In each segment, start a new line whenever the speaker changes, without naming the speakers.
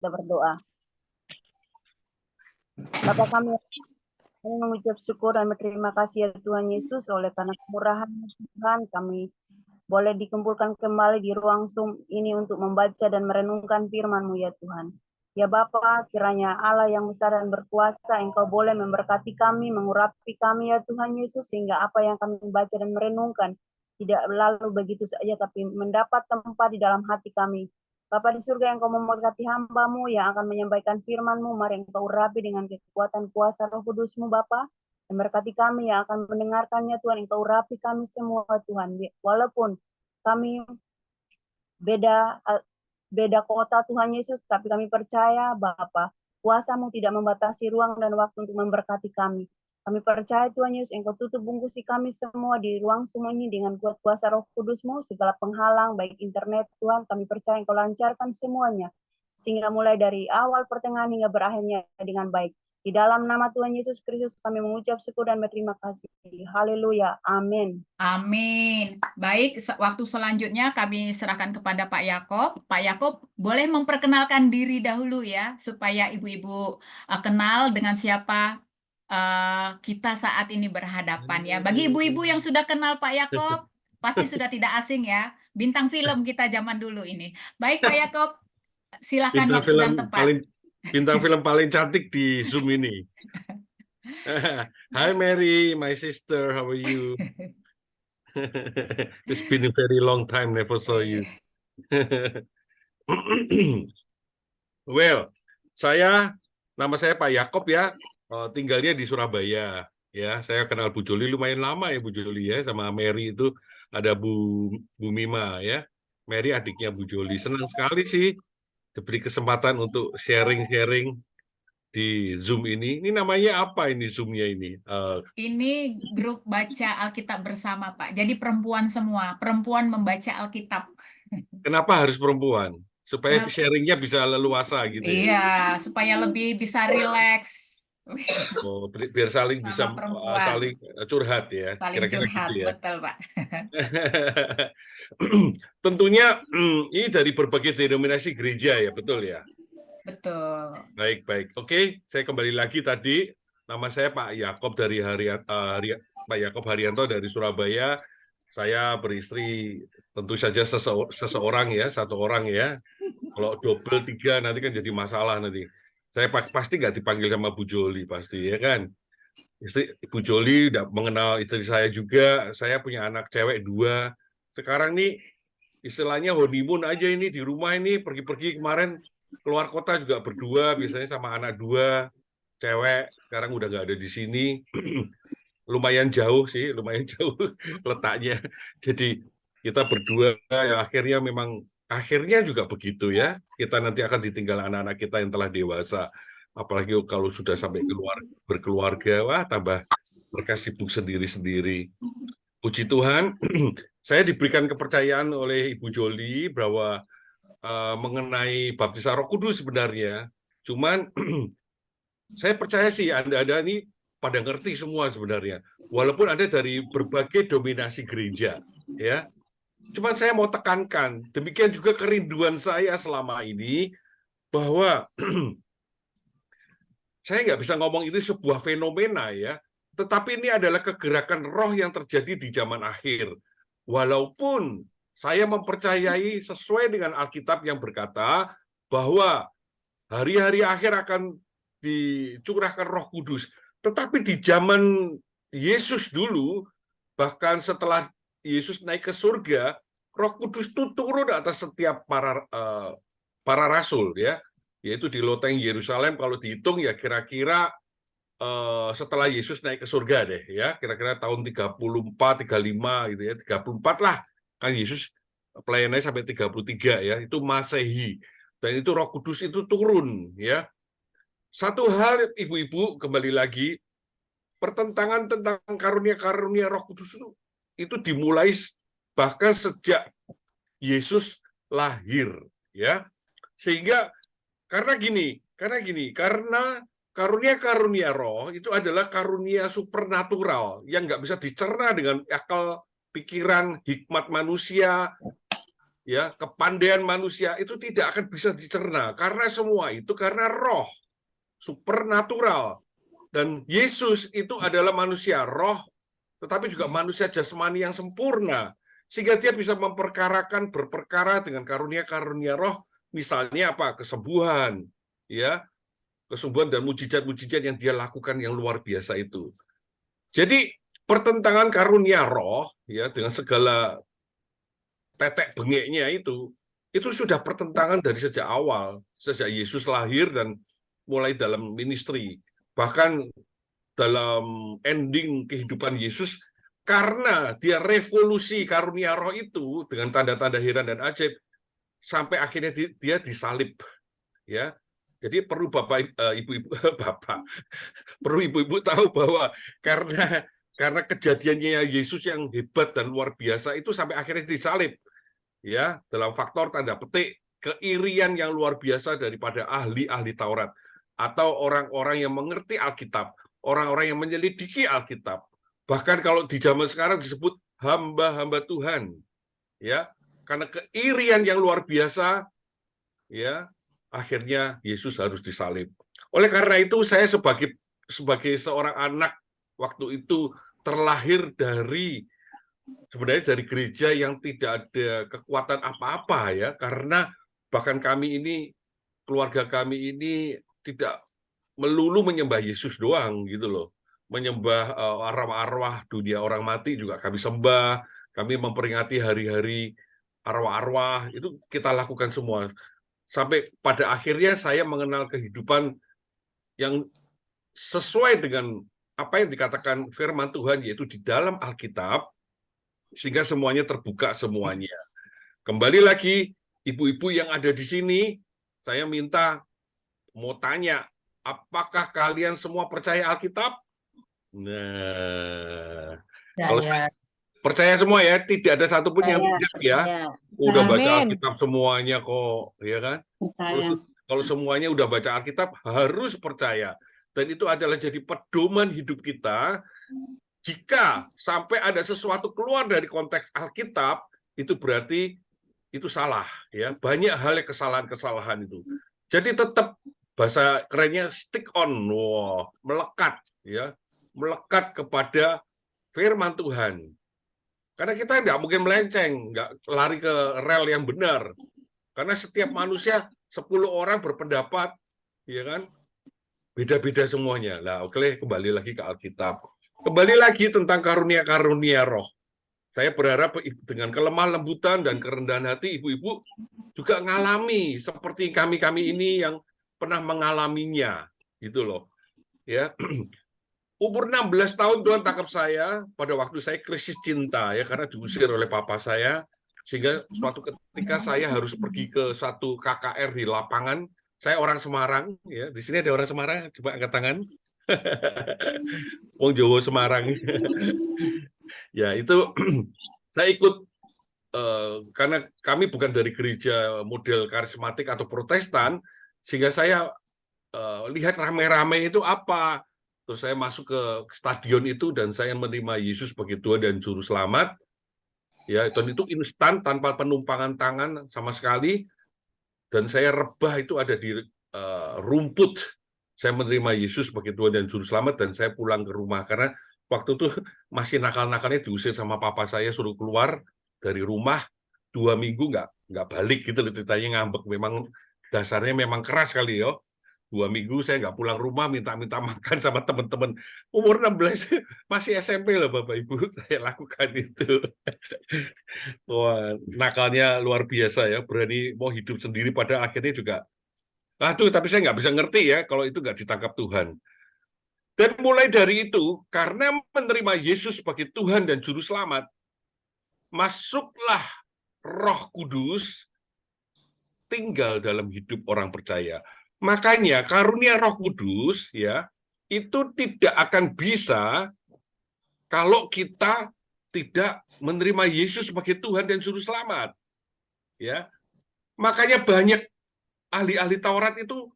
kita berdoa. Bapa kami mengucap syukur dan berterima kasih ya Tuhan Yesus, oleh karena kemurahan Tuhan kami boleh dikumpulkan kembali di ruang Zoom ini untuk membaca dan merenungkan firman-Mu ya Tuhan. Ya Bapa, kiranya Allah yang besar dan berkuasa, Engkau boleh memberkati kami, mengurapi kami ya Tuhan Yesus, sehingga apa yang kami baca dan merenungkan tidak lalu begitu saja, tapi mendapat tempat di dalam hati kami. Bapa di surga, Engkau memberkati hamba-Mu yang akan menyampaikan firman-Mu, mari Engkau urapi dengan kekuatan kuasa Roh Kudus-Mu Bapa, dan berkati kami yang akan mendengarkannya Tuhan, Engkau urapi kami semua Tuhan, walaupun kami beda kota Tuhan Yesus, tapi kami percaya Bapa, kuasa-Mu tidak membatasi ruang dan waktu untuk memberkati kami. Kami percaya Tuhan Yesus, Engkau tutup bungkusi kami semua di ruang semua ini dengan kuat kuasa Roh Kudus-Mu, segala penghalang baik internet Tuhan, kami percaya Engkau lancarkan semuanya, sehingga mulai dari awal pertengahan hingga berakhirnya dengan baik. Di dalam nama Tuhan Yesus Kristus kami mengucap syukur dan berterima kasih. Haleluya. Amin.
Amin. Baik, waktu selanjutnya kami serahkan kepada Pak Yakob. Pak Yakob boleh memperkenalkan diri dahulu ya, supaya ibu-ibu kenal dengan siapa kita saat ini berhadapan ya. Bagi ibu-ibu yang sudah kenal Pak Yakob, pasti sudah tidak asing ya. Bintang film kita zaman dulu ini. Baik Pak Yakob, silakan waktu dan tepat.
Bintang film paling cantik di Zoom ini. Hi Mary, my sister, how are you? It's been a very long time, never saw you. Well, nama saya Pak Yakob ya, tinggalnya di Surabaya. Ya, saya kenal Bu Joli lumayan lama ya Bu Joli ya, sama Mary itu ada Bu Mima ya. Mary adiknya Bu Joli. Senang sekali sih diberi kesempatan untuk sharing-sharing di Zoom ini. Ini namanya apa ini Zoom-nya ini?
Ini grup baca Alkitab bersama, Pak. Jadi perempuan semua, perempuan membaca Alkitab.
Kenapa harus perempuan? Supaya sharingnya bisa leluasa gitu ya?
Iya, supaya lebih bisa rileks.
Oh, biar saling bisa saling curhat ya, kira-kira gitu ya.
Betul, Pak.
Tentunya ini dari berbagai denominasi gereja ya, betul ya?
Betul.
Baik. Oke, saya kembali lagi tadi. Nama saya Pak Yakob dari Pak Yakob Haryanto dari Surabaya. Saya beristri tentu saja seseorang ya, satu orang ya. Kalau double 3 nanti kan jadi masalah nanti. Saya pasti nggak dipanggil sama Bu Joli pasti ya kan. Ibu Joli udah mengenal istri saya juga. Saya punya anak cewek 2. Sekarang nih istilahnya honeymoon aja ini di rumah ini, pergi-pergi kemarin keluar kota juga berdua, biasanya sama anak 2 cewek. Sekarang udah nggak ada di sini. Lumayan jauh sih, lumayan jauh letaknya. Jadi kita berdua ya akhirnya juga begitu ya. Kita nanti akan ditinggal anak-anak kita yang telah dewasa. Apalagi kalau sudah sampai berkeluarga, wah tambah mereka sibuk sendiri-sendiri. Puji Tuhan, saya diberikan kepercayaan oleh Ibu Joli bahwa mengenai baptisan Roh Kudus sebenarnya. Cuman saya percaya sih Anda ini pada ngerti semua sebenarnya. Walaupun ada dari berbagai dominasi gereja, ya. Cuman saya mau tekankan, demikian juga kerinduan saya selama ini bahwa saya nggak bisa ngomong itu sebuah fenomena ya, tetapi ini adalah kegerakan roh yang terjadi di zaman akhir. Walaupun saya mempercayai sesuai dengan Alkitab yang berkata bahwa hari-hari akhir akan dicurahkan Roh Kudus, tetapi di zaman Yesus dulu, bahkan setelah Yesus naik ke surga, Roh Kudus itu turun atas setiap para rasul ya. Yaitu di loteng Yerusalem kalau dihitung ya kira-kira setelah Yesus naik ke surga deh ya, kira-kira tahun 34, 35 gitu ya, 34 lah. Kan Yesus pelayanannya sampai 33 ya, itu Masehi. Dan itu Roh Kudus itu turun ya. Satu hal ibu-ibu kembali lagi, pertentangan tentang karunia-karunia Roh Kudus itu dimulai bahkan sejak Yesus lahir ya. Sehingga karena karunia-karunia roh itu adalah karunia supernatural yang nggak bisa dicerna dengan akal, pikiran, hikmat manusia, ya, kepandaian manusia itu tidak akan bisa dicerna, karena semua itu karena roh, supernatural. Dan Yesus itu adalah manusia roh, tetapi juga manusia jasmani yang sempurna, sehingga dia bisa berperkara dengan karunia-karunia roh, misalnya apa? Kesembuhan, ya, kesembuhan dan mujizat-mujizat yang dia lakukan yang luar biasa itu. Jadi pertentangan karunia roh, ya, dengan segala tetek bengeknya itu sudah pertentangan dari sejak awal, sejak Yesus lahir dan mulai dalam ministry, bahkan dalam ending kehidupan Yesus, karena dia revolusi karunia roh itu dengan tanda-tanda heran dan ajaib, sampai akhirnya dia disalib, ya. Jadi perlu perlu ibu-ibu tahu bahwa karena kejadiannya Yesus yang hebat dan luar biasa itu sampai akhirnya disalib, ya, dalam faktor tanda petik keirian yang luar biasa daripada ahli-ahli Taurat atau orang-orang yang mengerti Alkitab, orang-orang yang menyelidiki Alkitab. Bahkan kalau di zaman sekarang disebut hamba-hamba Tuhan, ya, karena keirian yang luar biasa, ya, akhirnya Yesus harus disalib. Oleh karena itu saya sebagai seorang anak waktu itu terlahir sebenarnya dari gereja yang tidak ada kekuatan apa-apa, ya, karena bahkan keluarga kami ini tidak melulu menyembah Yesus doang gitu loh, menyembah arwah-arwah dunia orang mati juga kami sembah, kami memperingati hari-hari arwah-arwah, itu kita lakukan semua. Sampai pada akhirnya saya mengenal kehidupan yang sesuai dengan apa yang dikatakan firman Tuhan, yaitu di dalam Alkitab, sehingga semuanya terbuka semuanya. Kembali lagi, ibu-ibu yang ada di sini, saya mau tanya, apakah kalian semua percaya Alkitab? Nah, kalau saya percaya semua, ya, tidak ada satupun yang tidak, ya. Udah baca Alkitab semuanya kok, ya kan? Kalau semuanya udah baca Alkitab, harus percaya. Dan itu adalah jadi pedoman hidup kita. Jika sampai ada sesuatu keluar dari konteks Alkitab, itu berarti itu salah, ya. Banyak hal yang kesalahan-kesalahan itu. Jadi tetap bahasa kerennya stick on, melekat, ya, melekat kepada firman Tuhan. Karena kita nggak mungkin melenceng, nggak lari ke rel yang benar. Karena setiap manusia 10 orang berpendapat, ya kan, beda-beda semuanya. Nah, oke, kembali lagi ke Alkitab. Kembali lagi tentang karunia-karunia roh. Saya berharap dengan kelemah lembutan dan kerendahan hati, ibu-ibu juga ngalami seperti kami-kami ini yang pernah mengalaminya, gitu loh. Ya, umur 16 tahun Tuhan tangkap saya pada waktu saya krisis cinta, ya, karena diusir oleh papa saya, sehingga suatu ketika saya harus pergi ke satu KKR di lapangan. Saya orang Semarang, ya. Di sini ada orang Semarang, coba angkat tangan. Wong Jawa Semarang. Ya, itu saya ikut karena kami bukan dari gereja model karismatik atau Protestan, sehingga saya lihat rame-rame itu apa. Terus saya masuk ke stadion itu dan saya menerima Yesus sebagai Tuhan dan Juru Selamat. Ya, dan itu instan tanpa penumpangan tangan sama sekali. Dan saya rebah itu ada di rumput. Saya menerima Yesus sebagai Tuhan dan Juru Selamat dan saya pulang ke rumah karena waktu itu masih nakal-nakalnya diusir sama papa saya, suruh keluar dari rumah 2 minggu nggak balik gitu loh, ceritanya ngambek, memang dasarnya memang keras kali ya. 2 minggu saya nggak pulang rumah, minta-minta makan sama teman-teman. Umur 16 masih SMP loh Bapak Ibu, saya lakukan itu. Wah, nakalnya luar biasa ya, berani mau hidup sendiri pada akhirnya juga. Aduh, tapi saya nggak bisa ngerti ya kalau itu nggak ditangkap Tuhan. Dan mulai dari itu, karena menerima Yesus sebagai Tuhan dan Juru Selamat, masuklah Roh Kudus tinggal dalam hidup orang percaya. Makanya karunia Roh Kudus, ya, itu tidak akan bisa kalau kita tidak menerima Yesus sebagai Tuhan dan Juru Selamat. Ya. Makanya banyak ahli-ahli Taurat itu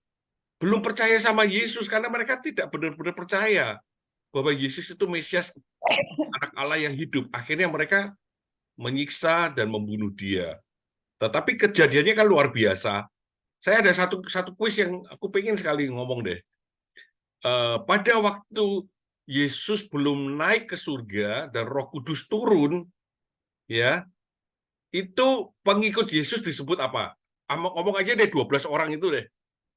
belum percaya sama Yesus karena mereka tidak benar-benar percaya bahwa Yesus itu Mesias, anak Allah yang hidup. Akhirnya mereka menyiksa dan membunuh dia. Tetapi kejadiannya kan luar biasa. Saya ada satu kuis yang aku pengen sekali ngomong deh. Pada waktu Yesus belum naik ke surga dan Roh Kudus turun, ya, itu pengikut Yesus disebut apa? Ngomong aja deh 12 orang itu deh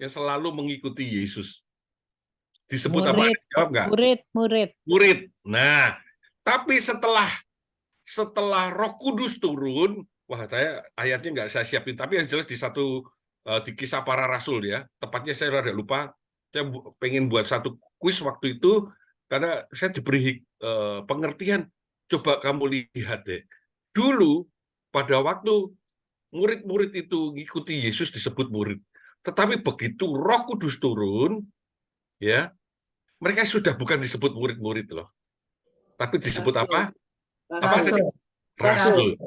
yang selalu mengikuti Yesus. Disebut apa?
Murid,
Jawab nggak?
murid.
Murid. Nah, tapi setelah Roh Kudus turun, wah saya ayatnya nggak saya siapin, tapi yang jelas di Kisah Para Rasul ya, tepatnya saya rada lupa. Saya pengen buat satu kuis waktu itu karena saya diberi pengertian. Coba kamu lihat deh. Dulu pada waktu murid-murid itu ngikuti Yesus disebut murid. Tetapi begitu Roh Kudus turun, ya, mereka sudah bukan disebut murid-murid loh. Tapi disebut apa? Apa tadi? Rasul.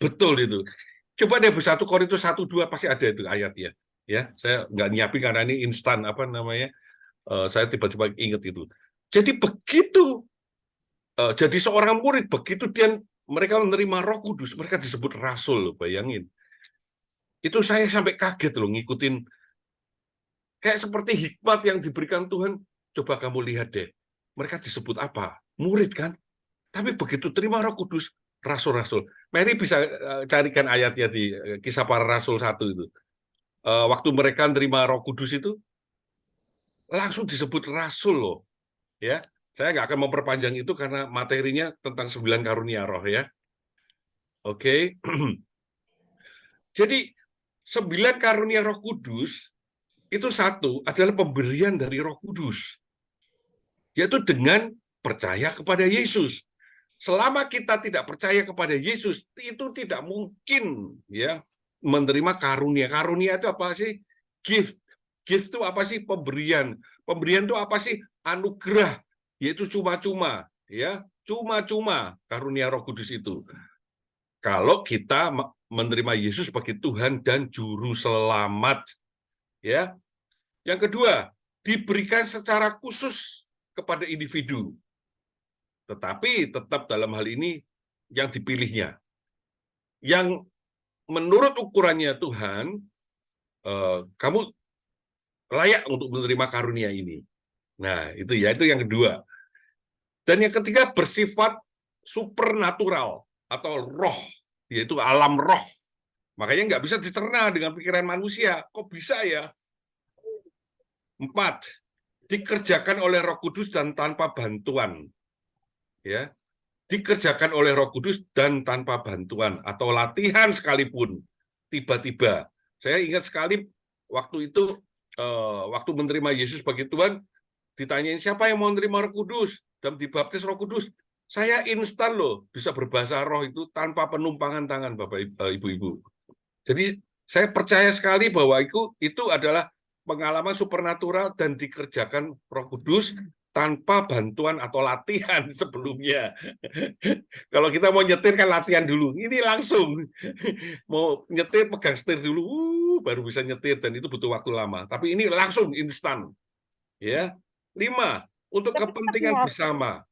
Betul itu. Coba deh 1 Korintus 1:2 pasti ada itu ayatnya. Ya, saya nggak nyiapin karena ini instan apa namanya. Saya tiba-tiba ingat itu. Jadi begitu jadi seorang murid, begitu mereka menerima Roh Kudus, mereka disebut rasul loh, bayangin. Itu saya sampai kaget loh ngikutin kayak seperti hikmat yang diberikan Tuhan. Coba kamu lihat deh. Mereka disebut apa? Murid kan? Tapi begitu terima Roh Kudus, rasul-rasul. Mary bisa carikan ayatnya di Kisah Para Rasul 1 itu. Waktu mereka terima Roh Kudus itu langsung disebut rasul loh. Ya, saya nggak akan memperpanjang itu karena materinya tentang 9 karunia roh ya. Oke. Jadi 9 karunia Roh Kudus itu satu adalah pemberian dari Roh Kudus, yaitu dengan percaya kepada Yesus. Selama kita tidak percaya kepada Yesus, itu tidak mungkin ya menerima karunia. Karunia itu apa sih? Gift. Gift itu apa sih? Pemberian. Pemberian itu apa sih? Anugerah, yaitu cuma-cuma, ya. Cuma-cuma karunia Roh Kudus itu. Kalau kita menerima Yesus sebagai Tuhan dan juru selamat, ya. Yang kedua, diberikan secara khusus kepada individu. Tetapi tetap dalam hal ini yang dipilihnya. Yang menurut ukurannya Tuhan, kamu layak untuk menerima karunia ini. Nah, itu yang kedua. Dan yang ketiga bersifat supernatural atau roh, yaitu alam roh. Makanya nggak bisa dicerna dengan pikiran manusia. Kok bisa ya? 4, dikerjakan oleh Roh Kudus dan tanpa bantuan. Ya, dikerjakan oleh Roh Kudus dan tanpa bantuan atau latihan sekalipun. Tiba-tiba, saya ingat sekali waktu itu, waktu menerima Yesus sebagai Tuhan, ditanyain siapa yang mau menerima Roh Kudus dan dibaptis Roh Kudus. Saya instan loh bisa berbahasa roh itu tanpa penumpangan tangan, Bapak Ibu-ibu. Jadi saya percaya sekali bahwa itu adalah pengalaman supernatural dan dikerjakan Roh Kudus tanpa bantuan atau latihan sebelumnya. Kalau kita mau nyetir kan latihan dulu. Ini langsung mau nyetir pegang setir dulu, baru bisa nyetir dan itu butuh waktu lama. Tapi ini langsung instan. Ya. 5, untuk kepentingan bersama.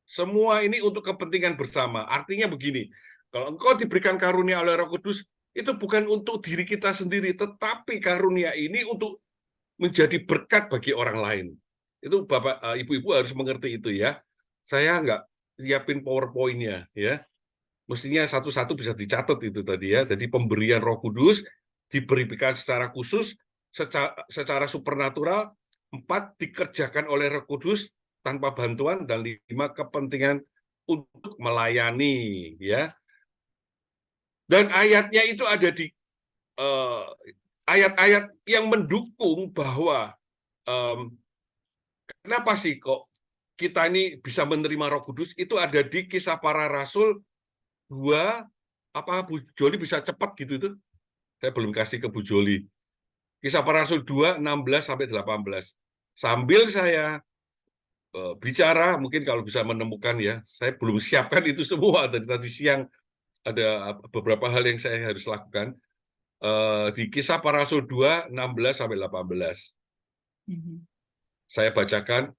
Semua ini untuk kepentingan bersama. Artinya begini, kalau engkau diberikan karunia oleh Roh Kudus, itu bukan untuk diri kita sendiri, tetapi karunia ini untuk menjadi berkat bagi orang lain. Itu Bapak, Ibu-ibu harus mengerti itu ya. Saya nggak nyiapin PowerPoint-nya ya. Mestinya satu-satu bisa dicatat itu tadi ya. Jadi pemberian Roh Kudus diberikan secara khusus, secara supernatural. 4, dikerjakan oleh Roh Kudus tanpa bantuan, dan 5, kepentingan untuk melayani ya. Dan ayatnya itu ada di ayat-ayat yang mendukung bahwa kenapa sih kok kita ini bisa menerima Roh Kudus, itu ada di Kisah Para Rasul 2. Apa Bu Joli bisa cepat gitu itu? Saya belum kasih ke Bu Joli. Kisah Para Rasul 2, 16-18. Sambil saya bicara, mungkin kalau bisa menemukan ya, saya belum siapkan itu semua. Tadi siang ada beberapa hal yang saya harus lakukan. Di Kisah Para Rasul 2, 16-18. Saya bacakan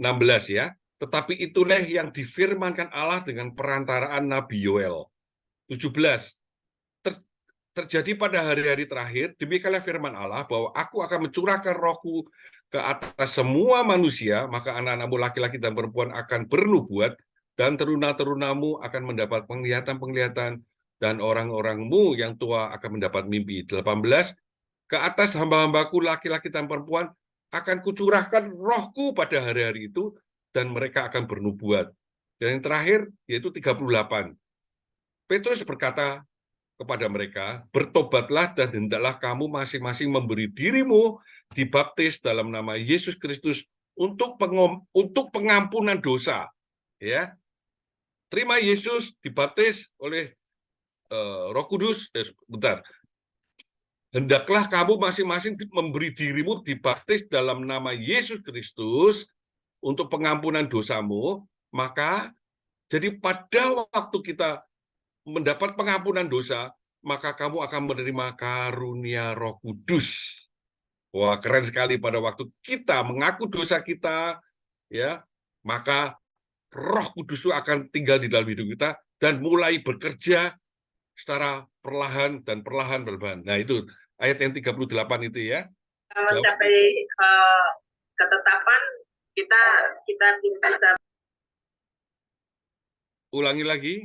16 ya. Tetapi itulah yang difirmankan Allah dengan perantaraan Nabi Yoel. 17. Terjadi pada hari-hari terakhir, demikianlah firman Allah, bahwa aku akan mencurahkan rohku ke atas semua manusia, maka anak-anakmu laki-laki dan perempuan akan bernubuat, dan teruna-terunamu akan mendapat penglihatan-penglihatan, dan orang-orangmu yang tua akan mendapat mimpi. 18. Ke atas hamba-hambaku laki-laki dan perempuan akan kucurahkan rohku pada hari-hari itu, dan mereka akan bernubuat. Dan yang terakhir, yaitu 38. Petrus berkata kepada mereka, bertobatlah dan hendaklah kamu masing-masing memberi dirimu dibaptis dalam nama Yesus Kristus untuk pengampunan dosa. Ya, terima Yesus, dibaptis oleh Roh Kudus. Bentar. Hendaklah kamu masing-masing memberi dirimu dibaptis dalam nama Yesus Kristus untuk pengampunan dosamu. Maka jadi pada waktu kita mendapat pengampunan dosa, maka kamu akan menerima karunia Roh Kudus. Wah, keren sekali. Pada waktu kita mengaku dosa kita, ya, maka Roh Kudus itu akan tinggal di dalam hidup kita dan mulai bekerja secara perlahan dan perlahan. Nah, itu ayat yang 38 itu ya.
Mencapai ketetapan kita bisa.
Ulangi lagi.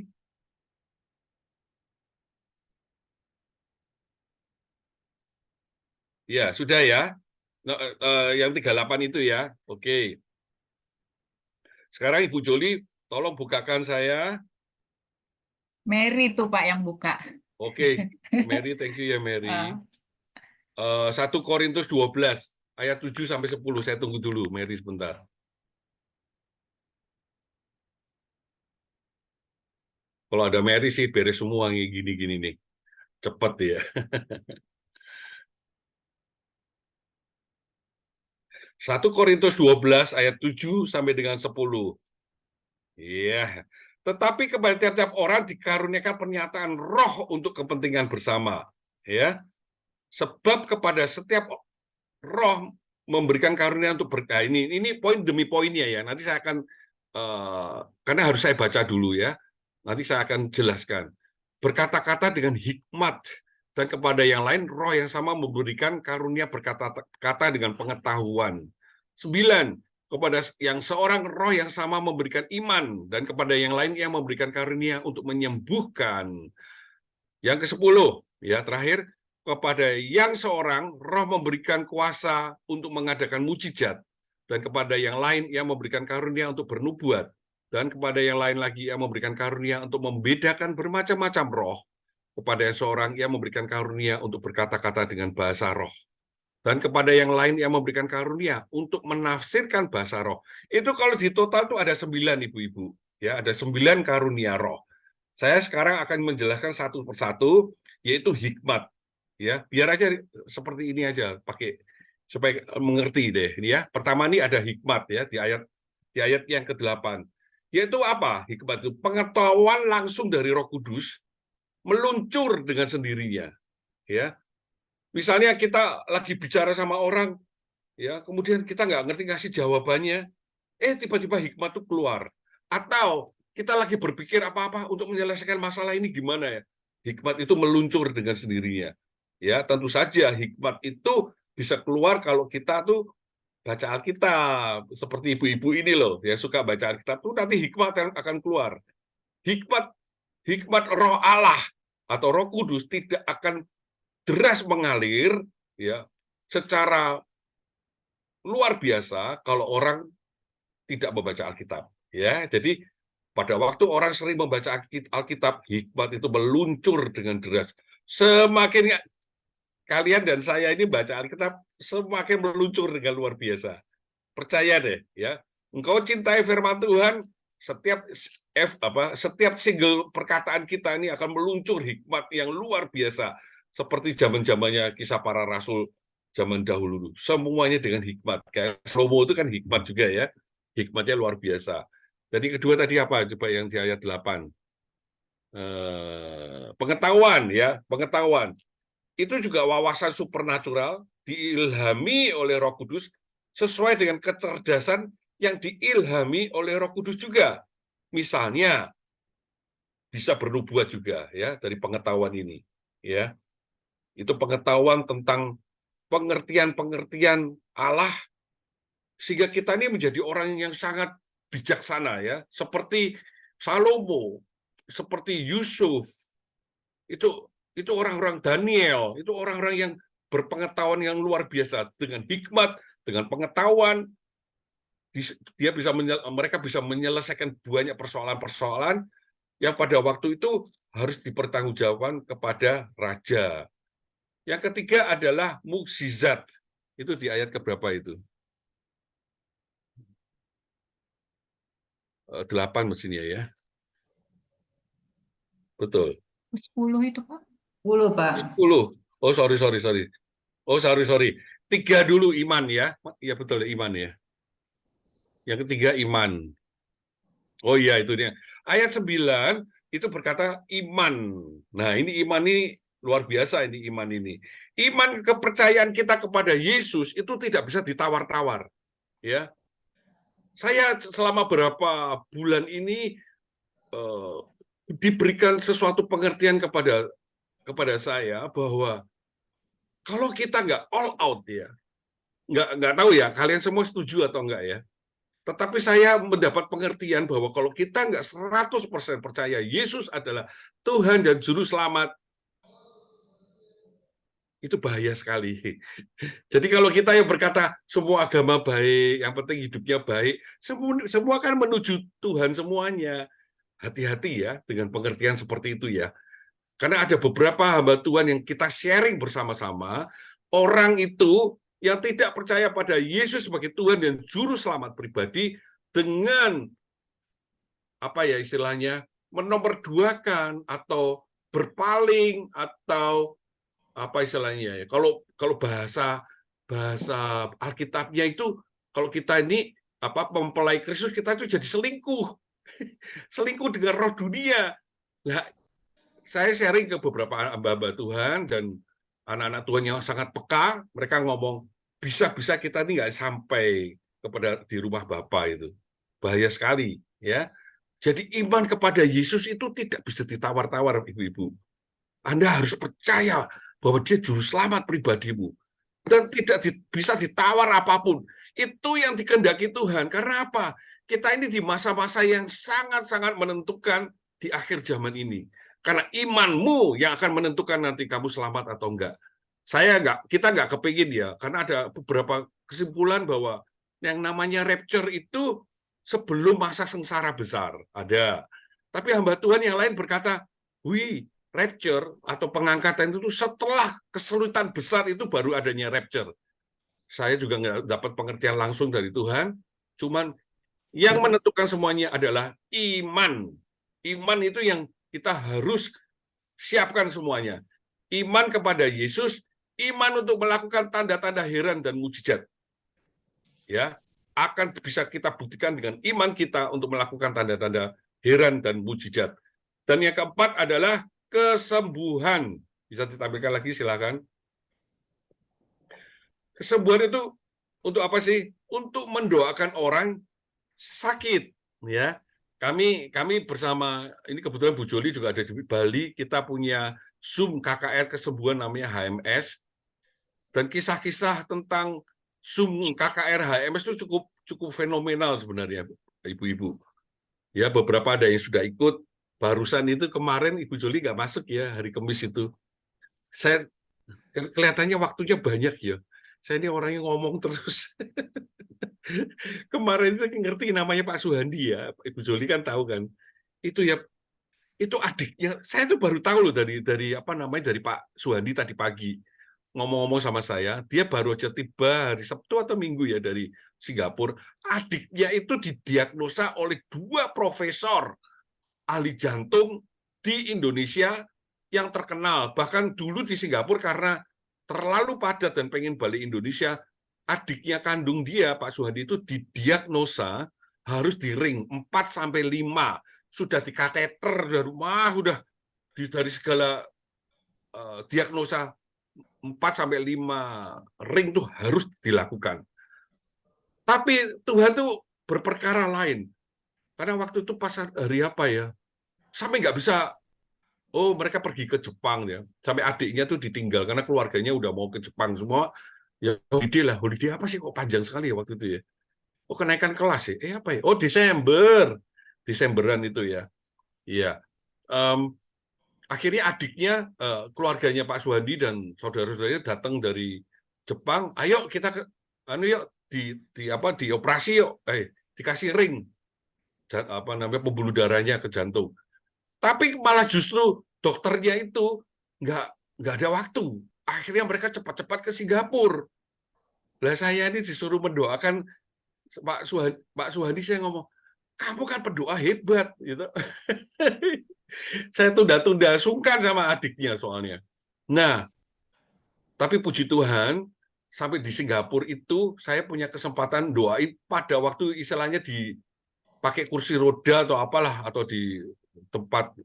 Ya, sudah ya. Yang 38 itu ya. Oke. Sekarang Ibu Joli, tolong bukakan saya.
Mary tuh Pak yang buka.
Oke, Mary, thank you ya Mary. 1 Korintus 12, ayat 7 sampai 10. Saya tunggu dulu, Mary sebentar. Kalau ada Mary sih beres semua gini-gini nih. Cepat ya. 1 Korintus 12 ayat 7 sampai dengan 10. Iya. Tetapi kepada tiap-tiap orang dikaruniakan pernyataan roh untuk kepentingan bersama. Ya. Sebab kepada setiap roh memberikan karunia untuk berkah. Ini poin demi poinnya ya. Nanti saya akan, karena harus saya baca dulu ya. Nanti saya akan jelaskan. Berkata-kata dengan hikmat. Dan kepada yang lain, roh yang sama memberikan karunia berkata-kata dengan pengetahuan. 9, kepada yang seorang roh yang sama memberikan iman, dan kepada yang lain yang memberikan karunia untuk menyembuhkan. Yang ke-10, ya terakhir, kepada yang seorang roh memberikan kuasa untuk mengadakan mukjizat, dan kepada yang lain yang memberikan karunia untuk bernubuat, dan kepada yang lain lagi yang memberikan karunia untuk membedakan bermacam-macam roh, kepada yang seorang yang memberikan karunia untuk berkata-kata dengan bahasa roh, dan kepada yang lain yang memberikan karunia untuk menafsirkan bahasa roh. Itu kalau di total itu ada 9 ibu-ibu, ya ada 9 karunia roh. Saya sekarang akan menjelaskan satu persatu, yaitu hikmat. Ya, biar aja seperti ini aja, pakai supaya mengerti deh. Ya, pertama ini ada hikmat ya di ayat yang ke-8. Yaitu apa? Hikmat itu pengetahuan langsung dari Roh Kudus meluncur dengan sendirinya, ya. Misalnya kita lagi bicara sama orang, ya, kemudian kita nggak ngerti ngasih jawabannya, tiba-tiba hikmat itu keluar. Atau kita lagi berpikir apa-apa untuk menyelesaikan masalah ini gimana ya, hikmat itu meluncur dengan sendirinya. Ya, tentu saja hikmat itu bisa keluar kalau kita tuh baca Alkitab, seperti ibu-ibu ini loh, ya suka baca Alkitab tuh nanti hikmat akan keluar. Hikmat Roh Allah atau Roh Kudus tidak akan deras mengalir ya secara luar biasa kalau orang tidak membaca Alkitab ya. Jadi pada waktu orang sering membaca Alkitab, hikmat itu meluncur dengan deras. Semakin kalian dan saya ini baca Alkitab, semakin meluncur dengan luar biasa. Percaya deh ya. Engkau cintai firman Tuhan, setiap single perkataan kita ini akan meluncur hikmat yang luar biasa, seperti zaman-zamannya kisah para rasul zaman dahulu. Semuanya dengan hikmat. Kayak Salomo itu kan hikmat juga ya. Hikmatnya luar biasa. Jadi kedua tadi apa? Coba yang di ayat 8. Pengetahuan ya, pengetahuan. Itu juga wawasan supernatural diilhami oleh Roh Kudus sesuai dengan kecerdasan yang diilhami oleh Roh Kudus juga. Misalnya, bisa bernubuat juga ya dari pengetahuan ini ya. Itu pengetahuan tentang pengertian-pengertian Allah sehingga kita ini menjadi orang yang sangat bijaksana ya, seperti Salomo, seperti Yusuf. Itu orang-orang Daniel, itu orang-orang yang berpengetahuan yang luar biasa dengan hikmat, dengan pengetahuan mereka bisa menyelesaikan banyak persoalan-persoalan yang pada waktu itu harus dipertanggungjawabkan kepada raja. Yang ketiga adalah mukjizat. Itu di ayat keberapa itu? 8 mestinya ya. Betul.
10 itu, Pak.
10, Pak.
10. Oh, sorry. Oh, sorry. 3 dulu iman ya. Iya betul, iman ya. Yang ketiga iman. Oh iya, itu dia. Ayat 9 itu berkata iman. Nah, ini iman ini luar biasa ini iman ini. Iman kepercayaan kita kepada Yesus itu tidak bisa ditawar-tawar. Ya. Saya selama berapa bulan ini diberikan sesuatu pengertian kepada saya bahwa kalau kita nggak all out ya, nggak tahu ya kalian semua setuju atau enggak ya. Tetapi saya mendapat pengertian bahwa kalau kita nggak 100% percaya Yesus adalah Tuhan dan Juru Selamat, itu bahaya sekali. Jadi kalau kita yang berkata semua agama baik, yang penting hidupnya baik, semua kan menuju Tuhan semuanya. Hati-hati ya dengan pengertian seperti itu ya. Karena ada beberapa hamba Tuhan yang kita sharing bersama-sama, orang itu yang tidak percaya pada Yesus sebagai Tuhan dan Juru Selamat pribadi dengan apa ya istilahnya menomorduakan atau berpaling atau apa istilahnya ya. Kalau bahasa Alkitabnya itu kalau kita ini mempelai Kristus kita itu jadi selingkuh dengan roh dunia. Nah, saya sharing ke beberapa hamba-hamba Tuhan dan anak-anak Tuhan yang sangat peka, mereka ngomong, bisa-bisa kita ini nggak sampai di rumah Bapa itu. Bahaya sekali. Ya. Jadi iman kepada Yesus itu tidak bisa ditawar-tawar, ibu-ibu. Anda harus percaya bahwa dia juru selamat pribadimu. Dan tidak bisa ditawar apapun. Itu yang dikehendaki Tuhan. Karena apa? Kita ini di masa-masa yang sangat-sangat menentukan di akhir zaman ini. Karena imanmu yang akan menentukan nanti kamu selamat atau enggak. Kita nggak kepingin ya, karena ada beberapa kesimpulan bahwa yang namanya rapture itu sebelum masa sengsara besar. Ada. Tapi hamba Tuhan yang lain berkata, rapture atau pengangkatan itu setelah kesulitan besar itu baru adanya rapture. Saya juga nggak dapat pengertian langsung dari Tuhan, cuman yang menentukan semuanya adalah iman. Iman itu yang kita harus siapkan semuanya. Iman kepada Yesus, iman untuk melakukan tanda-tanda heran dan mujizat. Ya, akan bisa kita buktikan dengan iman kita untuk melakukan tanda-tanda heran dan mujizat. Dan yang keempat adalah kesembuhan. Bisa ditampilkan lagi, silakan. Kesembuhan itu untuk apa sih? Untuk mendoakan orang sakit, ya. Kami bersama, ini kebetulan Bu Joli juga ada di Bali, kita punya Zoom KKR kesembuhan namanya HMS, dan kisah-kisah tentang Zoom KKR HMS itu cukup fenomenal sebenarnya, ibu-ibu. Ya, beberapa ada yang sudah ikut, barusan itu kemarin Ibu Joli nggak masuk ya, hari Kamis itu. Saya kelihatannya waktunya banyak ya, saya ini orang yang ngomong terus. Kemarin itu ngerti namanya Pak Suhandi ya, Ibu Joli kan tahu kan. Itu ya, itu adiknya. Saya tuh baru tahu loh dari Pak Suhandi tadi pagi ngomong-ngomong sama saya. Dia baru aja tiba hari Sabtu atau Minggu ya dari Singapura. Adiknya itu didiagnosa oleh 2 profesor ahli jantung di Indonesia yang terkenal. Bahkan dulu di Singapura karena terlalu padat dan pengen balik Indonesia, adiknya kandung dia, Pak Suhandi itu didiagnosa harus di ring 4-5, sudah di kateter dari rumah, udah dari segala diagnosa 4-5 ring tuh harus dilakukan. Tapi Tuhan tuh berperkara lain. Karena waktu itu pas hari apa ya? sampai nggak bisa. Oh, mereka pergi ke Jepang ya. Sampai adiknya tuh ditinggal karena keluarganya udah mau ke Jepang semua. Ya holiday lah. Holiday apa sih kok panjang sekali ya waktu itu ya? Oh, kenaikan kelas ya? Apa ya? Oh, Desemberan itu ya. Iya. Em, Akhirnya adiknya, keluarganya Pak Suhandi dan saudara-saudaranya datang dari Jepang. Ayo kita yuk dioperasi yuk. Dikasih ring, apa namanya, pembuluh darahnya ke jantung. Tapi malah justru dokternya itu nggak ada waktu. Akhirnya mereka cepat-cepat ke Singapura. Lah saya ini disuruh mendoakan Pak Suhandi, saya ngomong, kamu kan pendoa hebat, gitu. Saya tunda-tunda, sungkan sama adiknya soalnya. Nah, tapi puji Tuhan, sampai di Singapura itu saya punya kesempatan doain pada waktu istilahnya dipakai kursi roda atau apalah, atau di tempat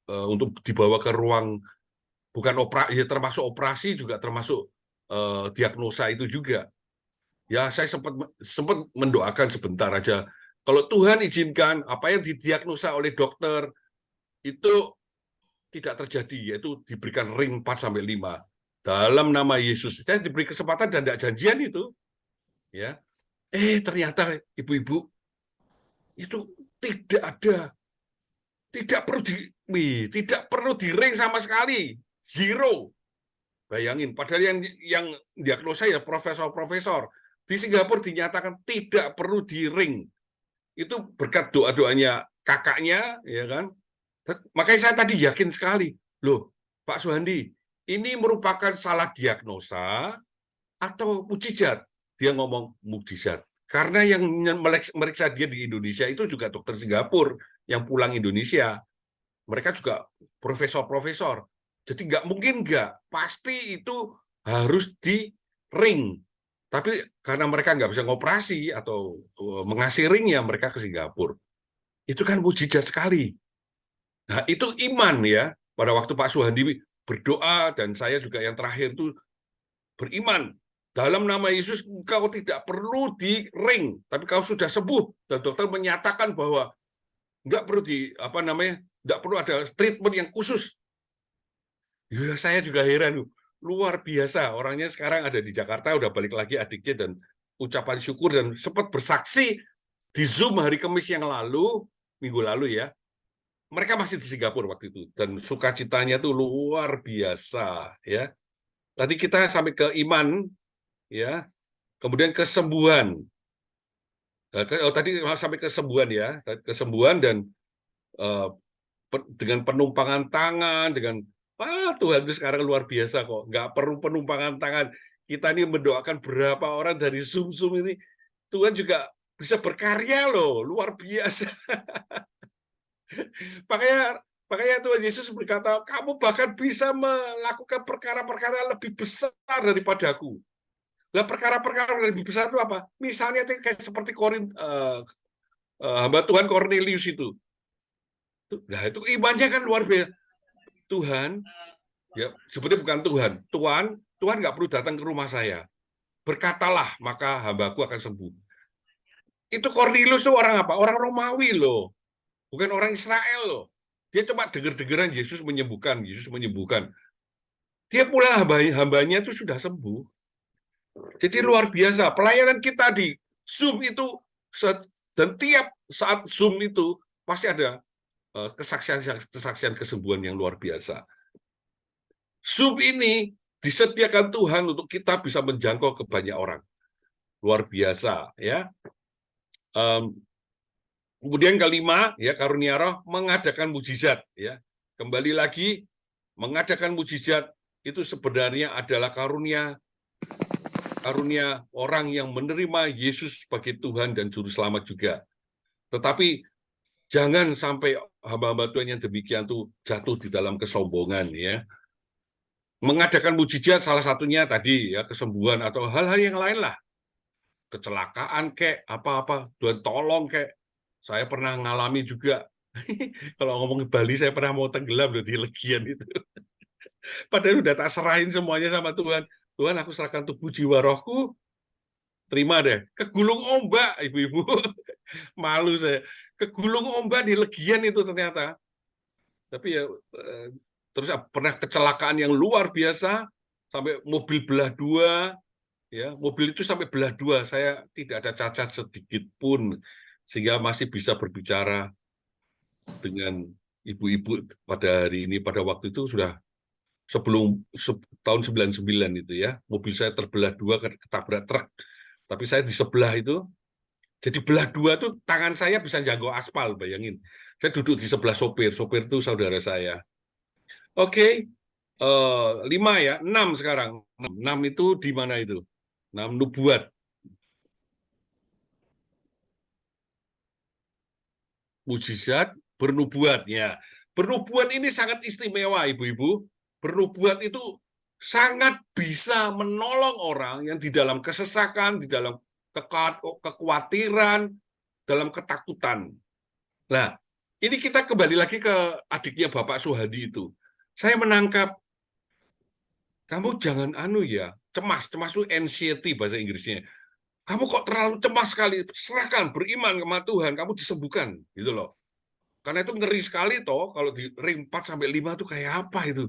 untuk dibawa ke ruang, bukan operasi, ya termasuk operasi juga termasuk diagnosa itu juga. Ya saya sempat mendoakan sebentar aja. Kalau Tuhan izinkan apa yang didiagnosa oleh dokter itu tidak terjadi, yaitu diberikan ring 4-5 dalam nama Yesus. Saya diberi kesempatan dan tidak janjian itu. Ya, ternyata ibu-ibu itu tidak perlu di ring sama sekali, zero. Bayangin, padahal yang diagnosa ya profesor-profesor. Di Singapura dinyatakan tidak perlu di ring. Itu berkat doa-doanya kakaknya, ya kan? Makanya saya tadi yakin sekali, loh, Pak Suhandi, ini merupakan salah diagnosa atau mukjizat? Dia ngomong mukjizat. Karena yang meriksa dia di Indonesia itu juga dokter Singapura yang pulang Indonesia. Mereka juga profesor-profesor. Jadi nggak mungkin pasti itu harus di ring. Tapi karena mereka nggak bisa ngoperasi atau mengasih ringnya, mereka ke Singapura. Itu kan mujizat sekali. Nah, itu iman ya. Pada waktu Pak Suhandi berdoa, dan saya juga yang terakhir itu beriman. Dalam nama Yesus, engkau tidak perlu di ring, tapi kau sudah sembuh. Dan dokter menyatakan bahwa nggak perlu nggak perlu ada treatment yang khusus. Ya, saya juga heran, luar biasa. Orangnya sekarang ada di Jakarta, udah balik lagi adiknya, dan ucapan syukur, dan sempat bersaksi di Zoom hari Kamis yang lalu, minggu lalu ya. Mereka masih di Singapura waktu itu, dan sukacitanya tuh luar biasa ya. Tadi kita sampai ke iman ya, kemudian kesembuhan. Tadi sampai kesembuhan ya, kesembuhan dan dengan penumpangan tangan, dengan Tuhan itu sekarang luar biasa kok, nggak perlu penumpangan tangan. Kita ini mendoakan berapa orang dari Zoom ini, Tuhan juga bisa berkarya loh, luar biasa. Makanya Tuhan Yesus berkata, kamu bahkan bisa melakukan perkara-perkara lebih besar daripada aku. Nah, perkara-perkara lebih besar itu apa? Misalnya kayak seperti hamba Tuhan Cornelius itu. Nah, itu imannya kan luar biasa. Tuhan, ya sebetulnya bukan Tuhan nggak perlu datang ke rumah saya. Berkatalah, maka hambaku akan sembuh. Itu Cornelius itu orang apa? Orang Romawi loh. Bukan orang Israel loh. Dia cuma dengar-dengaran Yesus menyembuhkan. Dia pulang, hambanya itu sudah sembuh. Jadi luar biasa. Pelayanan kita di Zoom itu, dan tiap saat Zoom itu, pasti ada kesaksian kesembuhan yang luar biasa. Zoom ini disediakan Tuhan untuk kita bisa menjangkau ke banyak orang. Luar biasa ya. Kemudian kelima, ya, karunia roh mengadakan mujizat, ya. Kembali lagi, mengadakan mujizat itu sebenarnya adalah karunia orang yang menerima Yesus sebagai Tuhan dan Juru Selamat juga. Tetapi jangan sampai hamba-hamba Tuhan yang demikian tuh jatuh di dalam kesombongan, ya. Mengadakan mujizat salah satunya tadi, ya, kesembuhan atau hal-hal yang lain lah. Kecelakaan kek, apa-apa, Tuhan tolong kek. Saya pernah ngalami juga. Kalau ngomong Bali, saya pernah mau tenggelam loh di Legian itu. Padahal udah tak serahin semuanya sama Tuhan. Tuhan, aku serahkan tubuh jiwa rohku. Terima deh. Kegulung ombak, ibu-ibu. Malu saya. Kegulung ombak di Legian itu ternyata. Tapi ya terus pernah kecelakaan yang luar biasa sampai mobil belah dua, ya mobil itu sampai belah dua. Saya tidak ada cacat sedikit pun sehingga masih bisa berbicara dengan ibu-ibu pada hari ini. Pada waktu itu sudah sebelum tahun 99 itu ya, mobil saya terbelah dua ketabrak truk. Tapi saya di sebelah itu, jadi belah dua tuh tangan saya bisa jangkau aspal, bayangin. Saya duduk di sebelah sopir itu saudara saya. Oke, 5 ya, 6 sekarang. 6 itu di mana itu? 6 nubuat. Mujizat bernubuat ya. Bernubuat ini sangat istimewa, ibu-ibu. Bernubuat itu sangat bisa menolong orang yang di dalam kesesakan, di dalam kekhawatiran, dalam ketakutan. Nah, ini kita kembali lagi ke adiknya Bapak Suhadi itu. Saya menangkap, kamu jangan cemas itu anxiety bahasa Inggrisnya. Kamu kok terlalu cemas sekali, serahkan, beriman sama Tuhan, kamu disembuhkan, gitu loh. Karena itu ngeri sekali toh, kalau di ring 4-5 itu kayak apa itu.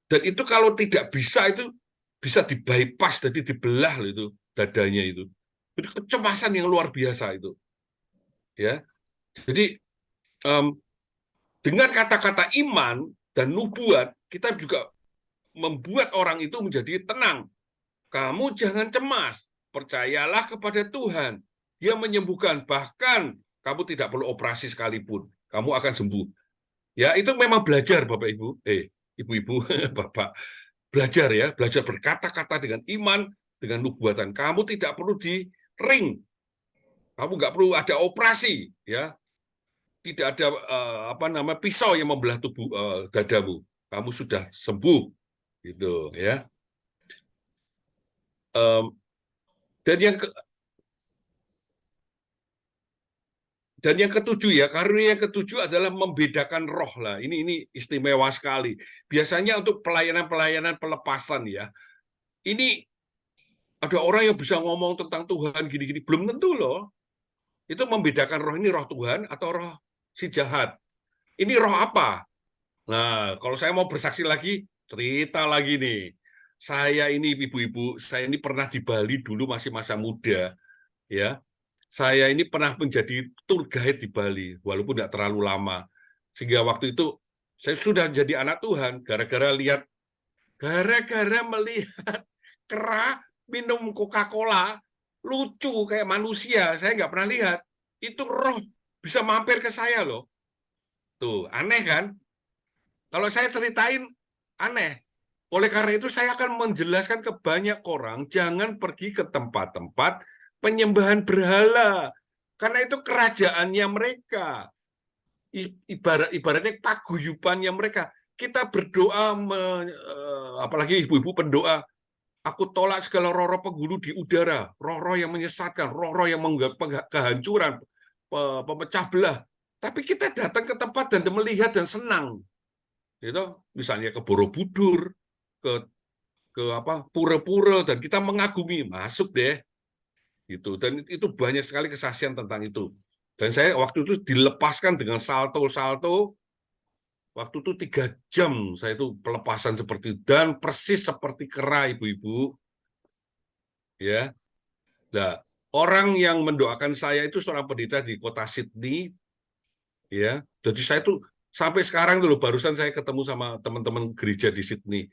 Dan itu kalau tidak bisa itu bisa di-bypass, jadi dibelah itu dadanya itu. Itu kecemasan yang luar biasa itu. Ya. Jadi dengan kata-kata iman dan nubuat, kita juga membuat orang itu menjadi tenang. Kamu jangan cemas, percayalah kepada Tuhan. Dia menyembuhkan, bahkan kamu tidak perlu operasi sekalipun. Kamu akan sembuh. Ya, itu memang belajar Bapak Ibu. Ibu-ibu, Bapak. Belajar ya, belajar berkata-kata dengan iman, dengan nubuatan. Kamu tidak perlu di ring. Kamu nggak perlu ada operasi, ya. Tidak ada pisau yang membelah tubuh dadamu. Kamu sudah sembuh, gitu ya. Dan yang ketujuh ya, karunia yang ketujuh adalah membedakan roh lah. Ini istimewa sekali. Biasanya untuk pelayanan-pelayanan pelepasan ya. Ini ada orang yang bisa ngomong tentang Tuhan gini-gini, belum tentu loh. Itu membedakan roh ini roh Tuhan atau roh si jahat. Ini roh apa? Nah, kalau saya mau bersaksi lagi, cerita lagi nih. Saya ini ibu-ibu, saya ini pernah di Bali dulu masih masa muda, ya. Saya ini pernah menjadi tour guide di Bali, walaupun tidak terlalu lama. Sehingga waktu itu saya sudah jadi anak Tuhan, gara-gara melihat kera minum Coca-Cola, lucu kayak manusia, saya nggak pernah lihat. Itu roh bisa mampir ke saya loh. Tuh, aneh kan? Kalau saya ceritain, aneh. Oleh karena itu saya akan menjelaskan ke banyak orang, jangan pergi ke tempat-tempat penyembahan berhala. Karena itu kerajaannya mereka. Ibaratnya paguyubannya mereka. Kita berdoa, apalagi ibu-ibu pendoa, aku tolak segala roh-roh penghulu di udara, roh-roh yang menyesatkan, roh-roh yang membuat kehancuran, pemecah belah. Tapi kita datang ke tempat dan melihat dan senang. Gitu, misalnya ke Borobudur, ke pura-pura, dan kita mengagumi, masuk deh. Gitu. Dan itu banyak sekali kesaksian tentang itu. Dan saya waktu itu dilepaskan dengan salto-salto, waktu itu 3 jam saya itu pelepasan seperti itu. Dan persis seperti kera, ibu-ibu. Ya. Nah, orang yang mendoakan saya itu seorang pendeta di kota Sydney. Ya. Jadi saya tuh sampai sekarang dulu barusan saya ketemu sama teman-teman gereja di Sydney.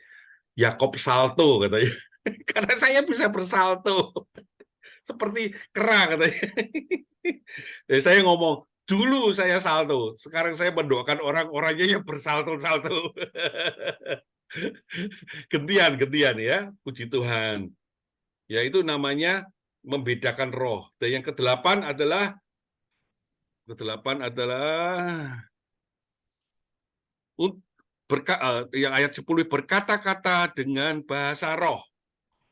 Yakob salto katanya. Karena saya bisa bersalto. Seperti kera katanya. Saya ngomong, dulu saya salto, sekarang saya mendoakan orang-orangnya yang bersalto-salto. Gentian ya, puji Tuhan. Ya itu namanya membedakan roh. Dan yang kedelapan adalah yang ayat 10, berkata-kata dengan bahasa roh.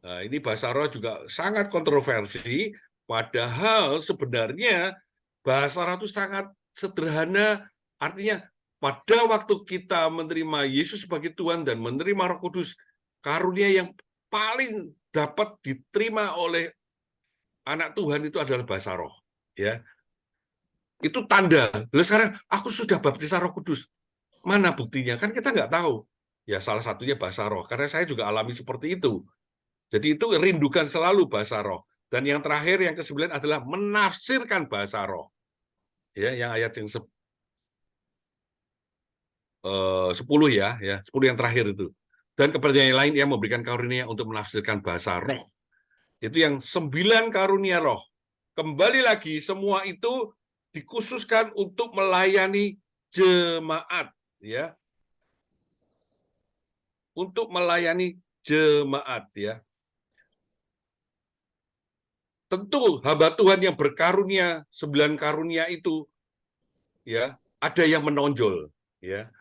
Nah, ini bahasa roh juga sangat kontroversi, padahal sebenarnya bahasa roh itu sangat sederhana, artinya pada waktu kita menerima Yesus sebagai Tuhan dan menerima Roh Kudus, karunia yang paling dapat diterima oleh anak Tuhan itu adalah bahasa roh. Ya, itu tanda. Lalu sekarang aku sudah baptis Roh Kudus. Mana buktinya? Kan kita nggak tahu. Ya salah satunya bahasa roh. Karena saya juga alami seperti itu. Jadi itu rindukan selalu bahasa roh. Dan yang terakhir, yang ke-9 adalah menafsirkan bahasa roh. Ya, yang ayat yang 10 ya, 10 yang terakhir itu. Dan kepada yang lain yang memberikan karunia untuk menafsirkan bahasa roh. Itu yang 9 karunia roh. Kembali lagi, semua itu dikhususkan untuk melayani jemaat, ya. Untuk melayani jemaat, ya. Tentu hamba Tuhan yang berkarunia 9 karunia itu, ya, ada yang menonjol, ya.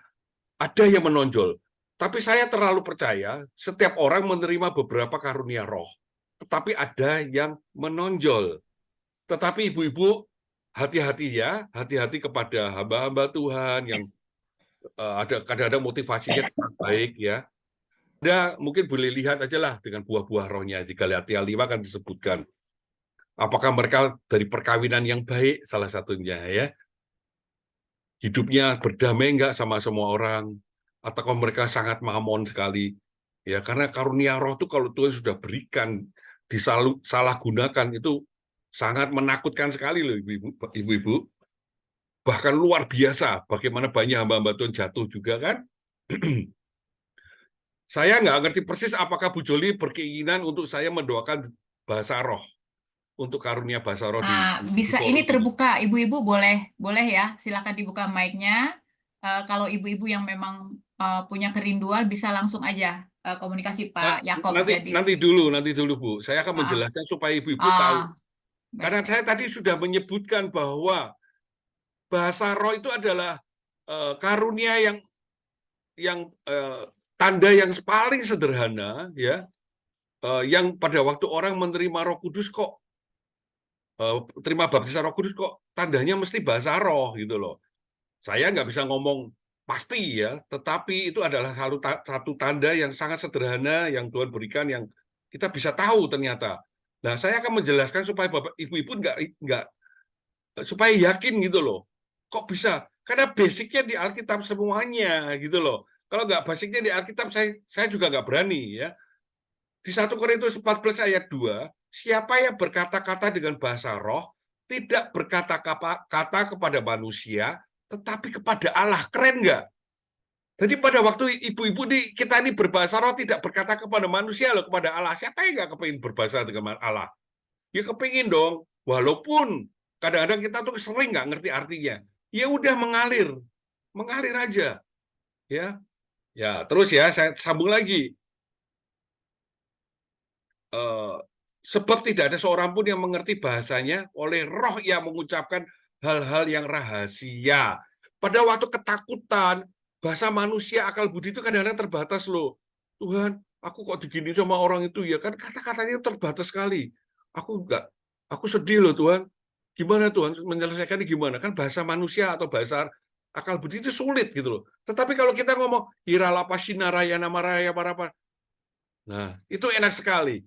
Ada yang menonjol. Tapi saya terlalu percaya setiap orang menerima beberapa karunia roh. Tetapi ada yang menonjol. Tetapi ibu-ibu, hati-hati ya, hati-hati kepada hamba-hamba Tuhan yang ada kadang-kadang motivasinya tidak baik, ya. Anda mungkin boleh lihat aja lah dengan buah-buah rohnya. Di Galatia 5 kan disebutkan. Apakah mereka dari perkawinan yang baik, salah satunya, ya. Hidupnya berdamai enggak sama semua orang, ataukah mereka sangat mamon sekali, ya. Karena karunia roh itu kalau Tuhan sudah berikan, disalahgunakan, itu sangat menakutkan sekali loh, ibu-ibu. Bahkan luar biasa, bagaimana banyak hamba-hamba Tuhan jatuh juga kan. Saya nggak ngerti persis apakah Bu Joli berkeinginan untuk saya mendoakan bahasa roh, untuk karunia bahasa roh di
Bisa,
forum
ini terbuka, ibu-ibu boleh ya, silakan dibuka mic-nya. Kalau ibu-ibu yang memang punya kerinduan bisa langsung aja komunikasi Pak Yakob.
Nanti dulu Bu, saya akan menjelaskan supaya ibu-ibu tahu. Karena saya tadi sudah menyebutkan bahwa bahasa roh itu adalah karunia yang tanda yang paling sederhana, ya, yang pada waktu orang menerima Roh Kudus kok terima baptisan Roh Kudus kok tandanya mesti bahasa roh gitu loh. Saya nggak bisa ngomong pasti ya, tetapi itu adalah satu tanda yang sangat sederhana yang Tuhan berikan yang kita bisa tahu ternyata. Nah, saya akan menjelaskan supaya bapak ibu-ibu nggak supaya yakin gitu loh. Kok bisa? Karena basicnya di Alkitab semuanya gitu loh. Kalau nggak basicnya di Alkitab, saya juga nggak berani ya. Di 1 Korintus 14 ayat 2, siapa yang berkata-kata dengan bahasa roh, tidak berkata-kata kepada manusia, tetapi kepada Allah. Keren nggak? Jadi pada waktu ibu-ibu kita ini berbahasa roh tidak berkata kepada manusia loh, kepada Allah. Siapa yang nggak kepingin berbahasa dengan Allah? Ya kepingin dong. Walaupun kadang-kadang kita tuh sering nggak ngerti artinya. Ya udah mengalir aja. Ya terus ya saya sambung lagi. Sebab tidak ada seorang pun yang mengerti bahasanya, oleh roh yang mengucapkan hal-hal yang rahasia. Pada waktu ketakutan, bahasa manusia akal budi itu kadang-kadang terbatas loh. Tuhan, aku kok digini sama orang itu ya kan, kata-katanya terbatas sekali. Aku sedih loh Tuhan. Gimana Tuhan menyelesaikannya gimana? Kan bahasa manusia atau bahasa akal budi itu sulit gitu loh. Tetapi kalau kita ngomong iralapasinaraya namaraya parapa, nah itu enak sekali.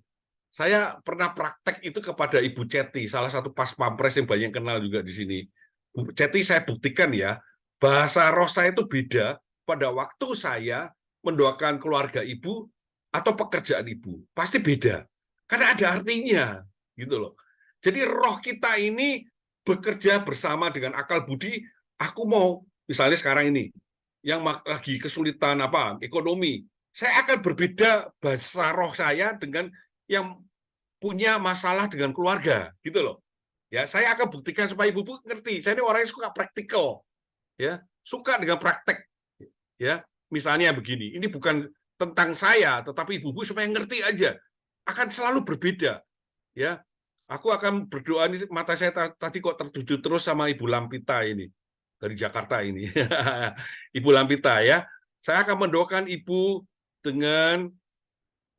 Saya pernah praktek itu kepada Ibu Ceti, salah satu pas pampres yang banyak kenal juga di sini. Bu Ceti saya buktikan ya, bahasa roh saya itu beda pada waktu saya mendoakan keluarga ibu atau pekerjaan ibu. Pasti beda, karena ada artinya, gitu loh. Jadi roh kita ini bekerja bersama dengan akal budi. Aku mau, misalnya sekarang ini, yang lagi kesulitan ekonomi, saya akan berbeda bahasa roh saya dengan yang punya masalah dengan keluarga, gitu loh. Ya, saya akan buktikan supaya ibu-ibu ngerti. Saya ini orang yang suka praktikal, ya, suka dengan praktek. Ya, misalnya begini, ini bukan tentang saya, tetapi ibu-ibu supaya ngerti aja. Akan selalu berbeda, ya. Aku akan berdoa, ini mata saya tadi kok tertuju terus sama Ibu Lampita ini dari Jakarta ini. Ibu Lampita ya. Saya akan mendoakan ibu dengan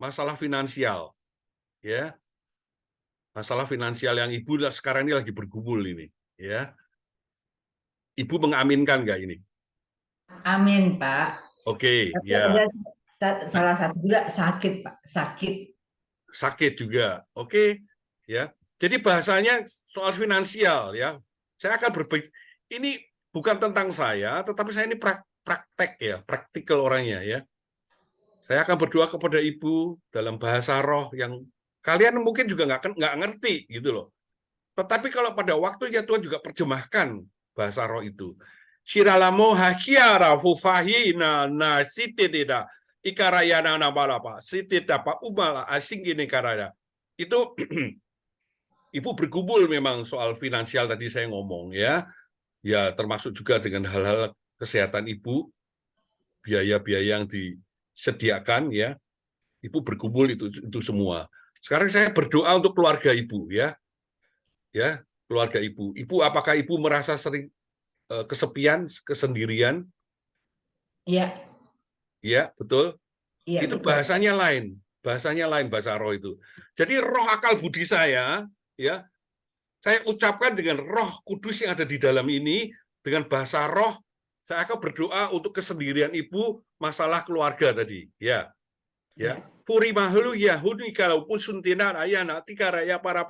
masalah finansial, ya. Masalah finansial yang ibu sekarang ini lagi bergumul ini, ya. Ibu mengaminkan nggak ini?
Amin, Pak.
Oke, ya.
Salah satu juga sakit, Pak. Sakit
juga. Oke, ya. Jadi bahasanya soal finansial, ya. Saya akan ini bukan tentang saya, tetapi saya ini praktek ya, praktikal orangnya ya. Saya akan berdoa kepada Ibu dalam bahasa roh yang kalian mungkin juga nggak ngerti gitu loh. Tetapi kalau pada waktunya Tuhan juga terjemahkan bahasa roh itu. Shiralamo hakiara fufahina na sitidida ikarayana na balapa sitidapa umala asing ini karaya. Itu Ibu bergumul memang soal finansial tadi saya ngomong ya. Ya termasuk juga dengan hal-hal kesehatan Ibu, biaya-biaya yang disediakan ya. Ibu bergumul itu semua. Sekarang saya berdoa untuk keluarga Ibu ya. Ya, keluarga Ibu. Ibu, apakah Ibu merasa sering kesepian, kesendirian?
Iya.
Iya, betul.
Iya,
Itu
betul.
bahasanya lain bahasa roh itu. Jadi roh akal budi saya, ya, saya ucapkan dengan Roh Kudus yang ada di dalam ini, dengan bahasa roh, saya akan berdoa untuk kesendirian Ibu, masalah keluarga tadi, ya. Ya. Puri mahlu ya huni kalau pun suntina ayana tikaraya para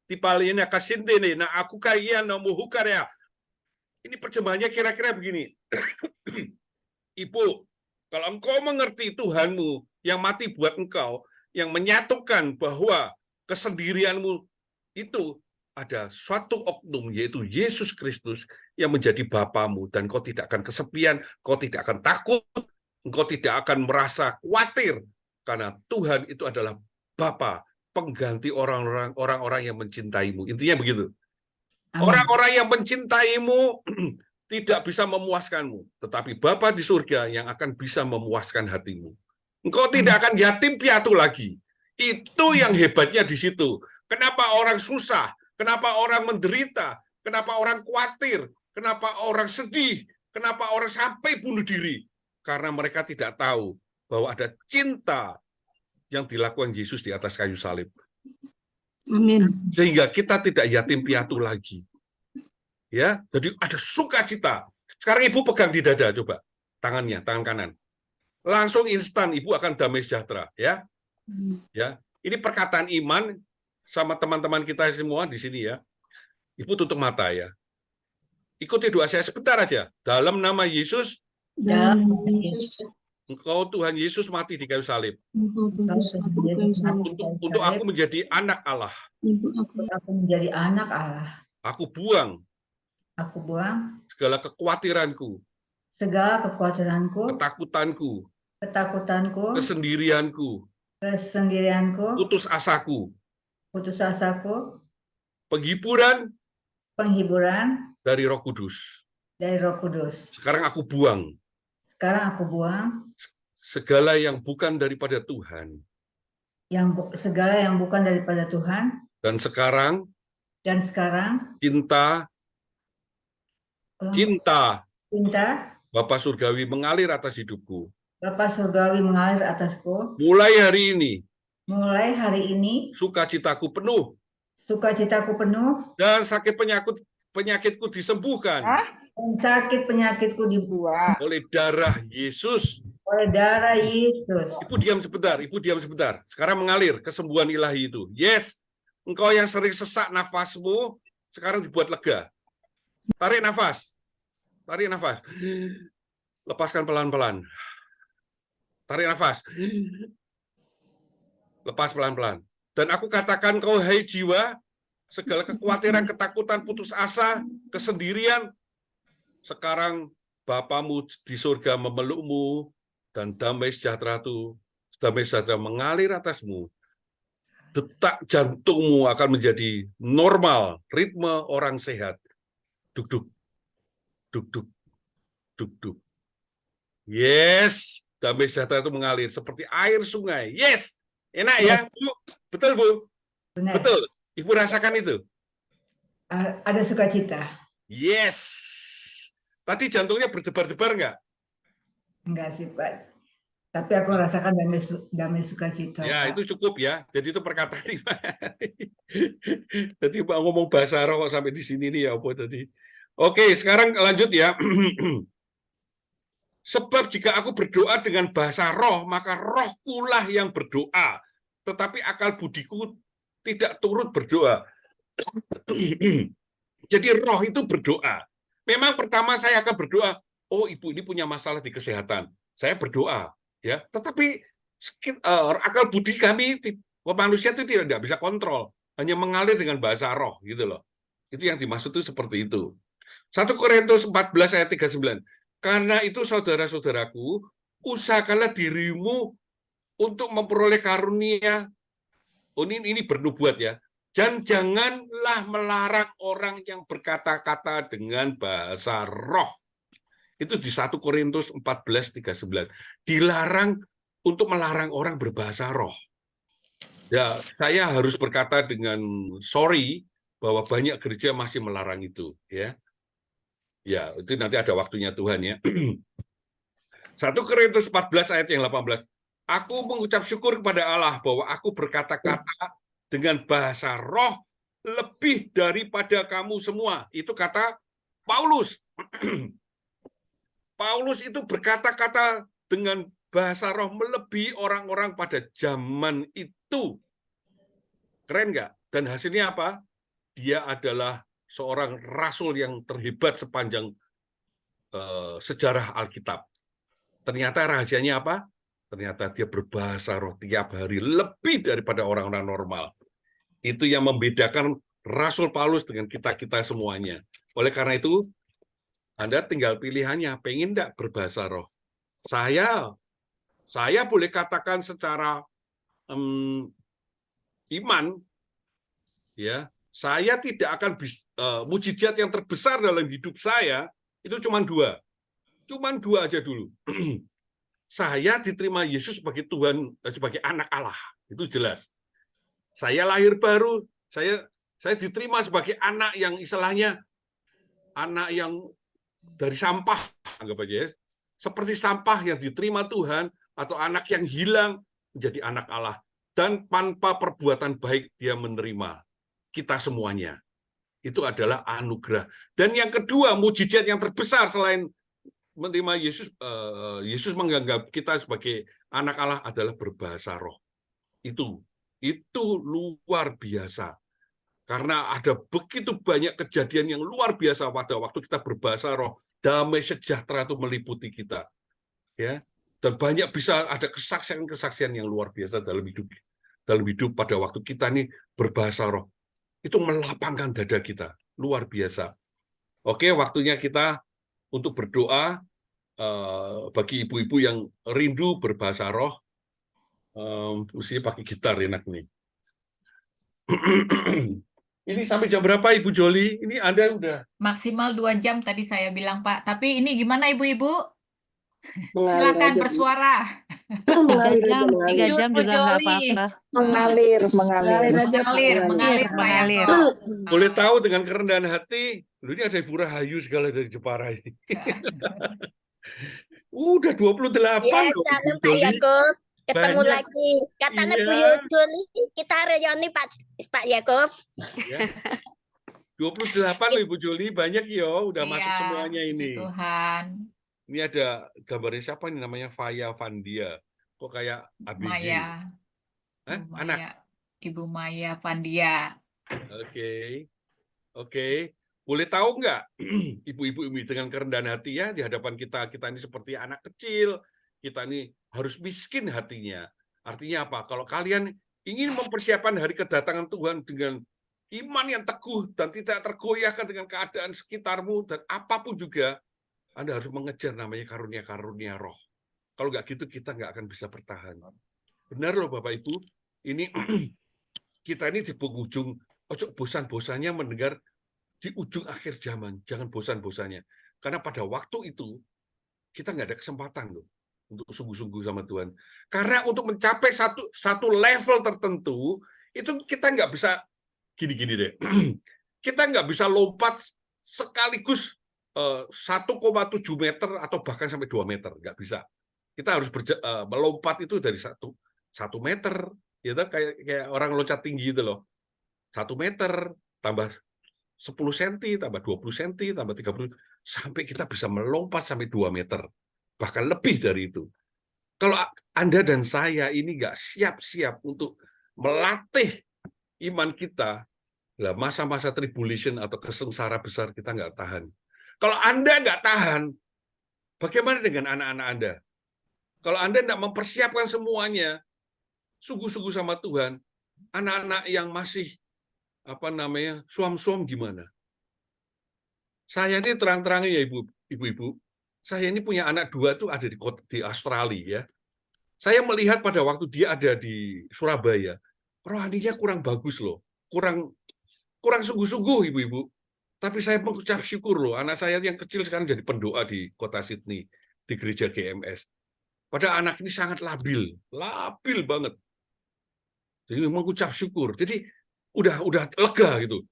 tipalina kasindene na aku kaya namu hukarya. Ini percembahannya kira-kira begini. Ibu, kalau engkau mengerti Tuhanmu yang mati buat engkau, yang menyatukan bahwa kesendirianmu itu ada suatu oknum, yaitu Yesus Kristus yang menjadi Bapamu, dan kau tidak akan kesepian, kau tidak akan takut, engkau tidak akan merasa khawatir, karena Tuhan itu adalah Bapa, pengganti orang-orang yang mencintaimu. Intinya begitu. Orang-orang yang mencintaimu tidak bisa memuaskanmu, tetapi Bapa di surga yang akan bisa memuaskan hatimu. Engkau tidak akan yatim piatu lagi. Itu yang hebatnya di situ. Kenapa orang susah? Kenapa orang menderita? Kenapa orang khawatir? Kenapa orang sedih? Kenapa orang sampai bunuh diri? Karena mereka tidak tahu bahwa ada cinta yang dilakukan Yesus di atas kayu salib.
Amin.
Sehingga kita tidak yatim piatu lagi. Ya, jadi ada sukacita. Sekarang Ibu pegang di dada, coba tangannya, tangan kanan. Langsung instan Ibu akan damai sejahtera, ya. Ya, ini perkataan iman sama teman-teman kita semua di sini ya. Ibu tutup mata ya. Ikuti doa saya sebentar aja. Dalam nama Yesus, Engkau Tuhan Yesus mati di kayu salib. Untuk aku menjadi anak Allah.
Aku menjadi anak Allah.
Aku buang segala kekhawatiranku, ketakutanku, kesendirianku, putus asaku, penghiburan dari Roh Kudus. Sekarang aku buang segala yang bukan daripada Tuhan. Dan sekarang cinta Bapa Surgawi mengalir atas hidupku. Mulai hari ini sukacitaku penuh dan sakit penyakitku disembuhkan oleh darah Yesus. Ibu diam sebentar. Sekarang mengalir kesembuhan ilahi itu. Yes, engkau yang sering sesak nafasmu sekarang dibuat lega. Tarik nafas. Lepaskan pelan-pelan. Tarik nafas. Lepas pelan-pelan. Dan aku katakan kau hai jiwa, segala kekhawatiran, ketakutan, putus asa, kesendirian, sekarang Bapamu di surga memelukmu, dan damai sejahtera mengalir atasmu. Detak jantungmu akan menjadi normal, ritme orang sehat. Duk-duk. Yes, damai sejahtera itu mengalir seperti air sungai. Yes, enak ya, Bu? Betul, Bu?
Benar.
Betul. Ibu rasakan itu?
Ada sukacita.
Yes. Tadi jantungnya berdebar-debar nggak?
Enggak sih, Pak. Tapi aku rasakan damai sukacita.
Ya,
Pak.
itu cukup ya. Jadi itu perkataan Pak. Jadi Pak ngomong bahasa roh kok sampai di sini nih ya apa tadi. Oke, sekarang lanjut ya. Sebab jika aku berdoa dengan bahasa roh, maka rohkulah yang berdoa. Tetapi akal budiku tidak turut berdoa. Jadi roh itu berdoa. Memang pertama saya akan berdoa, oh ibu ini punya masalah di kesehatan, saya berdoa, ya. Tetapi akal budi kami manusia itu tidak bisa kontrol, hanya mengalir dengan bahasa roh, gitu loh. Itu yang dimaksud itu seperti itu. 1 Korintus 14 ayat 39. Karena itu saudara-saudaraku, usahakanlah dirimu untuk memperoleh karunia. Oh, ini bernubuat ya. Dan janganlah melarang orang yang berkata-kata dengan bahasa roh. Itu di 1 Korintus 14:39. Dilarang untuk melarang orang berbahasa roh. Ya, saya harus berkata dengan sorry bahwa banyak gereja masih melarang itu, ya. Ya, itu nanti ada waktunya Tuhan ya. 1 Korintus 14 ayat yang 18. Aku mengucap syukur kepada Allah bahwa aku berkata-kata dengan bahasa roh lebih daripada kamu semua. Itu kata Paulus. Paulus itu berkata-kata dengan bahasa roh melebihi orang-orang pada zaman itu. Keren nggak? Dan hasilnya apa? Dia adalah seorang rasul yang terhebat sepanjang sejarah Alkitab. Ternyata rahasianya apa? Ternyata dia berbahasa roh tiap hari lebih daripada orang-orang normal. Itu yang membedakan Rasul Paulus dengan kita-kita semuanya. Oleh karena itu, Anda tinggal pilihannya, pengen enggak berbahasa roh? Saya boleh katakan secara iman, ya, saya tidak akan mujizat yang terbesar dalam hidup saya, itu cuma dua aja dulu. Saya diterima Yesus sebagai Tuhan, sebagai anak Allah, itu jelas. Saya lahir baru, saya diterima sebagai anak yang istilahnya anak yang dari sampah, anggap aja ya. Seperti sampah yang diterima Tuhan, atau anak yang hilang menjadi anak Allah. Dan tanpa perbuatan baik dia menerima kita semuanya. Itu adalah anugerah. Dan yang kedua, mujizat yang terbesar selain menerima Yesus, Yesus menganggap kita sebagai anak Allah adalah berbahasa roh. Itu luar biasa. Karena ada begitu banyak kejadian yang luar biasa pada waktu kita berbahasa roh, damai sejahtera itu meliputi kita. Ya. Dan banyak bisa ada kesaksian-kesaksian yang luar biasa dalam hidup pada waktu kita nih berbahasa roh. Itu melapangkan dada kita, luar biasa. Oke, waktunya kita untuk berdoa bagi ibu-ibu yang rindu berbahasa roh, mestinya pakai gitar enak nih. Ini sampai jam berapa Ibu Joli? Ini Anda udah
Maksimal 2 jam tadi saya bilang, Pak. Tapi ini gimana ibu-ibu?
Mengalir
Silakan
aja, Bu.
bersuara.
3 jam juga nggak apa-apa.
Mengalir.
Mengalir, Pak Yakob.
boleh tahu dengan kerendahan hati, lu ini ada Ibu Rahayu segala dari Jepara ini. Udah 28
Ya,
loh,
salam
Ibu
Pak
Joli.
Yakob. Ketemu
Banyak.
lagi. Katanya
Iya.
Bu Joli, kita reyoni Pak Yakob.
Ya. 28 loh Ibu Joli, banyak yo, udah masuk
Iya,
semuanya
puji
ini.
Tuhan.
Ini ada gambarnya siapa nih namanya Faya Vandia. Kok kayak ABG?
Maya.
Hah?
Ibu
Anak?
Maya. Ibu Maya Vandia.
Oke. Boleh tahu nggak ibu-ibu ini dengan kerendahan hati ya di hadapan kita ini seperti anak kecil, kita ini harus miskin hatinya. Artinya apa? Kalau kalian ingin mempersiapkan hari kedatangan Tuhan dengan iman yang teguh dan tidak tergoyahkan dengan keadaan sekitarmu dan apapun juga, Anda harus mengejar namanya karunia-karunia roh. Kalau nggak gitu kita nggak akan bisa bertahan. Benar loh Bapak Ibu, ini kita ini di penghujung, ojo bosan-bosannya mendengar di ujung akhir zaman, jangan bosan-bosannya. Karena pada waktu itu, kita nggak ada kesempatan loh untuk sungguh-sungguh sama Tuhan. Karena untuk mencapai satu level tertentu, itu kita nggak bisa gini-gini deh. Kita nggak bisa lompat sekaligus 1,7 meter atau bahkan sampai 2 meter. Nggak bisa. Kita harus melompat itu dari 1 meter. Gitu, kayak orang loncat tinggi itu loh. 1 meter, tambah 10 cm, tambah 20 cm, tambah 30, sampai kita bisa melompat sampai 2 meter. Bahkan lebih dari itu. Kalau Anda dan saya ini nggak siap-siap untuk melatih iman kita, lah masa-masa tribulation atau kesengsara besar kita nggak tahan. Kalau Anda nggak tahan, Bagaimana dengan anak-anak Anda? Kalau Anda tidak mempersiapkan semuanya, sungguh-sungguh sama Tuhan, anak-anak yang masih suam-suam gimana? Saya ini terang-terangnya ya ibu-ibu, saya ini punya anak 2 tuh ada di Australia ya. Saya melihat pada waktu dia ada di Surabaya, rohaninya kurang bagus loh, kurang sungguh-sungguh ibu-ibu. Tapi saya mengucap syukur loh, anak saya yang kecil sekarang jadi pendoa di kota Sydney, di gereja GMS. Pada anak ini sangat labil banget. Jadi mengucap syukur. Jadi udah lega gitu,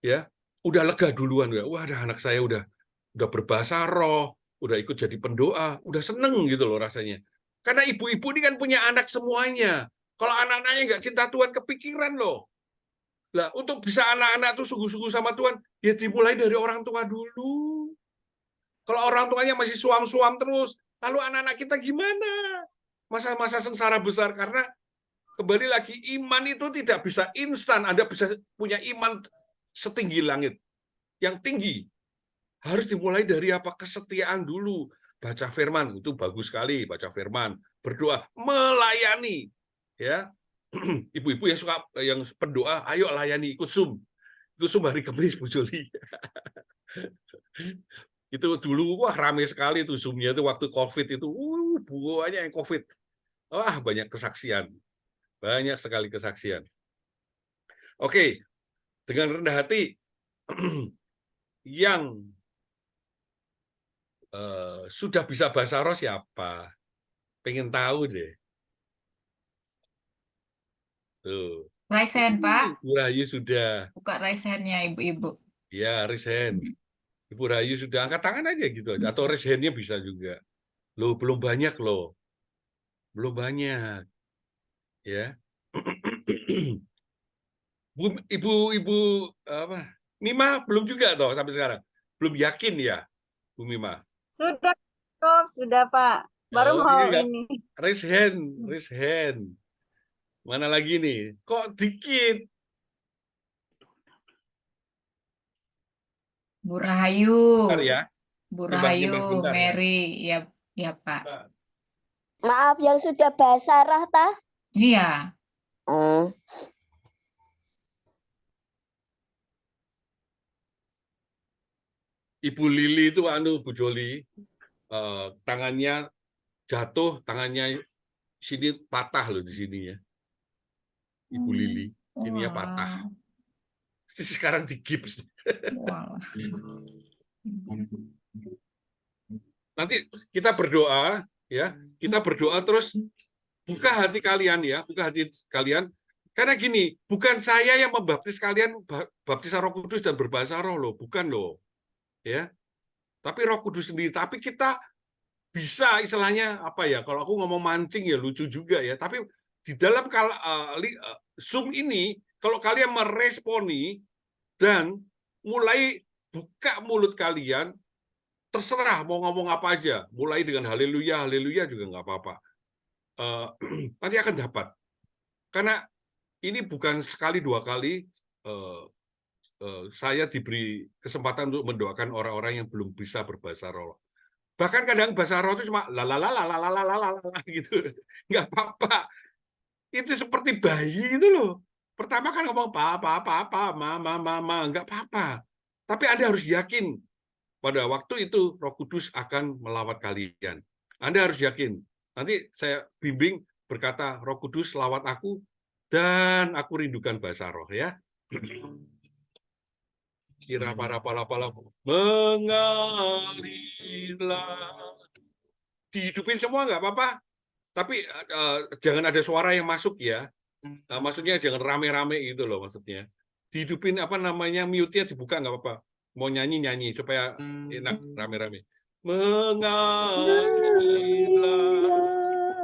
ya, udah lega duluan ya. Wah, anak saya udah berbahasa roh, udah ikut jadi pendoa, udah seneng gitu loh rasanya. Karena ibu-ibu ini kan punya anak semuanya. Kalau anak-anaknya nggak cinta Tuhan, kepikiran loh. Nah, untuk bisa anak-anak tuh sungguh-sungguh sama Tuhan, ya dimulai dari orang tua dulu. Kalau orang tuanya masih suam-suam terus, lalu anak-anak kita gimana? Masa-masa sengsara besar, karena kembali lagi, iman itu tidak bisa instan. Anda bisa punya iman setinggi langit. Yang tinggi harus dimulai dari apa? Kesetiaan dulu. Baca firman, itu bagus sekali, baca firman. Berdoa, melayani. Ya, ibu-ibu yang pendoa, ayo layani, ikut Zoom hari Kamis, Bu Joli. Itu dulu, wah ramai sekali itu Zoom-nya itu waktu COVID itu, banyak yang COVID. Wah, banyak kesaksian. Banyak sekali kesaksian. Oke, dengan rendah hati, yang sudah bisa bahasa roh siapa? Pengen tahu deh. Tuh.
Raise hand, Pak.
Ibu Rahayu sudah.
Buka raise hand-nya ibu-ibu.
Ya, raise hand. Ibu Rahayu sudah, angkat tangan aja gitu aja. Atau raise hand-nya bisa juga. Loh, belum banyak loh. Belum banyak. Ya. Ibu apa? Mima belum juga toh sampai sekarang. Belum yakin ya, Bu Mima.
Sudah Pak. Baru mau ini.
Raise hand. Mana lagi nih? Kok dikit?
Bu Rahayu.
Bentar ya.
Bu Rahayu,
Bentar,
Mary, ya Pak.
Maaf, yang sudah bahasa roh tah?
Iya.
Ibu Lili itu Bu Joli, tangannya jatuh, tangannya sini patah loh di sini ya. Ibu Lili, sininya patah. Sekarang digips. Nanti kita berdoa ya, kita berdoa terus buka hati kalian ya, buka hati kalian. Karena gini, bukan saya yang membaptis kalian baptisan Roh Kudus dan berbahasa roh loh, bukan loh. Ya. Tapi Roh Kudus sendiri, tapi kita bisa istilahnya apa ya, kalau aku ngomong mancing ya lucu juga ya, tapi di dalam Zoom ini kalau kalian meresponi dan mulai buka mulut kalian, terserah mau ngomong apa aja, mulai dengan haleluya juga nggak apa-apa, nanti akan dapat. Karena ini bukan sekali 2 kali saya diberi kesempatan untuk mendoakan orang-orang yang belum bisa berbahasa roh. Bahkan kadang bahasa roh itu cuma gitu, nggak apa-apa. Itu seperti bayi itu loh. Pertama kan ngomong papa, mama, nggak apa-apa. Tapi Anda harus yakin pada waktu itu Roh Kudus akan melawat kalian. Anda harus yakin. Nanti saya bimbing berkata, Roh Kudus lawat aku dan aku rindukan bahasa roh ya. Kira para mengalirlah. Dihidupin semua nggak apa-apa. Tapi jangan ada suara yang masuk ya. Maksudnya jangan rame-rame gitu loh maksudnya. Dihidupin mute-nya dibuka nggak apa-apa. Mau nyanyi supaya enak rame-rame. Mengalirlah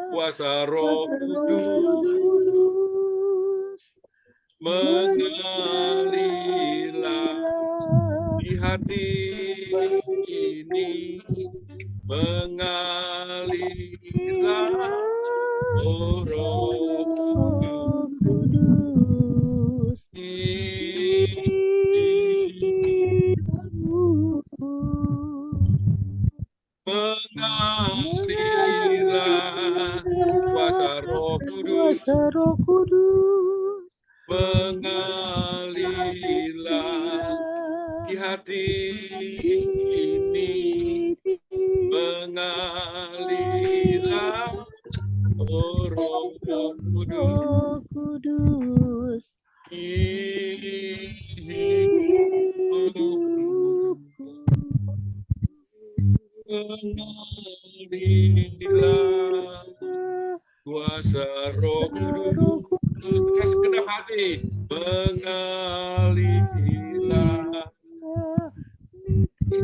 kuasa Roh Kudus. Mengalirlah di hati ini, mengalirlah Roh Kudus. Mengalirlah Mengalilah kuasa Roh Kudus, kasih genap hati. Mengalilah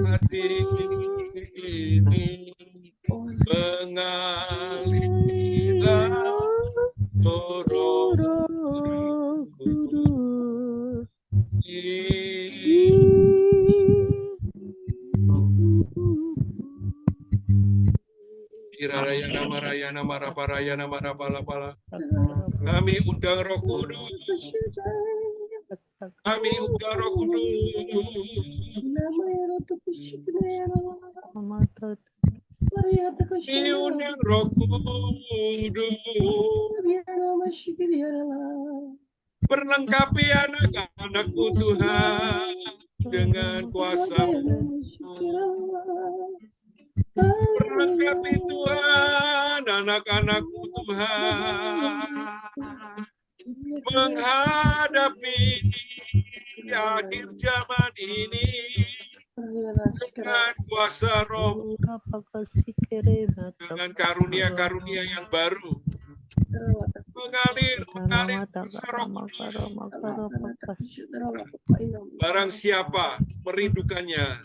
hati ini, mengalilah Roh Kudus. Kirayana marayana maraparayana marapala-pala. Kami undang Roh Kudus. Kami undang Roh Kudus. Kami undang Roh Kudus. Perlengkapi anak-anakku Tuhan dengan kuasa-Mu. Perlengkapi Tuhan anak-anakku Tuhan menghadapi akhir zaman ini dengan kuasa Roh, dengan karunia-karunia yang baru, mengalir kuasa Roh Kudus. Barang siapa merindukannya,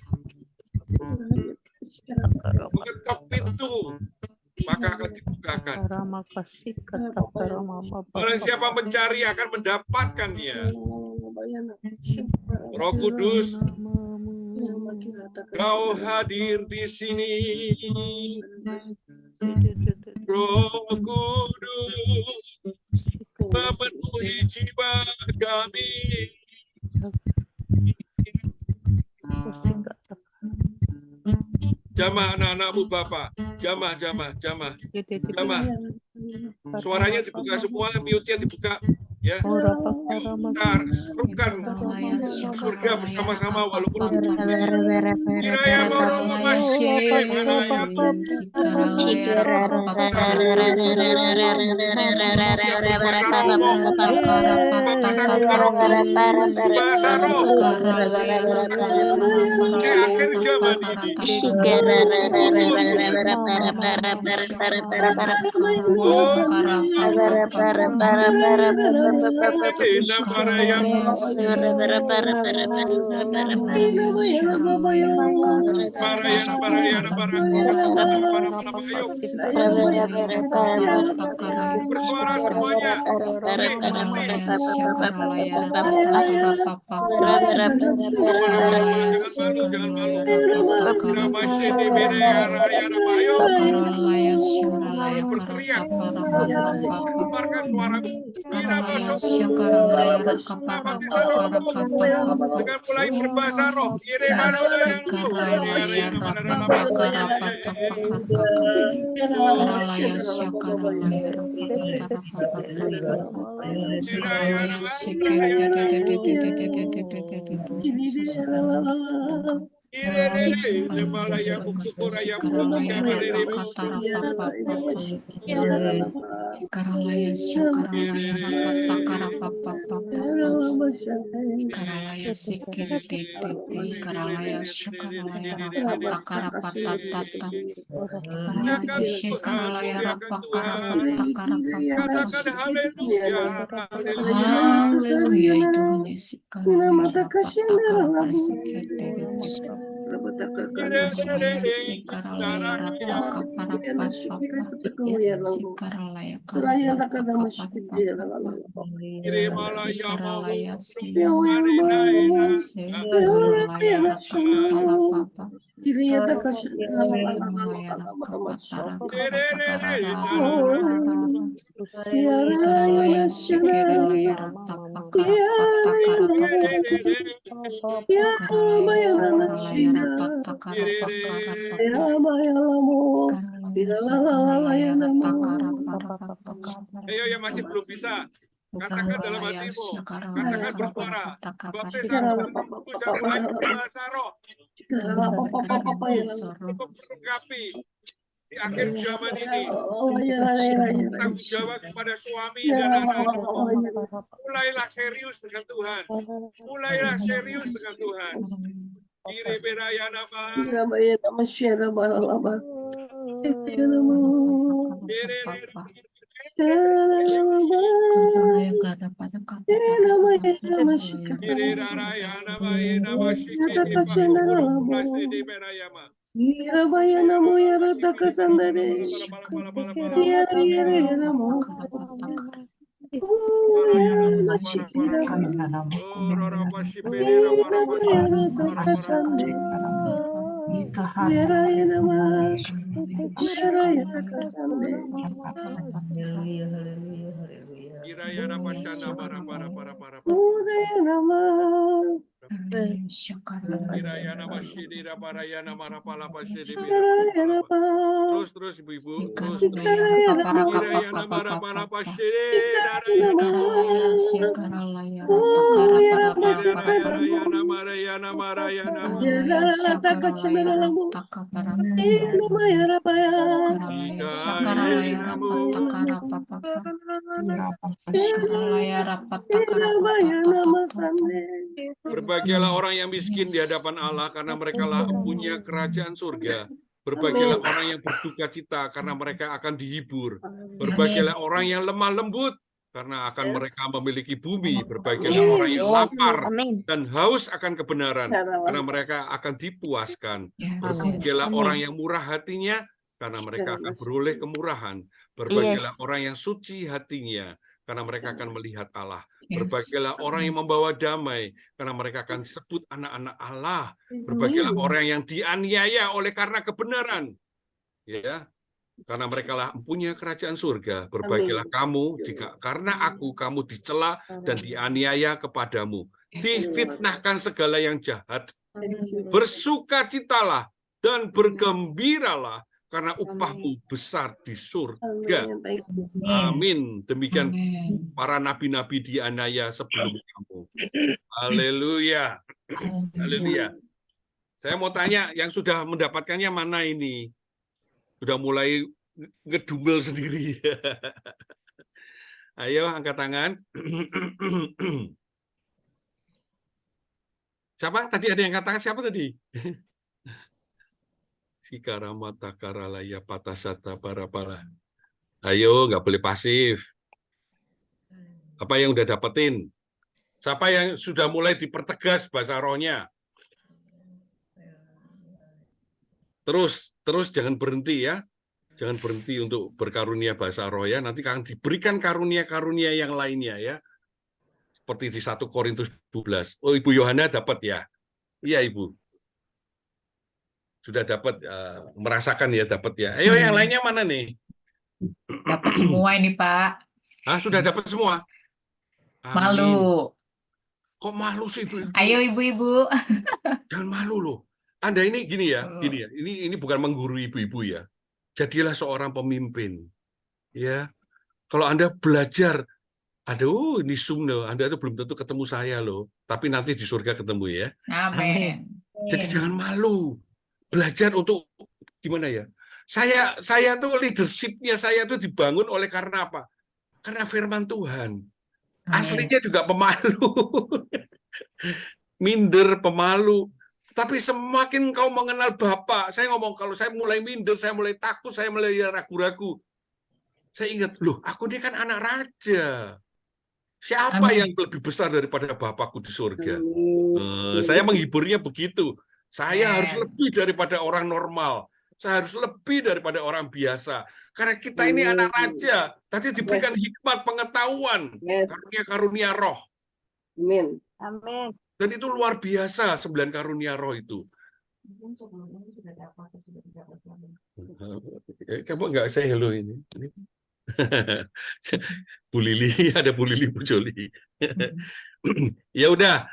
mengetok pintu, maka akan dibukakan. Barang siapa mencari akan mendapatkannya. Roh Kudus, Kau hadir di sini. Roh Kudus, memenuhi jiwa kami. Jamah anak-anakmu Bapak, jamah. Suaranya dibuka semua, mute-nya dibuka. Ya, kita serukan surga bersama-sama walaupun kiranya di akhir zaman bersuara semuanya. Jangan malu. Berteriak, keluarkan suaramu. Dengan mulai berbahasa roh. Ayo yang masih belum bisa, katakan dalam hatimu, katakan bersuara, baptisan bisa mulai berbahasa roh, untuk melengkapi di akhir zaman ini. Tanggung jawab kepada suami
Ya,
dan anak. Mulailah serius dengan Tuhan. Mulailah serius dengan Tuhan. Kiri beraya nama. Kiri raya nama nama shikiri di berayama.
Haleluya, haleluya, haleluya.
Kiraya rapashana para. Kiraya nama shidira paraya nama rapala pashidi terus ibu-ibu terus kiraya nama rapala pashidi daraya nama raya nama Berbahagialah orang yang miskin di hadapan Allah karena mereka lah punya kerajaan surga. Berbahagialah orang yang berduka cita karena mereka akan dihibur. Berbahagialah orang yang lemah lembut karena akan mereka memiliki bumi. Berbahagialah orang yang lapar dan haus akan kebenaran karena mereka akan dipuaskan. Berbahagialah orang yang murah hatinya karena mereka akan beroleh kemurahan. Berbahagialah orang yang suci hatinya karena mereka akan melihat Allah. Berbahagialah orang yang membawa damai karena mereka akan disebut anak-anak Allah. Berbahagialah orang yang dianiaya oleh karena kebenaran, ya, karena mereka lah punya kerajaan surga. Berbahagialah kamu jika karena aku kamu dicela dan dianiaya kepadamu, difitnahkan segala yang jahat. Bersukacitalah dan bergembiralah karena upahmu besar di surga. Amin. Demikian para nabi-nabi dianiaya sebelum kamu. Haleluya. Haleluya. Saya mau tanya, yang sudah mendapatkannya mana ini? Sudah mulai ngedumel sendiri. Ayo, angkat tangan. Siapa? Tadi ada yang angkat tangan, siapa tadi? Sikaramata karalaya patasata para. Ayo, nggak boleh pasif. Apa yang udah dapetin? Siapa yang sudah mulai dipertegas bahasa rohnya? Terus jangan berhenti ya. Jangan berhenti untuk berkarunia bahasa roh ya. Nanti akan diberikan karunia-karunia yang lainnya ya. Seperti di 1 Korintus 12. Oh, Ibu Yohana dapat ya? Iya, Ibu. Sudah dapat, merasakan ya, dapat ya. Ayo yang lainnya mana nih?
Dapat semua ini, Pak.
Sudah dapat semua? Amin.
Malu.
Kok malu sih, Ibu?
Ayo, ibu-ibu.
Jangan malu loh. Anda ini gini ya. Ini bukan menggurui ibu-ibu ya. Jadilah seorang pemimpin. Ya. Kalau Anda belajar, aduh, ini Zoom loh. Anda itu belum tentu ketemu saya loh. Tapi nanti di surga ketemu ya.
Amin.
Jadi jangan malu. Belajar untuk gimana ya? Saya tuh leadership-nya saya tuh dibangun oleh karena apa? Karena firman Tuhan. Aslinya juga pemalu. Minder, pemalu. Tapi semakin kau mengenal Bapa, saya ngomong kalau saya mulai minder, saya mulai takut, saya mulai ragu-ragu. Saya ingat, loh, aku ini kan anak raja. Siapa yang lebih besar daripada Bapakku di surga? Saya menghiburnya begitu. Saya harus lebih daripada orang normal. Saya harus lebih daripada orang biasa. Karena kita ini anak raja. Tadi diberikan hikmat, pengetahuan, karunia roh.
Amin.
Amin.
Dan itu luar biasa, 9 karunia roh itu. Kamu nggak say hello ini? Bu Lili, ada Bu Lili, Bu Joli. Ya udah,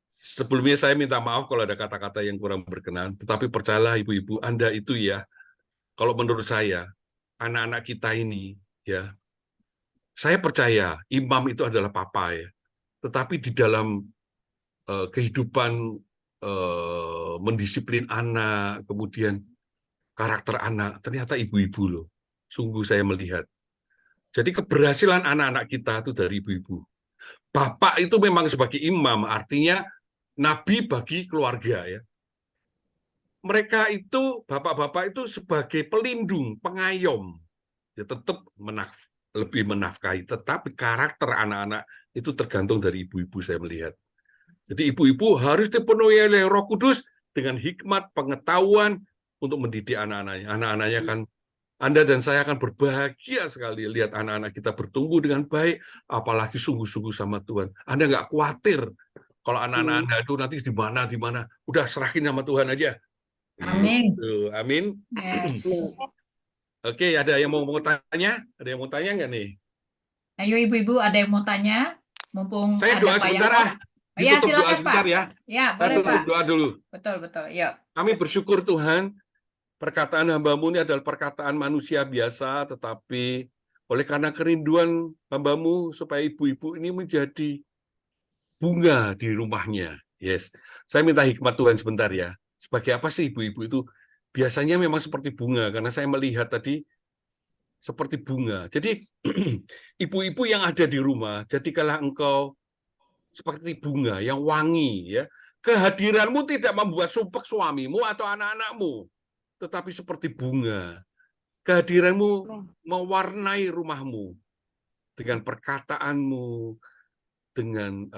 sebelumnya saya minta maaf kalau ada kata-kata yang kurang berkenan. Tetapi percayalah ibu-ibu, Anda itu ya, kalau menurut saya, anak-anak kita ini, ya, saya percaya imam itu adalah papa ya. Tetapi di dalam kehidupan mendisiplin anak, kemudian karakter anak, ternyata ibu-ibu loh. Sungguh saya melihat. Jadi keberhasilan anak-anak kita itu dari ibu-ibu. Bapak itu memang sebagai imam, artinya nabi bagi keluarga ya. Mereka itu, bapak-bapak itu sebagai pelindung, pengayom. Ya tetap lebih menafkahi, tetapi karakter anak-anak itu tergantung dari ibu-ibu saya melihat. Jadi ibu-ibu harus dipenuhi oleh Roh Kudus dengan hikmat, pengetahuan untuk mendidik anak-anaknya. Anak-anaknya kan, Anda dan saya akan berbahagia sekali lihat anak-anak kita bertumbuh dengan baik, apalagi sungguh-sungguh sama Tuhan. Anda nggak khawatir kalau anak-anak Anda itu nanti di mana, udah serahin sama Tuhan aja.
Amin.
Gitu. Amin.
Yes.
Oke, ada yang mau tanya? Ada yang mau tanya nggak nih?
Ayo ibu-ibu, ada yang mau tanya? Mumpung
Saya
ada
doa
Pak
sebentar
Yakob.
ah.
Oh, ya,
Ditutup doa
silakan
sebentar
Pak.
ya.
Ya,
Saya
boleh
tutup
Pak.
doa dulu.
Betul, yuk.
Kami bersyukur Tuhan, perkataan hamba-Mu ini adalah perkataan manusia biasa, tetapi oleh karena kerinduan hamba-Mu supaya ibu-ibu ini menjadi bunga di rumahnya. Yes, saya minta hikmat Tuhan sebentar ya. Sebagai apa sih ibu-ibu itu? Biasanya memang seperti bunga, karena saya melihat tadi seperti bunga. Jadi ibu-ibu yang ada di rumah, jadikanlah engkau seperti bunga yang wangi ya. Kehadiranmu tidak membuat sumpek suamimu atau anak-anakmu, tetapi seperti bunga. Kehadiranmu mewarnai rumahmu dengan perkataanmu, dengan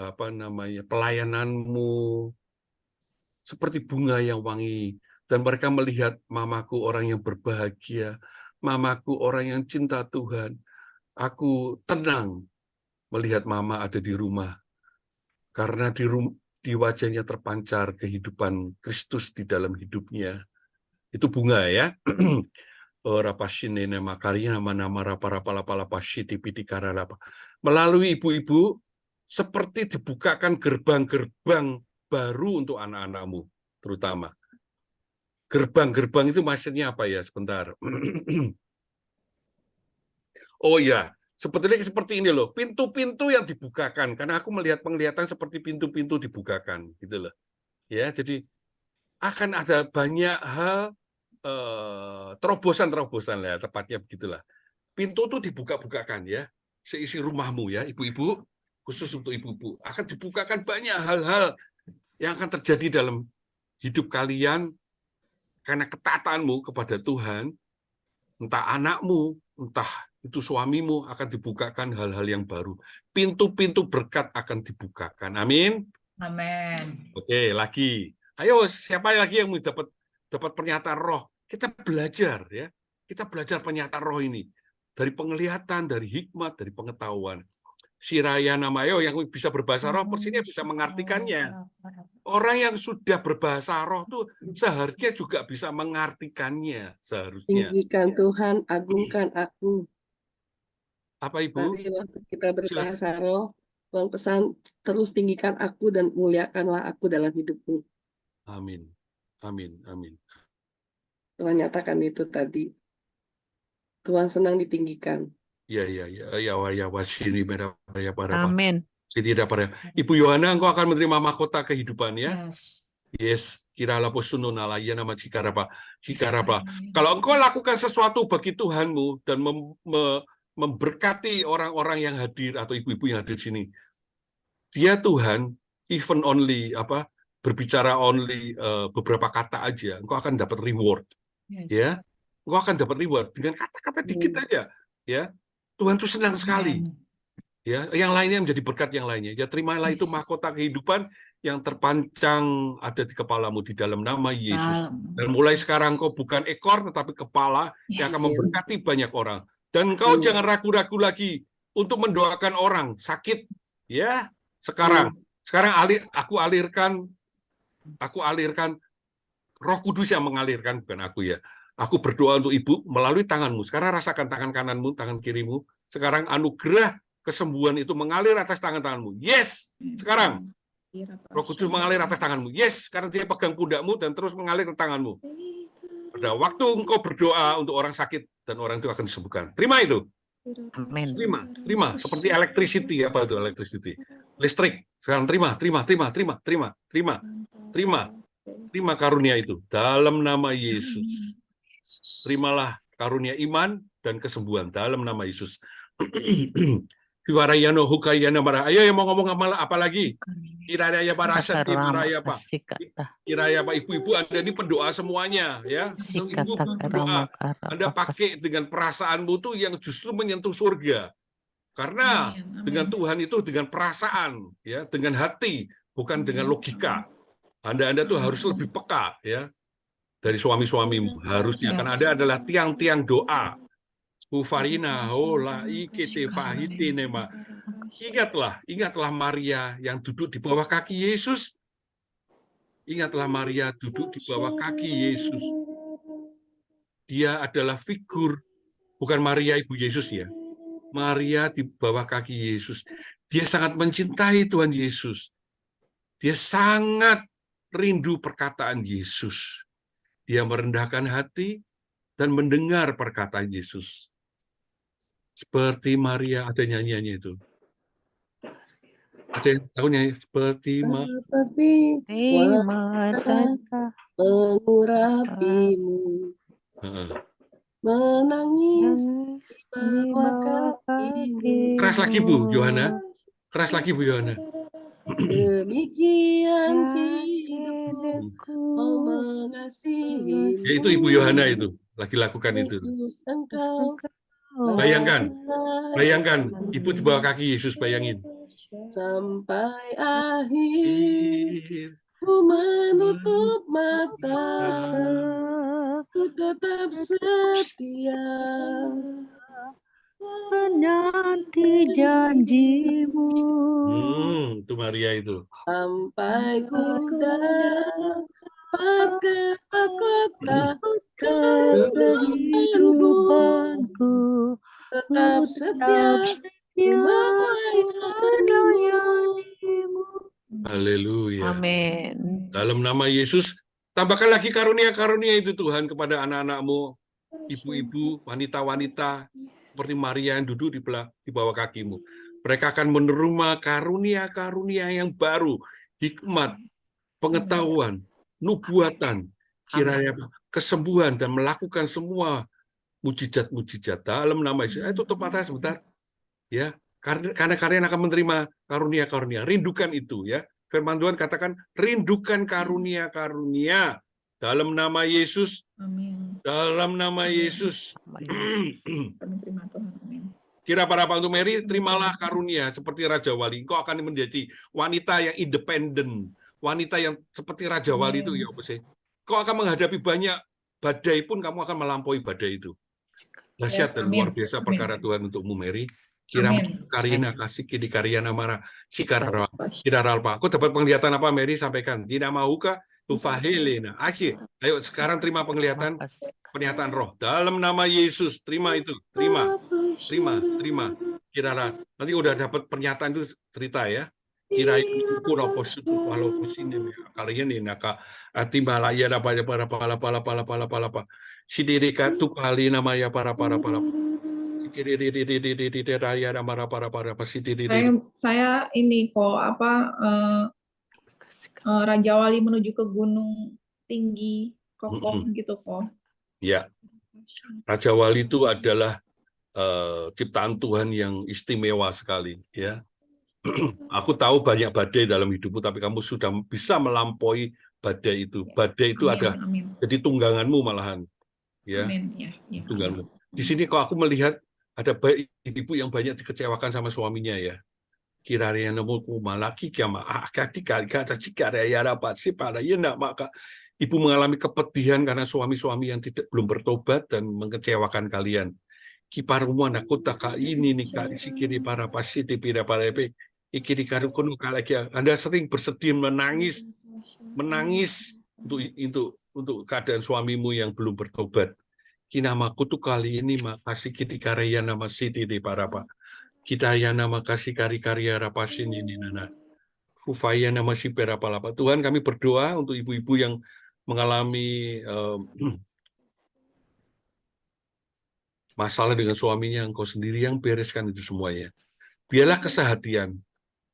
pelayananmu, seperti bunga yang wangi. Dan mereka melihat mamaku orang yang berbahagia, mamaku orang yang cinta Tuhan. Aku tenang melihat mama ada di rumah, karena di wajahnya terpancar kehidupan Kristus di dalam hidupnya. Itu bunga ya. Melalui ibu-ibu, seperti dibukakan gerbang-gerbang baru untuk anak-anakmu, terutama. Gerbang-gerbang itu maksudnya apa ya? Sebentar. Oh ya, sebetulnya seperti ini loh, pintu-pintu yang dibukakan, karena aku melihat penglihatan seperti pintu-pintu dibukakan, gitu loh. Ya, jadi akan ada banyak hal terobosan-terobosan lah, tepatnya begitulah. Pintu itu dibuka-bukakan ya, seisi rumahmu ya, ibu-ibu, khusus untuk ibu-ibu, akan dibukakan banyak hal-hal yang akan terjadi dalam hidup kalian karena ketaatanmu kepada Tuhan. Entah anakmu, entah itu suamimu, akan dibukakan hal-hal yang baru. Pintu-pintu berkat akan dibukakan. Amin.
Amin.
Oke, lagi. Ayo, siapa lagi yang mau dapat pernyataan roh? Kita belajar ya. Kita belajar pernyataan roh ini dari penglihatan, dari hikmat, dari pengetahuan. Si Raya Namayo yang bisa berbahasa roh, persisnya bisa mengartikannya. Orang yang sudah berbahasa roh tuh seharusnya juga bisa mengartikannya, seharusnya.
Tinggikan Tuhan, agungkan aku.
Apa Ibu?
Tadi waktu kita berbahasa roh, Tuhan pesan terus tinggikan aku dan muliakanlah aku dalam hidupmu.
Amin. Amin. Amin.
Tuhan nyatakan itu tadi. Tuhan senang ditinggikan.
Amin.
Ibu Yohana, engkau akan menerima mahkota kehidupan ya.
Yes.
Kiralah posununala ya nama cikarapa. Kalau engkau lakukan sesuatu bagi Tuhanmu dan memberkati orang-orang yang hadir atau ibu-ibu yang hadir di sini, dia Tuhan even only berbicara only beberapa kata aja, engkau akan dapat reward.
Yes.
Ya. Engkau akan dapat reward dengan kata-kata dikit aja, ya. Tuhan tuh senang sekali. Ya, yang lainnya menjadi berkat yang lainnya. Ya, terimalah itu mahkota kehidupan yang terpancang ada di kepalamu di dalam nama Yesus. Dan mulai sekarang kau bukan ekor tetapi kepala yang akan memberkati banyak orang. Dan kau jangan ragu-ragu lagi untuk mendoakan orang sakit. Ya, sekarang aku alirkan Roh Kudus yang mengalirkan, bukan aku ya. Aku berdoa untuk ibu melalui tanganmu. Sekarang rasakan tangan kananmu, tangan kirimu. Sekarang anugerah kesembuhan itu mengalir atas tangan-tanganmu. Yes! Sekarang Roh Kudus mengalir atas tanganmu. Yes! Karena dia pegang pundakmu dan terus mengalir ke tanganmu. Pada waktu engkau berdoa untuk orang sakit dan orang itu akan disembuhkan. Terima itu.
Amin.
Terima. Seperti electricity, apa itu electricity? Listrik. Sekarang terima. Terima karunia itu dalam nama Yesus. terimalah karunia iman dan kesembuhan dalam nama Yesus. Vivarayano hukayana mara. Ayo yang mau ngomong apa lagi? Kiraya parasat di maraya Pak. Kiraya Pak, ibu-ibu Anda ini pendoa semuanya ya. Ibu berdoa. Anda pakai dengan perasaanmu tuh yang justru menyentuh surga. Karena dengan Tuhan itu dengan perasaan ya, dengan hati, bukan dengan logika. Anda tuh harus lebih peka ya dari suami-suamimu harusnya, karena Anda adalah tiang-tiang doa. Ufarina hola ikete pahite nema. Ingatlah Maria yang duduk di bawah kaki Yesus. Ingatlah Maria duduk di bawah kaki Yesus. Dia adalah figur, bukan Maria ibu Yesus ya. Maria di bawah kaki Yesus. Dia sangat mencintai Tuhan Yesus. Dia sangat rindu perkataan Yesus. Dia merendahkan hati dan mendengar perkataan Yesus. Seperti Maria, ada nyanyiannya itu. Ada yang tahu nyanyi? Seperti
mengurapimu, menangis di bawah kakimu.
Keras lagi Bu Yohana. Keras lagi Bu Yohana.
Demikian hidupku, mau mengasihimu.
Ya, itu Ibu Yohana itu lagi lakukan itu. Bayangkan Ibu di bawah kaki Yesus, bayangin.
Sampai akhir ku menutup mata, ku tetap setia
menanti janjimu.
Itu Maria itu.
Sampai ku dapat ke kota kehidupanku, tetap setia melayanimu.
Haleluya.
Amin.
Dalam nama Yesus, tambahkan lagi karunia-karunia itu Tuhan kepada anak-anakmu, ibu-ibu, wanita-wanita, seperti Maria yang duduk di bawah kakimu. Mereka akan menerima karunia-karunia yang baru, hikmat, pengetahuan, nubuatan, kiranya kesembuhan, dan melakukan semua mujizat-mujizat dalam nama Yesus. Tutup mata sebentar. Ya, karena kalian akan menerima karunia-karunia. Rindukan itu ya. Firman Tuhan katakan, rindukan karunia-karunia dalam nama Yesus.
Amin.
Dalam nama Yesus.
Terima Tuhan. Amin.
Kira para untuk Mary, terimalah karunia seperti Raja Wali. Kau akan menjadi wanita yang independen, wanita yang seperti Raja Wali itu ya, kau akan menghadapi banyak badai pun kamu akan melampaui badai itu. Dahsyat dan luar biasa perkara Tuhan untukmu Mary. Kira Karina kasih kidi Karyana Mara Sikara Alpa. Aku dapat penglihatan apa Mary sampaikan? Tidak mahuka tufahelena. Akhir. Ayo sekarang terima pernyataan roh dalam nama Yesus. Terima itu. Terima. Kira nanti udah dapat pernyataan itu cerita ya. Kira kurang positif kalau posisi kalian ini naka timbalaya apa pala sidirika tu kali namanya para
saya ini kok Raja Wali menuju ke gunung tinggi kokoh gitu kok.
Ya, Raja Wali itu adalah ciptaan Tuhan yang istimewa sekali ya. Aku tahu banyak badai dalam hidupmu, tapi kamu sudah bisa melampaui badai itu. Badai itu ada jadi tungganganmu malahan ya. Tungganganmu. Di sini kok aku melihat ada ibu yang banyak dikecewakan sama suaminya ya. Kiranya nemu malaki kiama akadi kata cikaraya rapat sih pada ya enggak maka ibu mengalami kepedihan karena suami-suami yang belum bertobat dan mengecewakan kalian. Kiparumu anakku tak ini nih kali sikiri para pasti tidak para epe ikiri karukuno lagi. Anda sering bersedih menangis untuk keadaan suamimu yang belum bertobat. Kinamaku tuh kali ini makasih kiti karya nama siti di para pak kita ya nama kasih karya rapasin ini nana fufaya nama si perapalapa. Tuhan kami berdoa untuk ibu-ibu yang mengalami masalah dengan suaminya, Engkau sendiri yang bereskan itu semuanya. Biarlah kesehatian,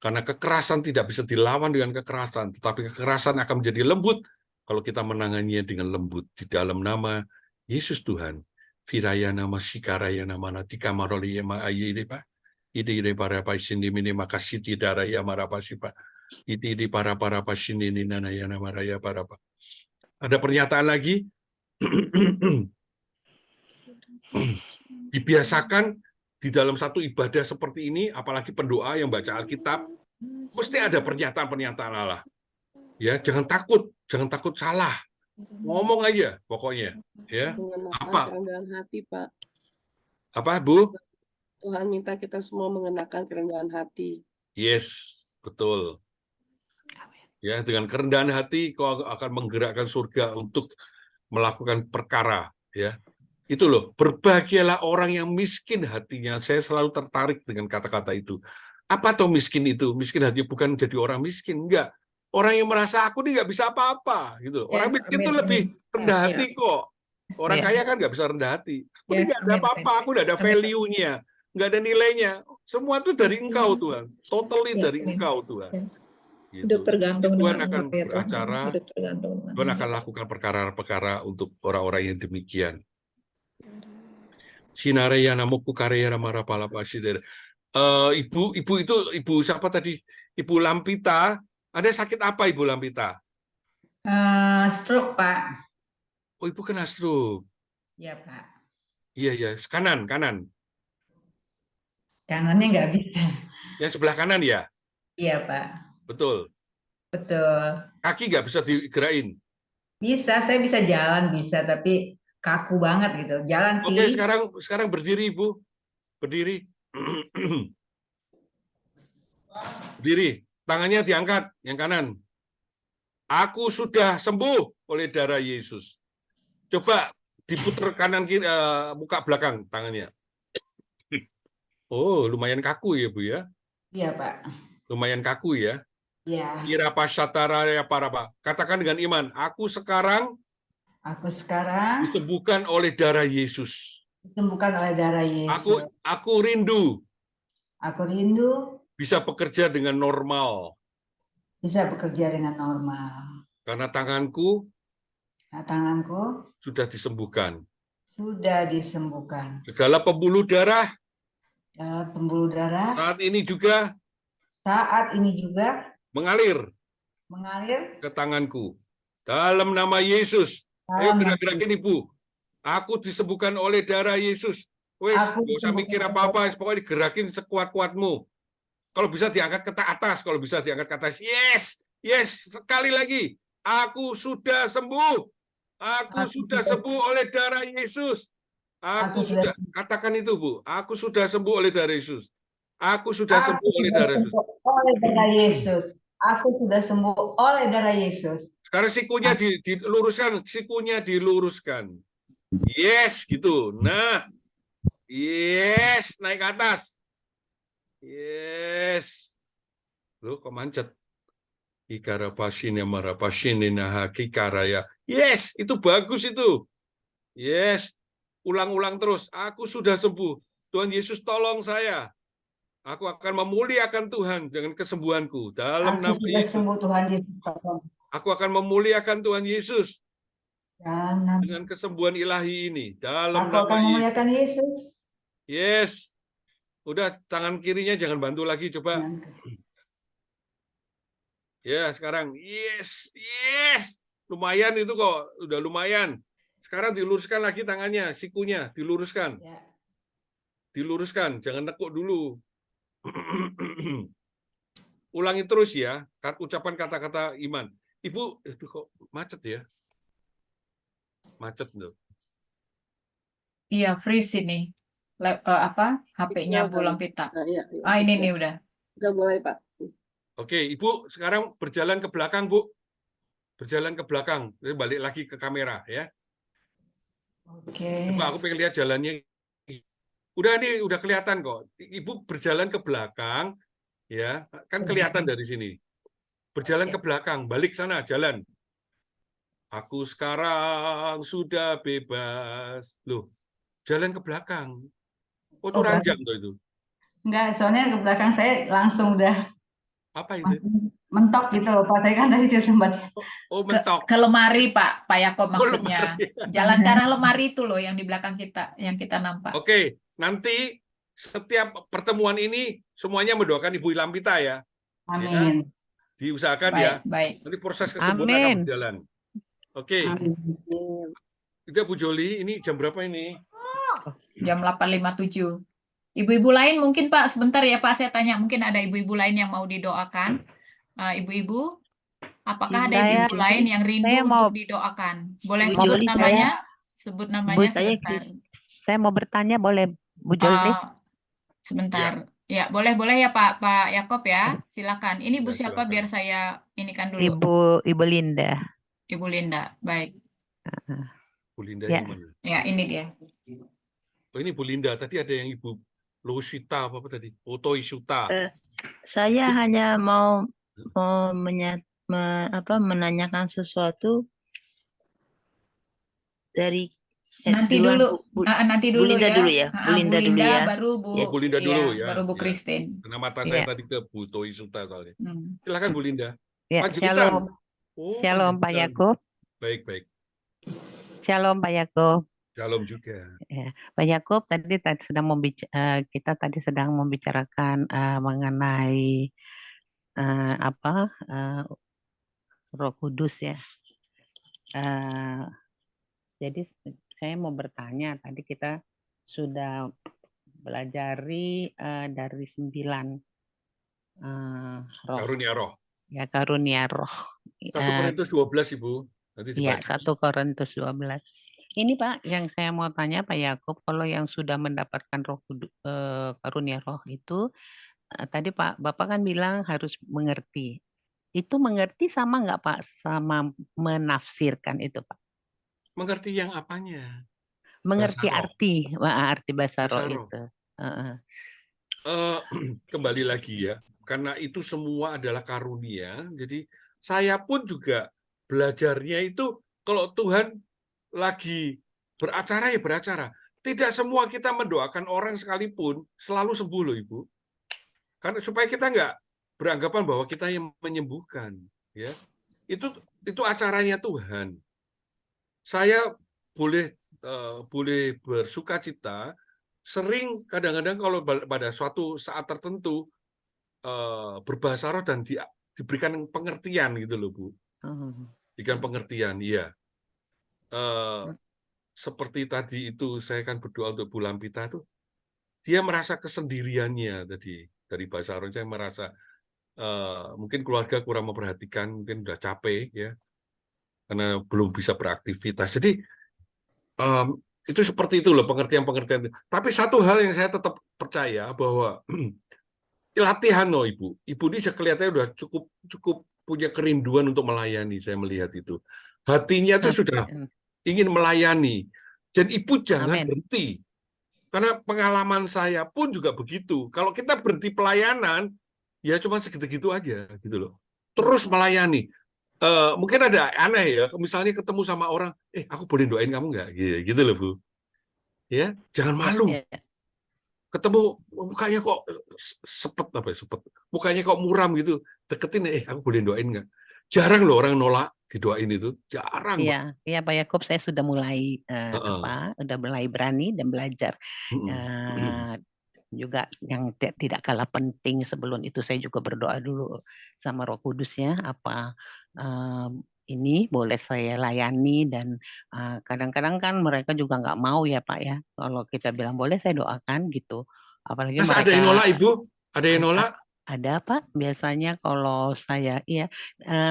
karena kekerasan tidak bisa dilawan dengan kekerasan, tetapi kekerasan akan menjadi lembut kalau kita menanganinya dengan lembut di dalam nama Yesus Tuhan. Virayana masikarayana manatika maroliyama ayiri Pak. Ini para pasini mini makasih tidak raya marapasi Pak. Ini para pasini ini nanayana maraya para Pak. Ada pernyataan lagi? Dibiasakan di dalam satu ibadah seperti ini, apalagi pendoa yang baca Alkitab, mesti ada pernyataan-pernyataan Allah. Ya, jangan takut salah. Ngomong aja pokoknya, ya.
Mengenalkan
Apa?
kerendahan hati, Pak.
Apa, Bu?
Tuhan minta kita semua mengenakan kerendahan hati.
Yes, betul. Ya, dengan kerendahan hati kau akan menggerakkan surga untuk melakukan perkara, ya. Itu loh, berbahagialah orang yang miskin hatinya. Saya selalu tertarik dengan kata-kata itu. Apa toh miskin itu? Miskin hati bukan jadi orang miskin, enggak. Orang yang merasa aku ini nggak bisa apa-apa, gitu. Orang
Yes,
miskin
amin,
tuh lebih
amin.
rendah
Ya,
hati kok. Orang
ya.
kaya kan nggak bisa rendah hati. Aku ini
Yes,
nggak ada
amin,
apa-apa,
amin.
aku nggak ada
Amin.
value-nya, nggak ada nilainya. Semua tuh dari Engkau, Tuhan. Totally
Ya,
dari
amin.
Engkau, Tuhan.
Yes.
Gitu.
Hidup tergantung
Tuhan
dengan
akan
Engkau ya Tuhan.
beracara,
Hidup tergantung dengan
Tuhan akan
Engkau.
lakukan perkara-perkara untuk orang-orang yang demikian. Sinaraya namuku karya marapala pasidera. Ibu itu ibu siapa tadi? Ibu Lampita. Ada sakit apa Ibu Lampita?
Stroke, Pak.
Oh, Ibu kena stroke.
Ya, Pak.
Iya. Kanan.
Kanannya nggak bisa.
Yang sebelah kanan ya?
Iya, Pak.
Betul.
Betul.
Kaki nggak bisa digerakin.
Bisa, saya bisa jalan, bisa, tapi kaku banget gitu. Jalan
Oke,
sih.
sekarang berdiri, Ibu. Berdiri. Berdiri. Tangannya diangkat, yang kanan. Aku sudah sembuh oleh darah Yesus. Coba diputar kanan kiri, buka belakang tangannya. Oh, lumayan kaku ya, Bu ya.
Iya, Pak.
Lumayan kaku ya.
Iya.
Kira pasatara ya para Pak. Katakan dengan iman, aku sekarang disembuhkan oleh darah Yesus.
Disembuhkan oleh darah Yesus.
Aku rindu
Aku rindu
bisa bekerja dengan normal.
bisa bekerja dengan normal.
Karena tanganku
Tanganku
sudah disembuhkan.
sudah disembuhkan.
Segala pembuluh darah
Pembuluh darah
saat ini juga mengalir ke tanganku. Dalam nama Yesus. Ayo gerak-gerakin Ibu. Aku disembuhkan oleh darah Yesus. Wes, gak usah mikir apa-apa, pokoknya digerakin sekuat-kuatmu. Kalau bisa diangkat ke atas, kalau bisa diangkat ke atas. Yes, sekali lagi. Aku sudah sembuh. Aku sudah sembuh oleh darah Yesus. Katakan itu, Bu. Aku sudah sembuh oleh darah Yesus. Aku sudah sembuh oleh darah Yesus.
Aku sudah sembuh oleh darah Yesus.
Sekarang sikunya diluruskan. Yes, gitu. Nah, yes, naik ke atas. Yes. Loh, kok mancet? Ikara pasine mara pasine nah kikaraya. Yes, itu bagus itu. Yes. Ulang-ulang terus. Aku sudah sembuh. Tuhan Yesus tolong saya. Aku akan memuliakan Tuhan dengan kesembuhanku dalam nama Yesus.
Sembuh Tuhan Yesus.
Aku akan memuliakan Tuhan Yesus dengan kesembuhan ilahi ini dalam
Aku
nama
akan memuliakan Yesus.
Yes. Udah, tangan kirinya jangan bantu lagi, coba. Ya, sekarang. Yes. Lumayan itu kok, udah lumayan. Sekarang diluruskan lagi tangannya, sikunya, diluruskan.
Ya.
Diluruskan, jangan nekuk dulu. Ulangi terus ya, ucapan kata-kata iman. Ibu, itu kok macet ya? Macet tuh.
Iya, freeze ini. HP-nya Bu Lampita. Ini nih udah.
Udah mulai, Pak.
Oke, Ibu sekarang berjalan ke belakang, Bu. Berjalan ke belakang, balik lagi ke kamera ya.
Oke.
Coba aku pengen lihat jalannya. Udah nih, udah kelihatan kok. Ibu berjalan ke belakang, ya, kan kelihatan dari sini. Berjalan ke belakang, balik sana, jalan. Aku sekarang sudah bebas. Loh, jalan ke belakang. Oh, itu ranjang tuh itu.
Enggak, soalnya ke belakang saya langsung udah
Apa itu?
mentok gitu loh Pak. Tadi kan tadi saya sempat.
Oh, mentok.
Ke lemari Pak Yakob
Oh,
maksudnya.
lemari.
Jalan ke arah lemari itu loh yang di belakang kita, yang kita nampak.
Oke, nanti setiap pertemuan ini semuanya mendoakan Ibu Ilampita ya.
Amin.
Diusahakan
Baik,
ya.
baik.
Nanti proses kesembuhan akan
Amin.
berjalan. Oke.
Amin.
Udah Bu Joli, ini jam berapa ini?
Jam 8.57. Ibu-ibu lain mungkin Pak, sebentar ya Pak, saya tanya. Mungkin ada ibu-ibu lain yang mau didoakan. Ibu-ibu, apakah ada
Saya-
ibu-ibu lain yang rindu
saya mau-
untuk didoakan? Boleh
Bu
sebut
Joli,
namanya? Sebut namanya sebentar.
Saya mau bertanya, boleh Bu Joli?
Sebentar. Ya, boleh ya Pak Yakob ya. Silakan. Ini Bu
Ya,
siapa
silakan.
biar saya inikan dulu.
Ibu Linda.
Ibu Linda. Baik.
Bu Linda
Ya.
gimana?
Ya, ini dia.
Oh, ini Bu Linda. Tadi ada yang Ibu Lusita apa tadi? Oto Isuta.
Saya hanya mau menanyakan sesuatu dari
Nanti
duluan,
dulu,
Bu
dulu
Linda
ya.
dulu ya. Bu Linda dulu ya.
Baru Bu.
Oh, Bu Linda dulu
Iya,
ya.
baru Bu
Ya.
Christine.
Karena mata saya
Ya.
tadi ke Bu Oto Isuta soalnya.
Hmm.
Silakan Bu Linda.
Ya,
Panjaitan.
Shalom.
Oh,
Shalom Pak
Panjaitan.
Yakob.
Baik.
Shalom Pak Yakob.
Shalom juga.
Ya, Pak Yakob tadi kita tadi sedang membicarakan mengenai Roh Kudus ya. Jadi saya mau bertanya, tadi kita sudah belajari dari 9 roh.
Karunia roh.
Ya, karunia roh.
1 Korintus 12 Ibu. Nanti
Iya,
dibaca.
1 Korintus 12. Ini Pak, yang saya mau tanya Pak Yakob, kalau yang sudah mendapatkan karunia roh itu, tadi Bapak kan bilang harus mengerti. Itu mengerti sama nggak Pak? Sama menafsirkan itu Pak?
Mengerti yang apanya?
Mengerti
Bahasa roh.
arti bahasa roh
Bahasa roh.
itu.
Kembali lagi ya, karena itu semua adalah karunia, jadi saya pun juga belajarnya itu kalau Tuhan lagi beracara ya beracara. Tidak semua kita mendoakan orang sekalipun selalu sembuh loh Ibu. Karena supaya kita nggak beranggapan bahwa kita yang menyembuhkan, ya. Itu acaranya Tuhan. Saya boleh bersukacita. Sering kadang-kadang kalau pada suatu saat tertentu berbahasa roh dan diberikan pengertian gitu loh Bu. Diberikan pengertian, iya. Seperti tadi itu saya kan berdoa untuk Bu Lampita tuh, dia merasa kesendiriannya tadi dari bahasa roh. Saya merasa mungkin keluarga kurang memperhatikan, mungkin udah capek ya, karena belum bisa beraktivitas. Jadi itu seperti itu loh pengertian-pengertian. Tapi satu hal yang saya tetap percaya bahwa latihan loh Ibu. Ibu ini kelihatannya udah cukup punya kerinduan untuk melayani. Saya melihat itu. Hatinya itu sudah ingin melayani. Dan Ibu jangan berhenti. Karena pengalaman saya pun juga begitu. Kalau kita berhenti pelayanan, ya cuma segitu-gitu aja gitu loh. Terus melayani. Mungkin ada aneh ya, misalnya ketemu sama orang, aku boleh doain kamu nggak? Gitu loh Bu. Ya, jangan malu. Ketemu mukanya kok sepet. Mukanya kok muram gitu. Deketin, aku boleh doain nggak? Jarang loh orang nolak didoain itu, jarang.
Iya Pak Yakob, saya sudah mulai udah mulai berani dan belajar. Juga yang tidak kalah penting sebelum itu saya juga berdoa dulu sama Roh Kudus ya, ini boleh saya layani, dan kadang-kadang kan mereka juga nggak mau ya Pak ya, kalau kita bilang boleh saya doakan gitu, apalagi mereka
ada yang nolak Ibu? Ada yang nolak?
Ada Pak, biasanya kalau saya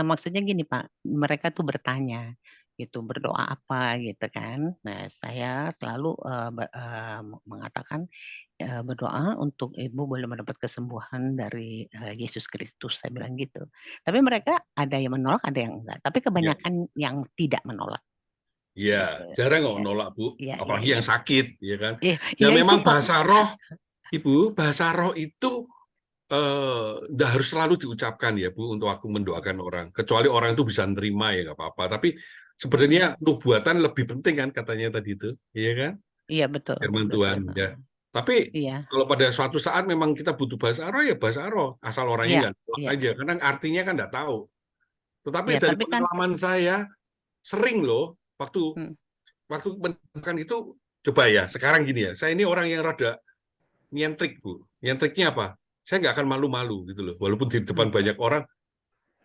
maksudnya gini Pak, mereka tuh bertanya gitu, berdoa apa gitu kan. Nah saya selalu mengatakan berdoa untuk Ibu boleh mendapat kesembuhan dari Yesus Kristus, saya bilang gitu. Tapi mereka ada yang menolak, ada yang enggak. Tapi kebanyakan yang tidak menolak.
Iya, jarang kok nolak Bu. Apalagi yang sakit, ya kan. Ya memang bahasa roh, Ibu, bahasa roh itu enggak harus selalu diucapkan ya Bu untuk aku mendoakan orang. Kecuali orang itu bisa nerima ya nggak apa-apa. Tapi sebenarnya nubuatan lebih penting kan katanya tadi itu, iya kan?
Iya betul.
Firman Tuhan ya. Tapi
Iya,
kalau pada suatu saat memang kita butuh bahasa roh, ya bahasa roh. Asal
iya,
orangnya nggak nolak
iya,
aja. Karena artinya kan nggak tahu. Tetapi
iya.
dari
Tapi kan,
pengalaman saya, sering loh, waktu
hmm,
menemukan itu, coba ya, sekarang gini ya, saya ini orang yang rada nyentrik, Bu. Nyentriknya apa? Saya nggak akan malu-malu gitu loh. Walaupun di depan banyak orang,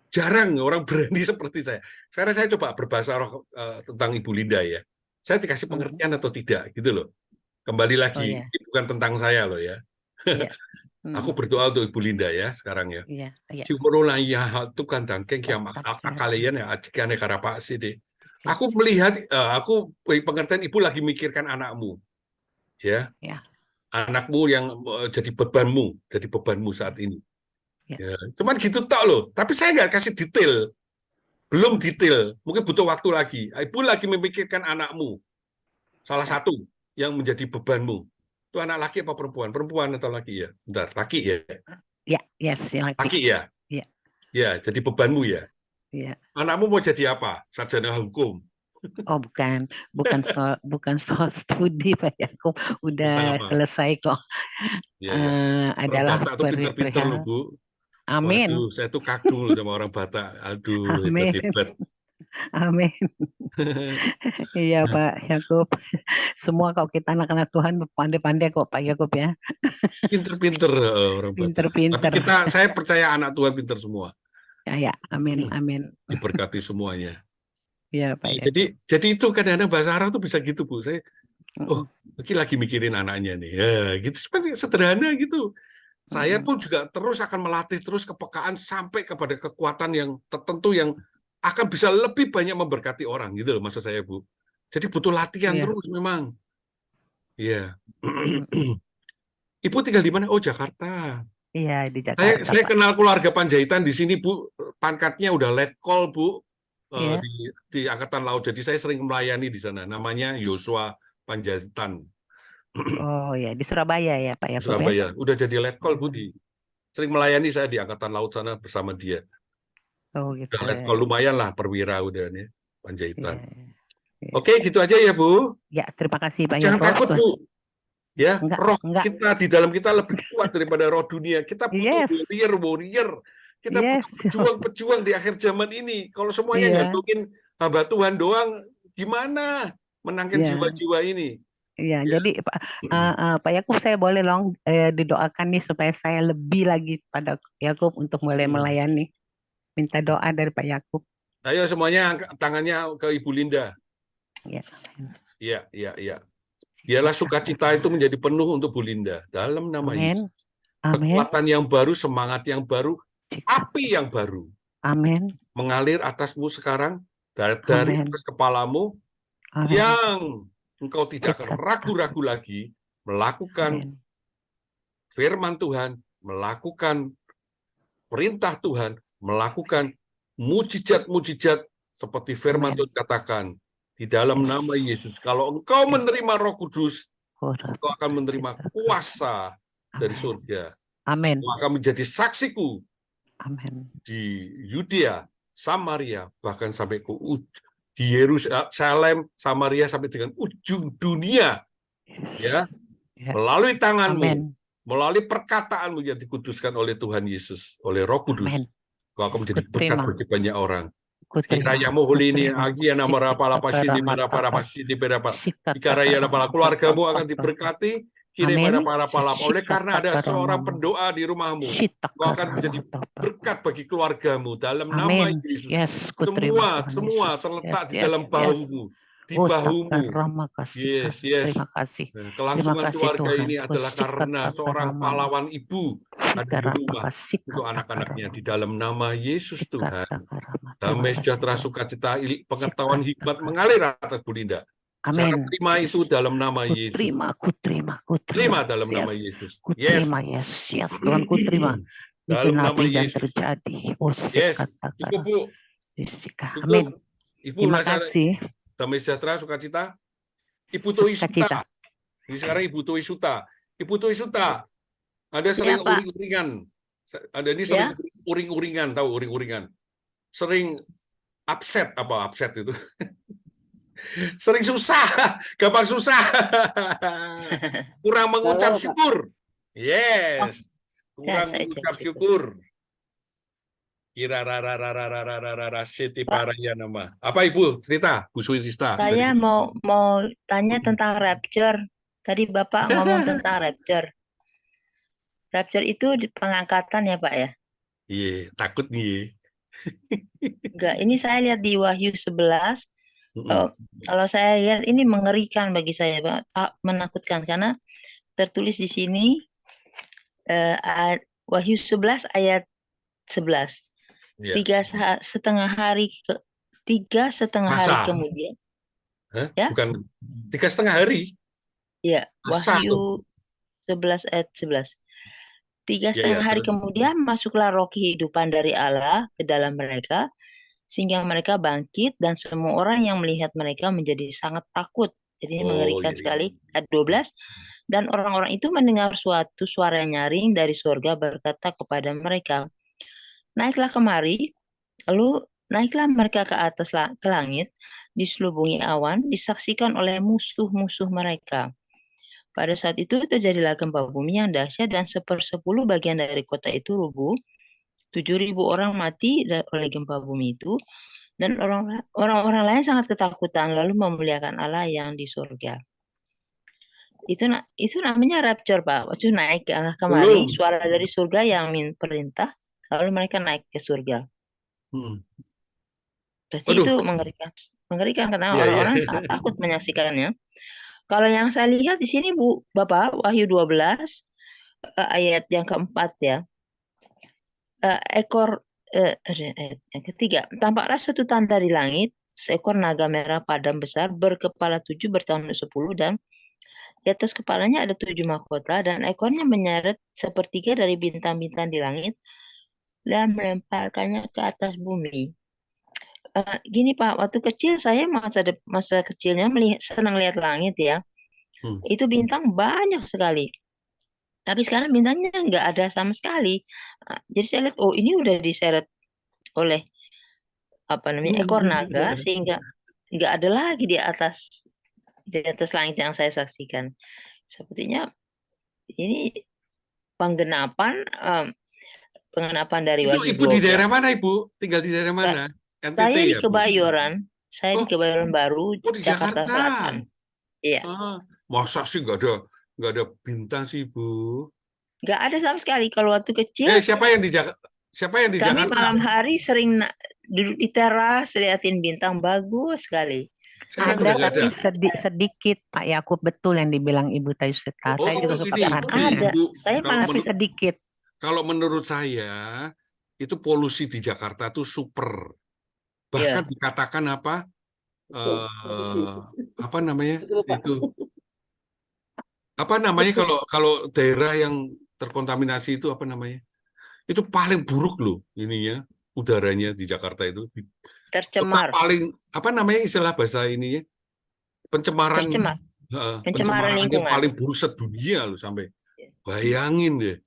jarang orang berani seperti saya. Sekarang saya coba berbahasa roh tentang Ibu Linda ya. Saya dikasih pengertian atau tidak gitu loh. Kembali
oh
lagi,
ya,
ini bukan tentang saya loh ya.
iya,
Aku berdoa untuk Ibu Linda ya sekarang ya.
iya, iya.
Syukurlah ya Tuhan dangkeng yang kalian ya ajikan karapa sih deh. Aku melihat, aku pengertian Ibu lagi mikirkan anakmu, ya.
Ya.
Anakmu yang jadi bebanmu saat ini.
Ya.
Ya. Cuman gitu tak loh. Tapi saya nggak kasih detail, belum detail. Mungkin butuh waktu lagi. Ibu lagi memikirkan anakmu, salah satu yang menjadi bebanmu. Itu anak laki apa perempuan? Perempuan atau laki ya? Bentar, laki ya?
Ya, yes, laki.
Laki ya?
Iya.
Ya, jadi bebanmu ya?
Iya.
Anakmu mau jadi apa? Sarjana hukum?
Oh, bukan soal studi Pak Yakub, udah selesai kok.
Ya.
Adalah
Orang Batak tuh pinter-pinter loh, Bu.
Amin.
Waduh, saya tuh kagum sama orang Batak. Aduh,
Amin.
hebat-hebat.
Amin. Iya Pak Yakub. Semua kalau kita anak-anak Tuhan pandai-pandai kok Pak Yakub ya.
Pinter-pinter orang Batak.
Pinter-pinter.
Tapi saya percaya anak Tuhan pinter semua.
Ya, amin, amin.
Diberkati semuanya.
Iya Pak.
Jadi itu kadang-kadang bahasa Arab tuh bisa gitu, Bu. Saya, lagi mikirin anaknya nih. Ya, gitu seperti sederhana gitu. Saya pun juga terus akan melatih terus kepekaan sampai kepada kekuatan yang tertentu yang akan bisa lebih banyak memberkati orang gitu loh maksud saya, Bu. Jadi butuh latihan terus memang. Iya. Ibu tinggal di mana? Oh, Jakarta.
Iya, di Jakarta.
Saya kenal keluarga Panjaitan di sini, Bu. Pangkatnya udah letkol, Bu. Di Angkatan Laut. Jadi saya sering melayani di sana. Namanya Yosua Panjaitan.
Oh ya, di Surabaya ya Pak Yakub.
Surabaya. Udah jadi letkol, Bu. Sering melayani saya di Angkatan Laut sana bersama dia.
Oh gitu.
Udah letkol lumayan lah perwira udah nih Panjaitan. Oke, gitu aja ya, Bu.
Ya, terima kasih Pak Yakub.
Jangan takut, Bu. Ya, roh
enggak.
kita di dalam kita lebih kuat daripada roh dunia. Kita butuh warrior. Kita butuh pejuang di akhir zaman ini. Kalau semuanya gantungin hamba Tuhan doang, gimana menangkan jiwa-jiwa ini?
Iya, jadi Pak Yakub saya boleh dong didoakan nih supaya saya lebih lagi pada Yakub untuk mulai melayani. Minta doa dari Pak Yakub.
Ayo semuanya tangannya ke Ibu Linda.
Iya.
Iya. Biarlah sukacita itu menjadi penuh untuk Bu Linda dalam nama Yesus. Kekuatan yang baru, semangat yang baru, api yang baru.
Amin.
Mengalir atasmu sekarang dari atas kepalamu yang engkau tidak akan ragu-ragu lagi melakukan firman Tuhan, melakukan perintah Tuhan, melakukan mujizat-mujizat seperti firman Tuhan katakan. Di dalam nama Yesus, kalau engkau menerima Roh Kudus, engkau akan menerima kuasa dari surga.
Amin.
Engkau akan menjadi saksiku di Yudea, Samaria, bahkan sampai ke di Yerusalem, Samaria, sampai dengan ujung dunia. Ya, melalui tanganmu, melalui perkataanmu yang dikuduskan oleh Tuhan Yesus, oleh Roh Kudus, engkau akan menjadi berkat bagi banyak orang. Kiranya muhlini agiana marapala pasini marapala pasini berapa ikaraya pala keluargamu akan diberkati kini para oleh karena ada seorang pendoa di rumahmu kau akan menjadi berkat bagi keluargamu dalam nama Yesus. Semua terletak di dalam bahumu, di bahumu. Yes.
Terima kasih.
Kelangsungan keluarga ini adalah karena seorang pahlawan ibu ada di rumah untuk anak-anaknya di dalam nama Yesus Tuhan. Damai sejahtera sukacita pengetahuan hikmat mengalir atas Bu Linda. Saya terima itu dalam nama Yesus. Terima dalam nama Yesus.
Terima Yesus. Tuhan ku terima.
Dalam nama Yesus.
Terjadi.
Cukup, Bu.
Amin.
Ibu,
terima kasih.
Damai sejahtera sukacita. Ibu Tuisuta. Ini sekarang Ibu Tuisuta. Ibu Tuisuta. Ada sering uring-uringan. Ada ini sering uring-uringan, tahu uring-uringan. Sering upset itu Sering susah, gampang susah. Kurang mengucap
Salah, Pak.
syukur. Yes.
Ya,
Kurang
saya
mengucap
ucap
syukur. Kira rara siti
Pak,
paraya nama. Apa Ibu cerita? Bu Suwista dari
saya mau tanya tentang rapture. Tadi Bapak ngomong tentang rapture. Rapture itu pengangkatan ya, Pak ya?
Iya, takut nih.
Enggak, ini saya lihat di Wahyu 11.
Mm-mm.
Kalau saya lihat ini mengerikan bagi saya, Pak. Menakutkan karena tertulis di sini Wahyu 11 ayat 11.
Iya.
3,5 hari
Masa?
kemudian.
Hah?
Ya?
Bukan 3,5 hari.
Ya,
Masa tuh?
Wahyu 11 ayat 11.
Ya,
3,5 hari
terus.
kemudian masuklah roh kehidupan dari Allah ke dalam mereka, sehingga mereka bangkit dan semua orang yang melihat mereka menjadi sangat takut. Jadi ini
Oh,
mengerikan
iya.
sekali. Ayat 12. Dan orang-orang itu mendengar suatu suara nyaring dari surga berkata kepada mereka, naiklah kemari, lalu naiklah mereka ke atas ke langit, diselubungi awan, disaksikan oleh musuh-musuh mereka. Pada saat itu terjadilah gempa bumi yang dahsyat dan 1/10 bagian dari kota itu rubuh. 7.000 orang mati oleh gempa bumi itu, dan orang-orang lain sangat ketakutan lalu memuliakan Allah yang di surga. Itu namanya rapture, Pak. Waktu naik ke Allah kemari,
Belum.
suara dari surga yang perintah, lalu mereka naik ke surga. Berarti
Aduh.
itu mengerikan karena
Iya,
orang-orang
iya.
sangat takut menyaksikannya. Kalau yang saya lihat di sini, Bu, Bapak, Wahyu 12 ayat yang keempat ya. Ayat yang ketiga, tampaklah suatu tanda di langit, seekor naga merah padam besar berkepala 7 bertanduk 10 dan di atas kepalanya ada 7 mahkota dan ekornya menyeret sepertiga dari bintang-bintang di langit dan melemparkannya ke atas bumi. Gini Pak, waktu kecil saya masa kecilnya senang lihat langit ya. Itu bintang banyak sekali. Tapi sekarang bintangnya nggak ada sama sekali. Jadi saya lihat, oh ini udah diseret oleh ekor naga sehingga nggak ada lagi di atas langit yang saya saksikan. Sepertinya ini pengenapan dari
Itu
Wahyu
Ibu di
12.
daerah mana, Ibu? Tinggal di daerah mana? NTT
Saya di
ya, Bu?
Kebayoran. Saya di Kebayoran Baru,
di
Jakarta
Jakarta.
Selatan. Iya.
Masa sih nggak ada bintang sih, Bu?
Nggak ada sama sekali. Kalau waktu kecil.
Siapa yang di Jakarta?
Kami malam hari sering duduk di teras, liatin bintang bagus sekali.
Ada tapi sedikit Pak Yakub, betul yang dibilang Ibu Tayusita. Saya juga suka perhatian.
Ada. Saya
tapi sedikit.
Kalau menurut saya itu polusi di Jakarta tuh super. Bahkan dikatakan apa? Apa namanya? Itu apa namanya kalau daerah yang terkontaminasi itu apa namanya? Itu paling buruk loh ininya, udaranya di Jakarta itu.
Tercemar.
Paling apa namanya istilah bahasa ininya? Pencemaran
lingkungan.
paling buruk sedunia loh sampai. Bayangin deh.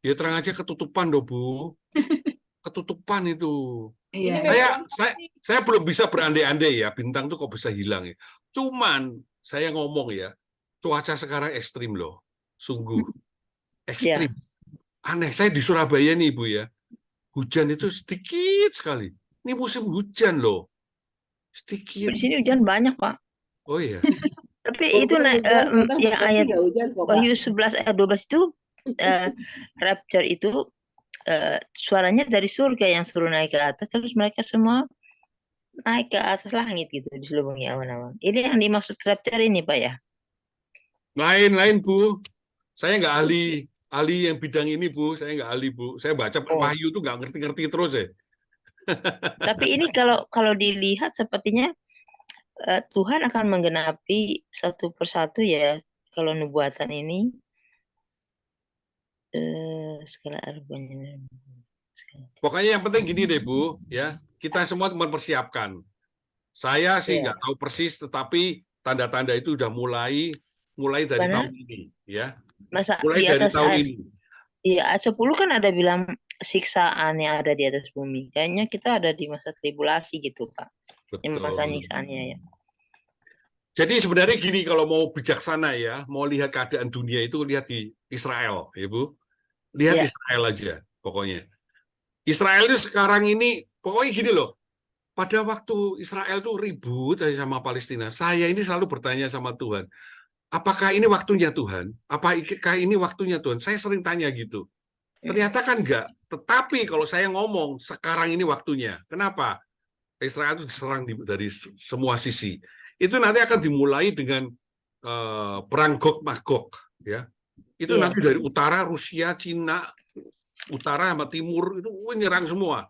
Ya terang aja ketutupan loh, Bu. Ketutupan itu. Iya. Saya belum bisa berandai-andai ya, bintang tuh kok bisa hilang ya. Cuman saya ngomong ya, cuaca sekarang ekstrim loh. Sungguh ekstrim. Aneh, saya di Surabaya nih, Ibu ya. Hujan itu sedikit sekali. Ini musim hujan loh. Sedikit.
Di sini hujan banyak, Pak.
Oh iya.
Tapi itu yang ayat Wahyu 11 ayat 12 itu rapture itu suaranya dari surga yang suruh naik ke atas, terus mereka semua naik ke atas langit gitu, diselubungi awan-awan. Ini yang dimaksud rapture ini, Pak ya?
Lain, Bu. Saya nggak ahli yang bidang ini, Bu. Saya nggak ahli, Bu. Saya baca Wahyu tuh nggak ngerti-ngerti terus ya.
Tapi ini kalau dilihat sepertinya Tuhan akan menggenapi satu persatu ya, kalau nubuatan ini.
Pokoknya yang penting gini deh, Bu. Ya, kita semua mempersiapkan. Saya sih nggak tahu persis, tetapi tanda-tanda itu udah mulai dari tahun ini, ya. Mulai dari tahun ini.
Iya, ayat 10 kan ada bilang siksaan yang ada di atas bumi. Kayaknya kita ada di masa tribulasi gitu, Pak.
Betul.
Masa nyiksaannya ya.
Jadi sebenarnya gini, kalau mau bijaksana ya, mau lihat keadaan dunia itu lihat di Israel, ya Bu. Lihat
Ya.
Israel aja, pokoknya. Israel itu sekarang ini, pokoknya gini loh, pada waktu Israel tuh ribut aja sama Palestina, saya ini selalu bertanya sama Tuhan, apakah ini waktunya Tuhan? Apakah ini waktunya Tuhan? Saya sering tanya gitu. Ternyata kan enggak. Tetapi kalau saya ngomong, sekarang ini waktunya. Kenapa? Israel itu diserang dari semua sisi. Itu nanti akan dimulai dengan perang Gog-Magog, ya. Itu
Iya.
nanti dari utara Rusia, Cina, utara sama timur itu nyerang semua.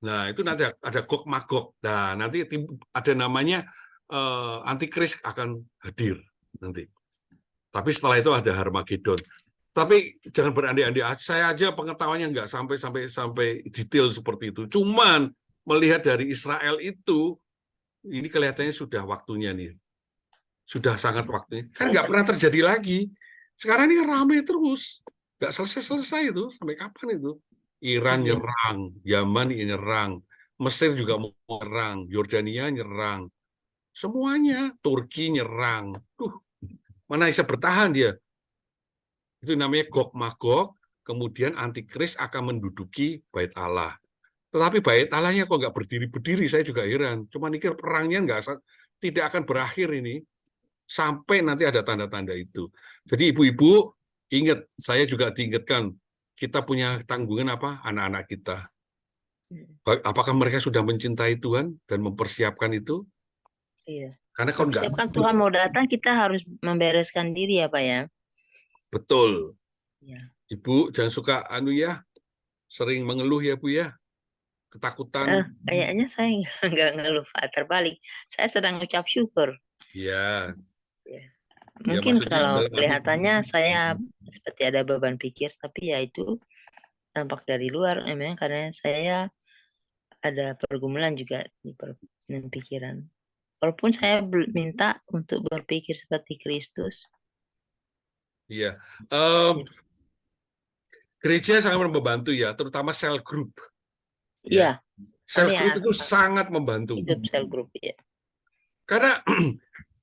Nah, itu nanti ada Gog-Magog. Nah, nanti ada namanya Antikris akan hadir nanti. Tapi setelah itu ada Harmagedon. Tapi jangan berandai-andai. Saya aja pengetahuannya nggak sampai detail seperti itu. Cuman melihat dari Israel itu, ini kelihatannya sudah waktunya nih. Sudah sangat waktunya. Kan nggak pernah terjadi lagi. Sekarang ini ramai terus. Nggak selesai-selesai itu. Sampai kapan itu? Iran nyerang, Yaman nyerang, Mesir juga mau nyerang, Yordania nyerang. Semuanya. Turki nyerang. Mana bisa bertahan dia? Itu namanya Gog-Magog. Kemudian Antikris akan menduduki Bait Allah. Tetapi Bait Allahnya kok nggak berdiri-berdiri, saya juga heran. Cuma mikir perangnya tidak akan berakhir ini sampai nanti ada tanda-tanda itu. Jadi ibu-ibu ingat, saya juga diingatkan, kita punya tanggungan apa? Anak-anak kita. Apakah mereka sudah mencintai Tuhan dan mempersiapkan itu?
Iya.
Karena kalau nggak,
Persiapkan Tuhan mau datang, kita harus membereskan diri ya Pak ya.
betul.
Ya.
Ibu jangan suka sering mengeluh ya Bu ya. Ketakutan.
Kayaknya saya nggak ngeluh Pak, terbalik. Saya sedang ucap syukur.
Ya.
Ya.
Ya,
Mungkin
maksudnya
kalau
dalam arti-
kelihatannya saya seperti ada beban pikir, tapi ya itu tampak dari luar memang karena saya ada pergumulan juga di pikiran. Walaupun saya minta untuk berpikir seperti Kristus.
Iya. Gereja sangat membantu ya, terutama sel group.
Iya.
Sel
Kami
group itu sangat membantu.
hidup sel group ya.
Karena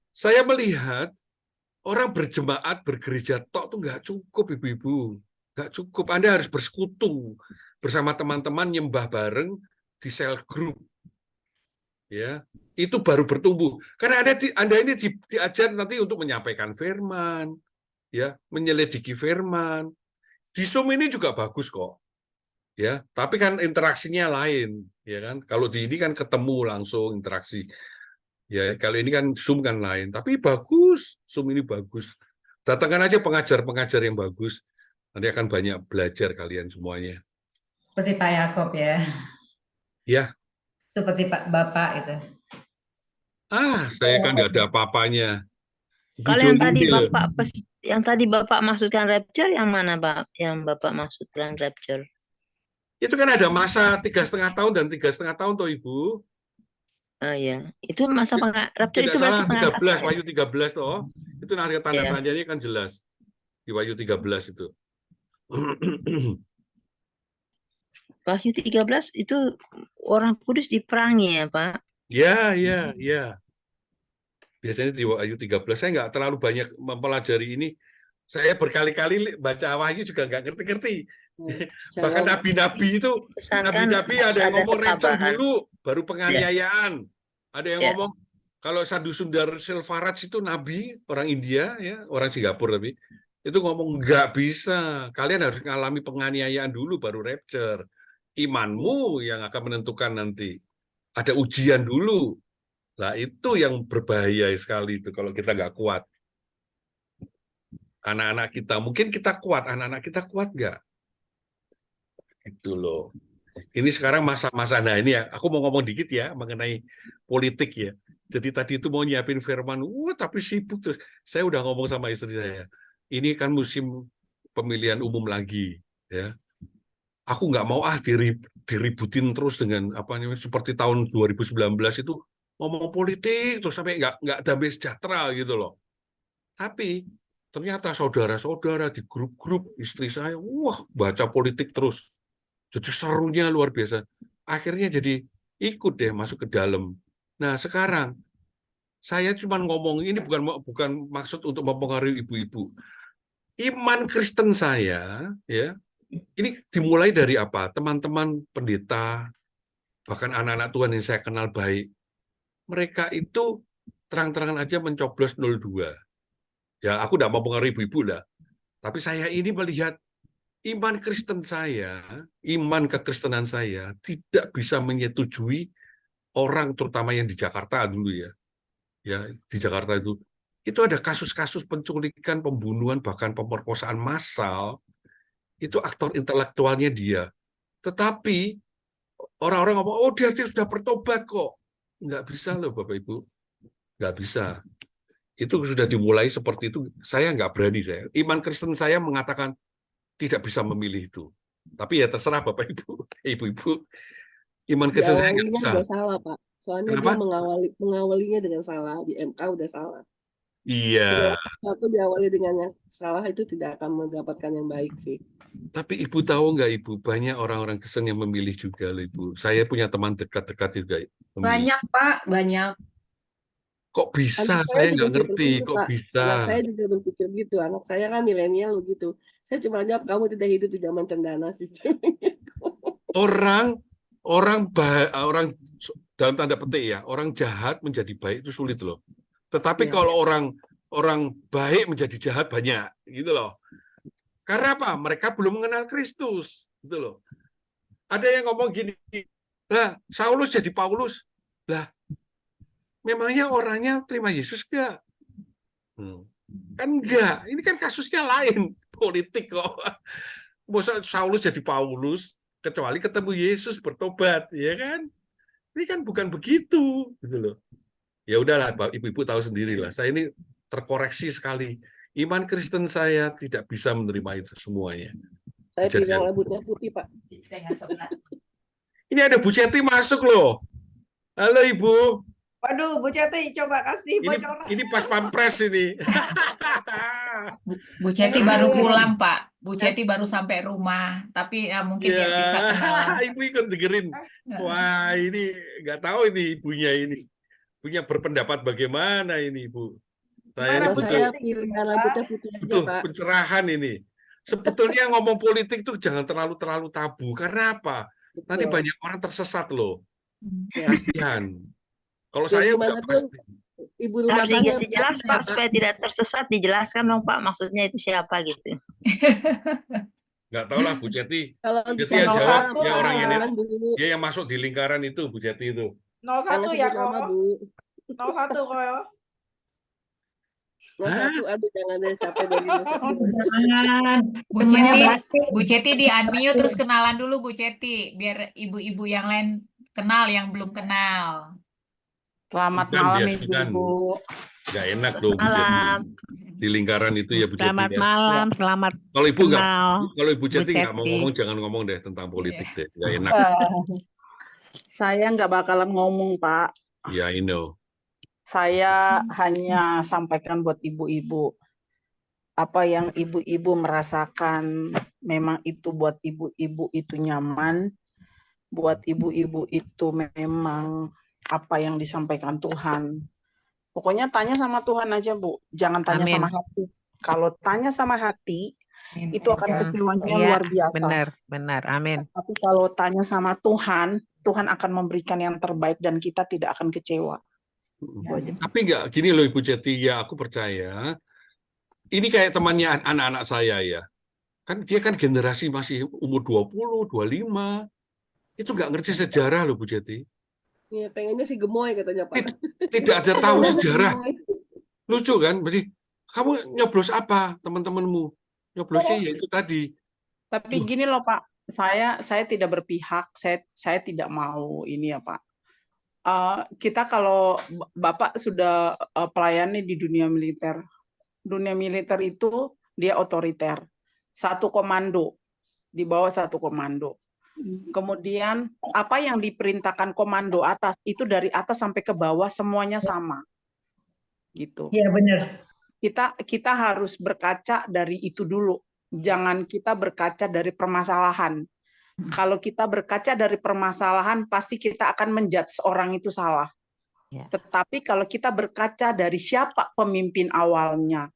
saya melihat orang berjemaat, bergereja tok tuh nggak cukup, ibu-ibu. Nggak cukup. Anda harus bersekutu bersama teman-teman, nyembah bareng di sel group. Ya, itu baru bertumbuh. Karena Anda ini diajar nanti untuk menyampaikan firman, ya, menyelidiki firman. Di Zoom ini juga bagus kok. Ya, tapi kan interaksinya lain, ya kan? Kalau di ini kan ketemu langsung interaksi. Ya, kalau ini kan Zoom kan lain, tapi bagus. Zoom ini bagus. Datangkan aja pengajar-pengajar yang bagus. Nanti akan banyak belajar kalian semuanya.
Seperti Pak Yakob ya.
Ya.
Seperti Pak Bapak itu.
Saya kan nggak ada apa-apanya.
Kalau yang tadi Bapak maksudkan rapture, yang mana Pak? Yang Bapak maksudkan rapture?
Itu kan ada masa 3,5 tahun dan 3,5 tahun toh Ibu.
Iya, itu masa rapture
Tidak
itu berarti
salah, 13,
pengangkatan.
Wahyu 13 toh. Itu nanti tanda-tandanya kan jelas. Di Wahyu 13 itu.
Wahyu 13 itu orang kudus diperangi ya Pak?
Ya. Biasanya di Wahyu 13, saya nggak terlalu banyak mempelajari ini. Saya berkali-kali baca Wahyu juga nggak ngerti-ngerti. Bahkan nabi-nabi itu, nabi-nabi ada yang ngomong rapture dulu, baru penganiayaan. Ada yang ngomong, kalau Sadhu Sundar Selvaraj itu nabi, orang India, ya, orang Singapura tapi, itu ngomong nggak bisa. Kalian harus mengalami penganiayaan dulu, baru rapture. Imanmu yang akan menentukan nanti. Ada ujian dulu. Nah, itu yang berbahaya sekali itu kalau kita nggak kuat. Anak-anak kita, mungkin kita kuat, anak-anak kita kuat nggak? Itu loh. Ini sekarang masa-masa, nah ini ya, aku mau ngomong dikit ya mengenai politik ya. Jadi tadi itu mau nyiapin firman, tapi sibuk terus. Saya udah ngomong sama istri saya, ini kan musim pemilihan umum lagi, ya. Aku nggak mau diributin terus dengan apa namanya seperti tahun 2019 itu ngomong politik terus sampai nggak damai sejahtera gitu loh. Tapi ternyata saudara-saudara di grup-grup istri saya, baca politik terus. Jadi serunya luar biasa. Akhirnya jadi ikut deh masuk ke dalam. Nah sekarang Saya cuma ngomong ini bukan maksud untuk mempengaruhi ibu-ibu. Iman Kristen saya, ya, ini dimulai dari apa? Teman-teman pendeta, bahkan anak-anak Tuhan yang saya kenal baik, mereka itu terang-terangan aja mencoblos 02. Ya, aku tidak mau mempengaruhi ibu-ibu lah. Tapi saya ini melihat iman Kristen saya, iman kekristenan saya tidak bisa menyetujui orang terutama yang di Jakarta dulu ya. Ya, di Jakarta itu ada kasus-kasus penculikan, pembunuhan, bahkan pemerkosaan massal, itu aktor intelektualnya dia. Tetapi orang-orang ngomong, oh dia sudah bertobat kok. Nggak bisa loh Bapak Ibu. Nggak bisa. Itu sudah dimulai seperti itu, saya nggak berani saya. Iman Kristen saya mengatakan tidak bisa memilih itu. Tapi ya terserah Bapak Ibu, Ibu-ibu. Iman Kristen saya nggak
Diawalinya
bisa.
udah salah, Pak. Soalnya
Kenapa?
dia mengawalinya dengan salah. Di MK udah salah.
Iya.
Satu diawali dengan yang salah itu tidak akan mendapatkan yang baik sih.
Tapi Ibu tahu nggak Ibu, banyak orang-orang Kristen yang memilih juga loh Ibu. Saya punya teman dekat-dekat juga memilih.
Banyak, Pak, banyak.
Kok bisa?
Anak
Saya
juga
nggak
seperti
ngerti.
itu,
Kok
Pak.
bisa?
Anak saya juga berpikir gitu. Anak saya kan milenial begitu. Saya cuma jawab, kamu tidak hidup di zaman cendana sih.
Orang dalam tanda petik ya, orang jahat menjadi baik itu sulit loh. Tetapi
Ya.
kalau orang baik menjadi jahat banyak, gitu loh. Karena apa? Mereka belum mengenal Kristus, gitu loh. Ada yang ngomong gini, lah Saulus jadi Paulus, lah memangnya orangnya terima Yesus enggak? Kan enggak, ini kan kasusnya lain, politik kok. Masa Saulus jadi Paulus, kecuali ketemu Yesus bertobat, ya kan? Ini kan bukan begitu, gitu loh. Ya udahlah, ibu-ibu tahu sendiri lah. Saya ini terkoreksi sekali. Iman Kristen saya tidak bisa menerima itu semuanya.
Saya
Jadi,
pilih yang rambutnya putih, Pak.
ini ada Bu Ceti masuk loh. Halo Ibu.
Waduh, Bu Ceti, coba kasih bocoran.
Ini pas pampres ini.
Bu Ceti baru pulang, Pak. Bu Ceti baru sampai rumah, tapi ya, mungkin dia bisa kenalan.
Ibu ikut dengerin. Wah, ini nggak tahu ini ibunya ini. Punya berpendapat bagaimana ini, Ibu? Saya
Kalau saya pilih yang rambutnya putih aja,
butuh
Pak.
pencerahan ini. Sebetulnya ngomong politik tuh jangan terlalu tabu. Karena apa? Nanti
Betul.
banyak orang tersesat loh.
Ya.
Kasihan. Kalau
Ya,
saya
gimana
udah
pun,
pasti.
ibu rumah
Harus
tangga
dikasih jelas, Pak, supaya tidak tersesat. Dijelaskan dong, Pak, maksudnya itu siapa gitu.
Nggak tahu lah Bu Ceti.
Kalau
Ceti
bisa
yang jawab,
sama,
dia orang ini.
jangan, Bu.
Dia yang masuk di lingkaran itu, Bu Ceti itu.
01 ya,
sebut nama,
kok.
Bu.
01 kok.
01, aduh jangan deh, capek dari 01.
Jangan. Bu Ceti di unmute terus kenalan dulu Bu Ceti, biar ibu-ibu yang lain kenal yang belum kenal.
Selamat
Sugan
malam
dia, Sugan.
Ibu.
Nggak enak dong Bu Ceti.
Malam.
Di lingkaran itu ya Bu Ceti.
Selamat
Ya.
malam, selamat
Kalau Ibu nggak,
kenal.
kalau Ibu
Bu
Ceti nggak mau
Ceti.
ngomong, jangan ngomong deh tentang politik deh. Nggak enak.
Saya nggak bakalan ngomong, Pak.
Ya, I know.
Saya hanya sampaikan buat ibu-ibu. Apa yang ibu-ibu merasakan memang itu buat ibu-ibu itu nyaman. Buat ibu-ibu itu memang apa yang disampaikan Tuhan. Pokoknya tanya sama Tuhan aja, Bu. Jangan tanya
Amin.
sama hati. Kalau tanya sama hati, itu akan kecewanya
Iya,
luar biasa.
benar. Amin.
Tapi kalau tanya sama Tuhan, Tuhan akan memberikan yang terbaik dan kita tidak akan kecewa.
Tapi nggak gini loh Ibu Ceti, ya aku percaya. Ini kayak temannya anak-anak saya ya. Kan dia kan generasi masih umur 20, 25. Itu nggak ngerti sejarah loh Bu Ceti.
Iya, pengennya si gemoy katanya, Pak.
Tidak ada tahu sejarah. Lucu kan? Berarti kamu nyoblos apa teman-temanmu? Nyoblosnya ya itu tadi.
Tapi gini loh Pak, saya tidak berpihak, saya tidak mau ini ya Pak. Kita kalau Bapak sudah pelayani di dunia militer itu dia otoriter, satu komando, di bawah satu komando. Kemudian apa yang diperintahkan komando atas itu dari atas sampai ke bawah semuanya sama, gitu.
Iya benar.
Kita harus berkaca dari itu dulu. Jangan kita berkaca dari permasalahan. Kalau kita berkaca dari permasalahan, pasti kita akan menjudge orang itu salah.
Ya.
Tetapi kalau kita berkaca dari siapa pemimpin awalnya,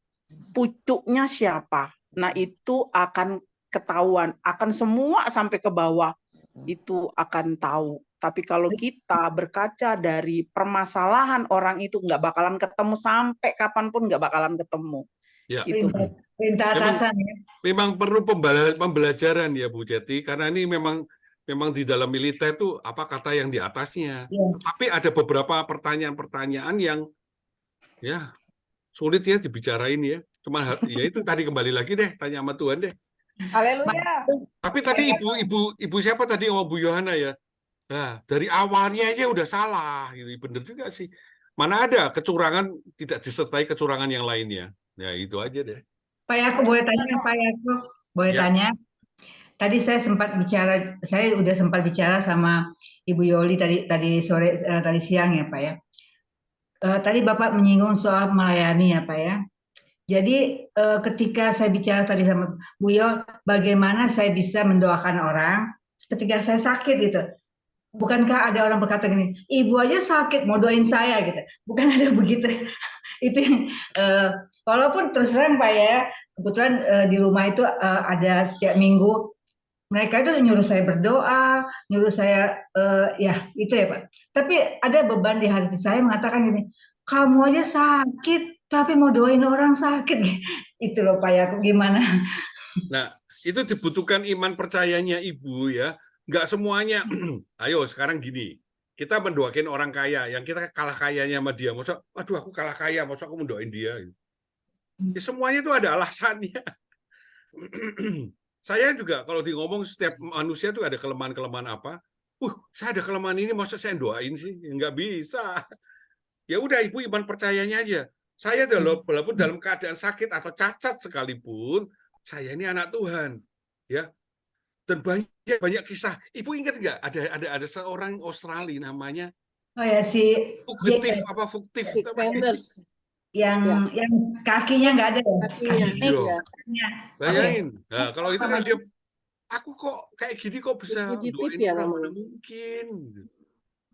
pucuknya siapa, nah itu akan ketahuan, akan semua sampai ke bawah itu akan tahu. Tapi kalau kita berkaca dari permasalahan orang itu, nggak bakalan ketemu sampai kapanpun, nggak bakalan ketemu.
Ya.
Gitu.
Perintah atasan ya.
Memang perlu pembelajaran ya Bu Jeti, karena ini memang di dalam militer tuh apa kata yang di atasnya.
Ya.
Tapi ada beberapa pertanyaan-pertanyaan yang ya sulit ya dibicarain ya. Cuman ya itu tadi kembali lagi deh, tanya sama Tuhan deh.
Haleluya.
Tapi tadi ibu siapa tadi Bu Yohana ya? Nah, dari awalnya aja udah salah gitu. Bener juga sih. Mana ada kecurangan tidak disertai kecurangan yang lainnya. Ya itu aja deh.
Pak Yakub boleh tanya, Pak Yakub boleh
Ya.
tanya. Tadi saya udah sempat bicara sama Ibu Yoli tadi sore, tadi siang ya Pak ya. Tadi Bapak menyinggung soal melayani ya Pak ya. Jadi ketika saya bicara tadi sama Bu Yol, bagaimana saya bisa mendoakan orang ketika saya sakit gitu. Bukankah ada orang berkata gini, ibu aja sakit mau doain saya gitu. Bukan ada begitu. Itu yang walaupun terus terang Pak ya, kebetulan di rumah itu ada tiap minggu mereka itu nyuruh saya berdoa, nyuruh saya ya itu ya Pak. Tapi ada beban di hati saya mengatakan gini, kamu aja sakit tapi mau doain orang sakit. Itu loh Pak Yakub, gimana?
Nah, itu dibutuhkan iman percayanya Ibu ya. Nggak semuanya, ayo sekarang gini, kita mendoain orang kaya, yang kita kalah kayanya sama dia, maksud, aduh aku kalah kaya, maksud aku mendoain dia. Ya, semuanya itu ada alasannya. Saya juga kalau di ngomong setiap manusia itu ada kelemahan-kelemahan apa, saya ada kelemahan ini, masa saya doain sih? Nggak bisa. Ya udah Ibu iman percayanya aja. Saya walaupun dalam keadaan sakit atau cacat sekalipun, saya ini anak Tuhan. Ya. Dan banyak kisah. Ibu ingat nggak ada seorang Australia namanya
Oh ya si
Fuktif
yang kakinya nggak ada ya?
Iya. Bayangin. Nah, kalau itu kan dia, aku kok kayak gini kok bisa doain orang, mana mungkin.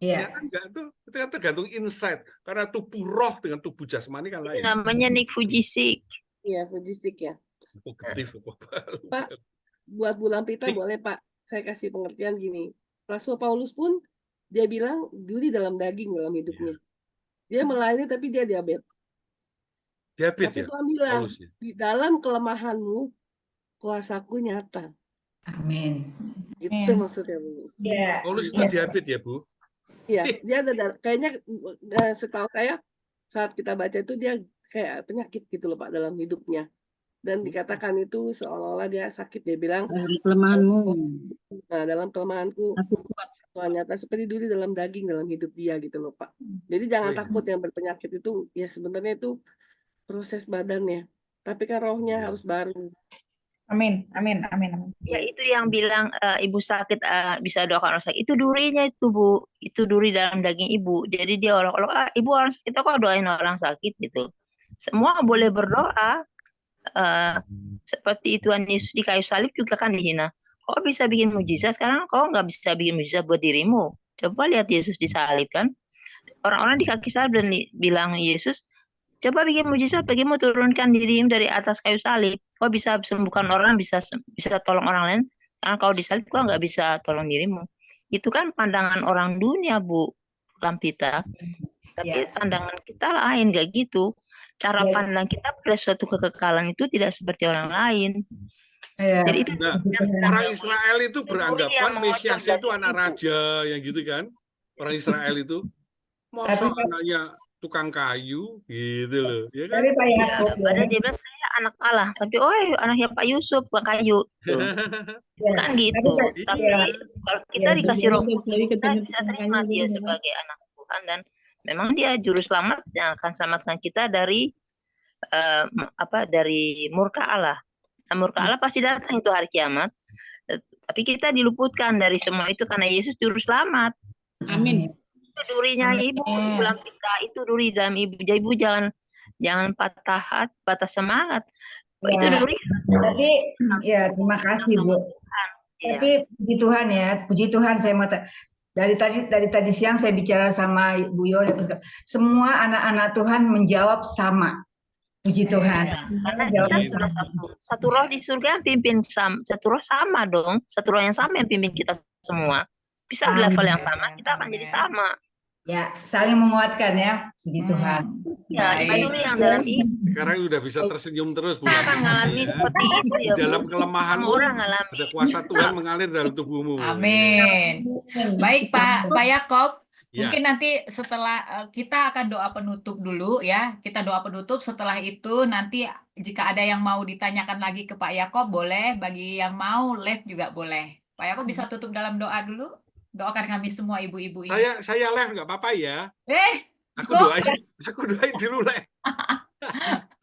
Ternyata enggak tuh. Itu kan tergantung insight. Karena tubuh roh dengan tubuh jasmani kan lain.
Namanya Nick Fujisik.
Iya, Fujisik ya.
Fuktif.
Pak, buat Bu Lampita boleh Pak, saya kasih pengertian gini. Rasul Paulus pun dia bilang duri dalam daging dalam hidupnya. Dia melayani tapi dia diabetes. Tapi
ya?
Tuhan bilang,
Paulus, ya?
di dalam kelemahanmu kuasaku nyata.
Amin.
Itu maksudnya Bu.
Paulus itu diabetes ya Bu?
Iya, dia ada kayaknya setahu saya saat kita baca itu dia kayak penyakit gitu loh Pak dalam hidupnya. Dan dikatakan itu seolah-olah dia sakit, dia bilang
dalam kelemahanmu.
Nah, dalam kelemahanku
aku kuat.
Nyata seperti duri dalam daging dalam hidup dia gitu loh Pak. Jadi jangan takut yang berpenyakit itu, ya sebenarnya itu proses badannya. Tapi kan rohnya harus baru.
Amin.
Ya itu yang bilang ibu sakit bisa doakan orang sakit. Itu durinya itu Bu. Itu duri dalam daging ibu. Jadi dia orang-orang ibu orang sakit kok doain orang sakit gitu. Semua boleh berdoa. Seperti Tuhan Yesus di kayu salib juga kan dihina. Kau bisa bikin mujizat, sekarang kau nggak bisa bikin mujizat buat dirimu. Coba lihat Yesus disalib kan. Orang-orang di kaki salib dan bilang Yesus, coba bikin mujizat, bagimu turunkan dirimu dari atas kayu salib. Kau bisa sembuhkan orang, bisa tolong orang lain. Karena kau disalib, kau nggak bisa tolong dirimu. Itu kan pandangan orang dunia Bu Lampita. Tapi pandangan kita lain, nggak gitu. Cara pandang kita pada suatu kekekalan itu tidak seperti orang lain. Jadi itu
orang Israel itu beranggapan Mesiasnya itu anak raja yang gitu kan. Orang Israel itu masa anaknya tukang kayu gitu loh. Ya kan?
Padahal dia bilang saya anak Allah, tapi anaknya Pak Yusuf bukan kayu. Kan gitu. Tapi kalau kita dikasih roh, kita bisa terima dia sebagai anak Tuhan dan memang dia juru selamat yang akan selamatkan kita dari dari murka Allah. Nah, murka Allah pasti datang itu hari kiamat. Tapi kita diluputkan dari semua itu karena Yesus juru selamat.
Amin.
Itu durinya ibu bilang kita itu duri dalam ibu. Jadi ibu jangan patah hati, patah semangat. Itu duri.
Tapi ya terima kasih Bu. Tapi puji Tuhan ya, puji Tuhan saya mau dari tadi siang saya bicara sama Bu Yoli, semua anak-anak Tuhan menjawab sama. Puji Tuhan.
Karena kita sudah satu roh di surga yang pimpin satu roh sama dong, satu roh yang sama yang pimpin kita semua. Bisa di level yang sama, kita akan jadi sama.
Ya, saling menguatkan ya, puji Tuhan.
Ya, kita dulu yang dalam ini.
Sekarang udah bisa tersenyum terus, Bu.
Kita akan ngalami seperti itu ya,
Di dalam kelemahanmu,
orang ngalami.
ada kuasa Tuhan mengalir dalam tubuhmu.
Amin. Baik Pak Yakob,
Ya.
mungkin nanti setelah kita akan doa penutup dulu ya. Kita doa penutup, setelah itu nanti jika ada yang mau ditanyakan lagi ke Pak Yakob boleh, bagi yang mau live juga boleh. Pak Yakob bisa tutup dalam doa dulu. Doakan kami semua ibu-ibu ini.
Saya live nggak apa-apa ya. Aku
kok?
doain dulu live.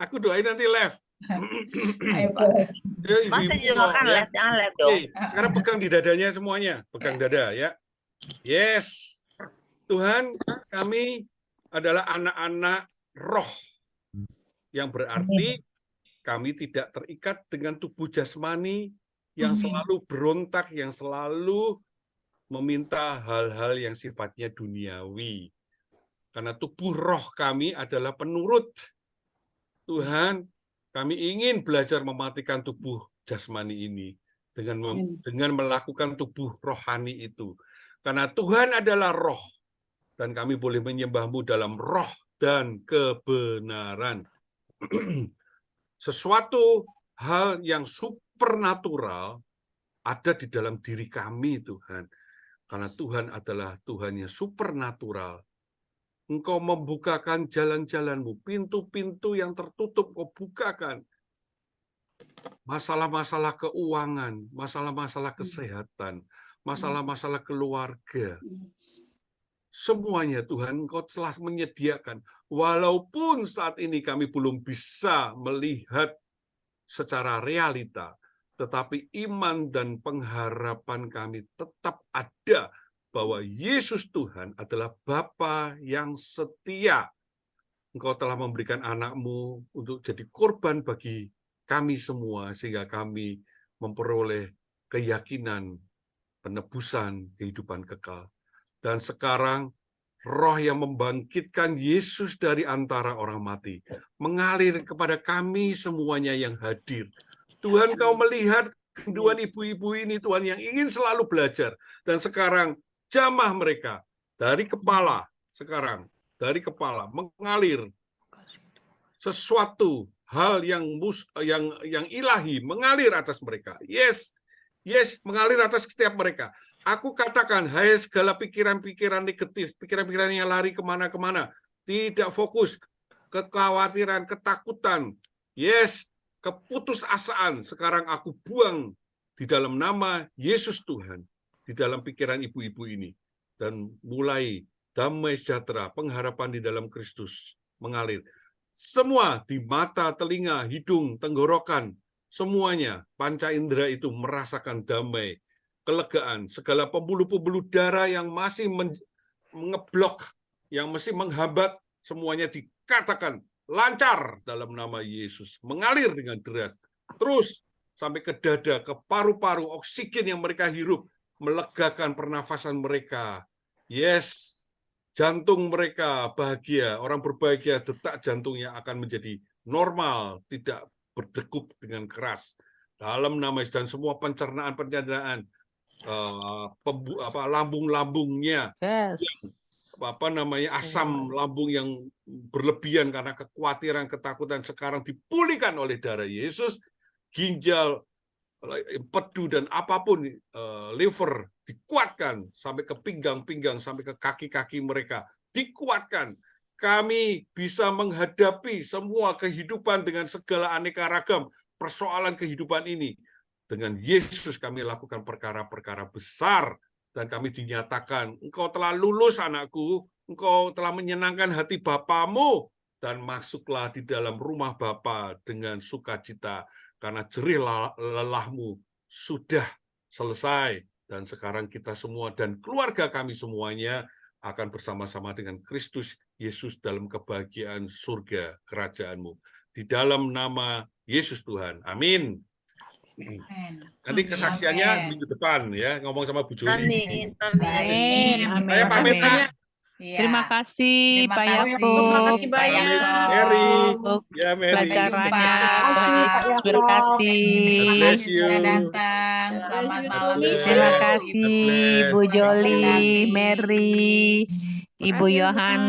Aku doain nanti live.
Ayo Pak.
Masa didoakan live, jangan live dong.
Sekarang pegang di dadanya semuanya, pegang dada ya. Yes. Tuhan, kami adalah anak-anak roh, yang berarti kami tidak terikat dengan tubuh jasmani yang selalu berontak, yang selalu meminta hal-hal yang sifatnya duniawi. Karena tubuh roh kami adalah penurut. Tuhan, kami ingin belajar mematikan tubuh jasmani ini dengan melakukan tubuh rohani itu. Karena Tuhan adalah roh, dan kami boleh menyembah-Mu dalam roh dan kebenaran. Sesuatu hal yang supernatural ada di dalam diri kami, Tuhan. Karena Tuhan adalah Tuhan yang supernatural. Engkau membukakan jalan-jalan-Mu, pintu-pintu yang tertutup Kau bukakan. Masalah-masalah keuangan, masalah-masalah kesehatan, masalah-masalah keluarga. Semuanya Tuhan Engkau telah menyediakan. Walaupun saat ini kami belum bisa melihat secara realita, tetapi iman dan pengharapan kami tetap ada bahwa Yesus Tuhan adalah Bapa yang setia. Engkau telah memberikan anak-Mu untuk jadi korban bagi kami semua, sehingga kami memperoleh keyakinan, penebusan, kehidupan kekal. Dan sekarang roh yang membangkitkan Yesus dari antara orang mati mengalir kepada kami semuanya yang hadir. Tuhan, Kau melihat kerinduan ibu-ibu ini, Tuhan, yang ingin selalu belajar. Dan sekarang jamah mereka dari kepala, mengalir sesuatu hal yang ilahi mengalir atas mereka. Yes, mengalir atas setiap mereka. Aku katakan, hai segala pikiran-pikiran negatif, pikiran-pikiran yang lari kemana-kemana, tidak fokus, kekhawatiran, ketakutan, yes, keputusasaan, sekarang aku buang di dalam nama Yesus Tuhan, di dalam pikiran ibu-ibu ini. Dan mulai damai sejahtera, pengharapan di dalam Kristus mengalir. Semua di mata, telinga, hidung, tenggorokan, semuanya panca indera itu merasakan damai, kelegaan. Segala pembuluh-pembuluh darah yang masih mengeblok, yang masih menghambat, semuanya dikatakan lancar dalam nama Yesus, mengalir dengan deras, terus sampai ke dada, ke paru-paru, oksigen yang mereka hirup, melegakan pernafasan mereka. Yes, jantung mereka bahagia, orang berbahagia, detak jantungnya akan menjadi normal, tidak berdegup dengan keras. Dalam nama Yesus, dan semua pencernaan, lambung-lambungnya, asam lambung yang berlebihan karena kekhawatiran, ketakutan, sekarang dipulihkan oleh darah Yesus. Ginjal, empedu, dan apapun, liver dikuatkan sampai ke pinggang-pinggang, sampai ke kaki-kaki mereka dikuatkan. Kami bisa menghadapi semua kehidupan dengan segala aneka ragam persoalan kehidupan ini. Dengan Yesus kami lakukan perkara-perkara besar, dan kami dinyatakan, engkau telah lulus anakku, engkau telah menyenangkan hati Bapamu, dan masuklah di dalam rumah Bapa dengan sukacita, karena jerih lelahmu sudah selesai. Dan sekarang kita semua dan keluarga kami semuanya akan bersama-sama dengan Kristus Yesus dalam kebahagiaan surga kerajaan-Mu. Di dalam nama Yesus Tuhan. Amin. Nanti kesaksiannya
Amin.
minggu depan ya, ngomong sama Bu Joli.
Amin.
Baik.
Amin,
Saya pamit,
amin.
Pak.
Iya.
Terima kasih
Terima
Pak
kasih,
Yakub
Pak
Pamit,
Yakob.
Mary.
untuk
Ya, Mary.
Sampai jumpa.
pelajarannya. Tuhan Yesus berkati.
Terima
bless
kasih sudah
you.
datang. Selamat
you
malam,
too,
Terima
Ibu.
kasih
God bless.
Bu
Tuhan
Joli,
memberkati.
Mary, Ibu
Makasih, Bu.
Yohana.